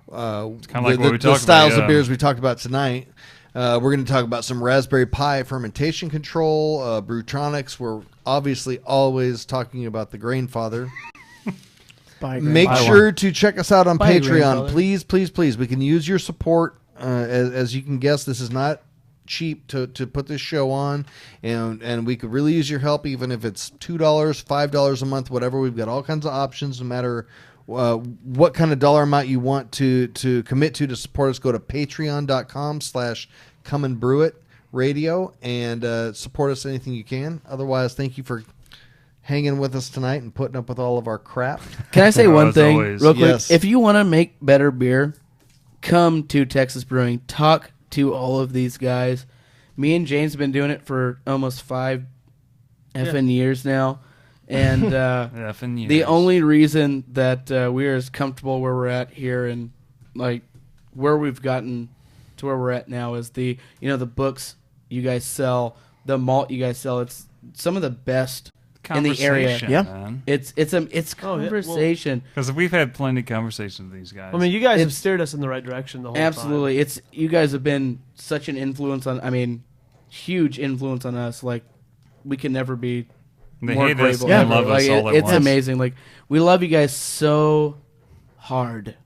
Speaker 1: kinda like what we
Speaker 4: the
Speaker 1: talked
Speaker 4: styles
Speaker 1: about,
Speaker 4: of beers we talked about tonight. We're going to talk about some raspberry pie fermentation control, Brewtronics. We're obviously always talking about the Grainfather. Make sure to check us out on
Speaker 9: Buy a
Speaker 4: Patreon.
Speaker 9: Grandfather.
Speaker 4: Please, please, please. We can use your support. As you can guess, this is not cheap to put this show on, and we could really use your help, even if it's $2, $5 a month, whatever. We've got all kinds of options, no matter what kind of dollar amount you want to commit to support us. Go to patreon.com/come and brew it radio and support us anything you can. Otherwise, thank you for hanging with us tonight and putting up with all of our crap.
Speaker 9: Can I say
Speaker 1: Oh,
Speaker 9: one
Speaker 1: as
Speaker 9: thing
Speaker 1: always.
Speaker 9: real quick?
Speaker 4: Yes.
Speaker 9: If you want to make better beer, come to Texas Brewing. Talk to all of these guys. Me and James have been doing it for almost 5 effing years now. And
Speaker 1: Effing years.
Speaker 9: the only reason that we're as comfortable where we're at here and like where we've gotten to where we're at now is the books you guys sell, the malt you guys sell. It's some of the best in the area.
Speaker 1: Conversation,
Speaker 8: Yeah.
Speaker 1: man.
Speaker 9: It's
Speaker 2: Oh, yeah, well-
Speaker 9: conversation.
Speaker 1: Because we've had plenty of conversations with these guys.
Speaker 2: I mean, you guys have
Speaker 9: It's-
Speaker 2: steered us in the right direction the whole
Speaker 9: Absolutely. It's you guys have been such an influence on huge influence on us. Like we can never be
Speaker 1: they
Speaker 9: more
Speaker 1: hate us
Speaker 9: grateful.
Speaker 1: and
Speaker 9: ever.
Speaker 1: love us
Speaker 9: Like,
Speaker 1: all at
Speaker 9: it's
Speaker 1: once.
Speaker 9: amazing. Like we love you guys so hard.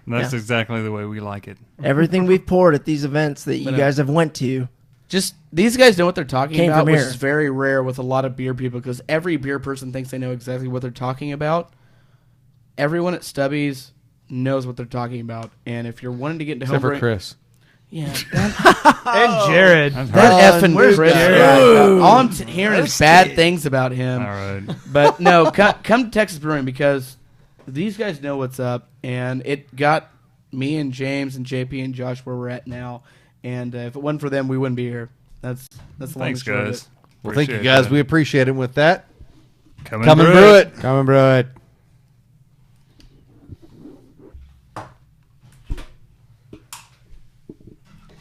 Speaker 1: That's exactly the way we like it.
Speaker 8: Everything we've poured at these events that you
Speaker 9: But,
Speaker 8: guys have went to.
Speaker 9: Just these guys know what they're talking
Speaker 8: Came
Speaker 9: about,
Speaker 8: from
Speaker 9: which
Speaker 8: here.
Speaker 9: is very rare with a lot of beer people because every beer person thinks they know exactly what they're talking about. Everyone at Stubby's knows what they're talking about, and if you're wanting to get into
Speaker 6: Except for
Speaker 9: homebrewing,
Speaker 6: Chris.
Speaker 9: yeah,
Speaker 2: And Jared.
Speaker 1: That's
Speaker 9: that
Speaker 1: right.
Speaker 9: effing
Speaker 2: where's
Speaker 9: Chris
Speaker 2: Jared?
Speaker 9: guy. All I'm hearing is bad things about him.
Speaker 1: All right.
Speaker 9: But no, come to Texas Brewing because these guys know what's up, and it got me and James and JP and Josh where we're at now. And if it wasn't for them, we wouldn't be here. That's the long
Speaker 1: Thanks,
Speaker 9: and short of
Speaker 1: guys.
Speaker 9: it.
Speaker 4: Well, thank you
Speaker 1: Appreciate
Speaker 4: guys.
Speaker 1: that.
Speaker 4: We appreciate it. With that,
Speaker 1: Come
Speaker 4: come and brew it.
Speaker 6: Come and brew it.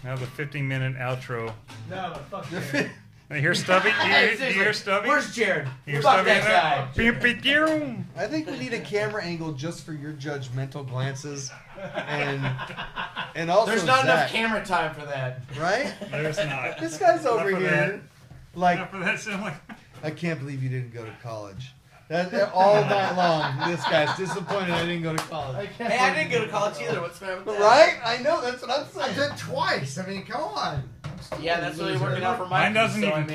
Speaker 1: Now the 15-minute outro.
Speaker 2: No, fuck
Speaker 1: Hey, here's Stubby. You hear Stubby?
Speaker 9: Jared?
Speaker 1: Here's Stubby in there. Beep, beep, beep.
Speaker 4: I think we need a camera angle just for your judgmental glances, and also Zach,
Speaker 9: camera time for that.
Speaker 4: right?
Speaker 1: There's not.
Speaker 4: This guy's over
Speaker 1: for
Speaker 4: here, like,
Speaker 1: Not for that similar.
Speaker 4: I can't believe you didn't go to college. That all night long, this guy's disappointed I didn't go to college.
Speaker 9: Hey, I didn't go to college either. What's the matter with that?
Speaker 4: Right? I know. That's what I'm saying. I did twice. I mean, come on.
Speaker 9: Yeah, that's really working out for my
Speaker 1: Mine doesn't even count.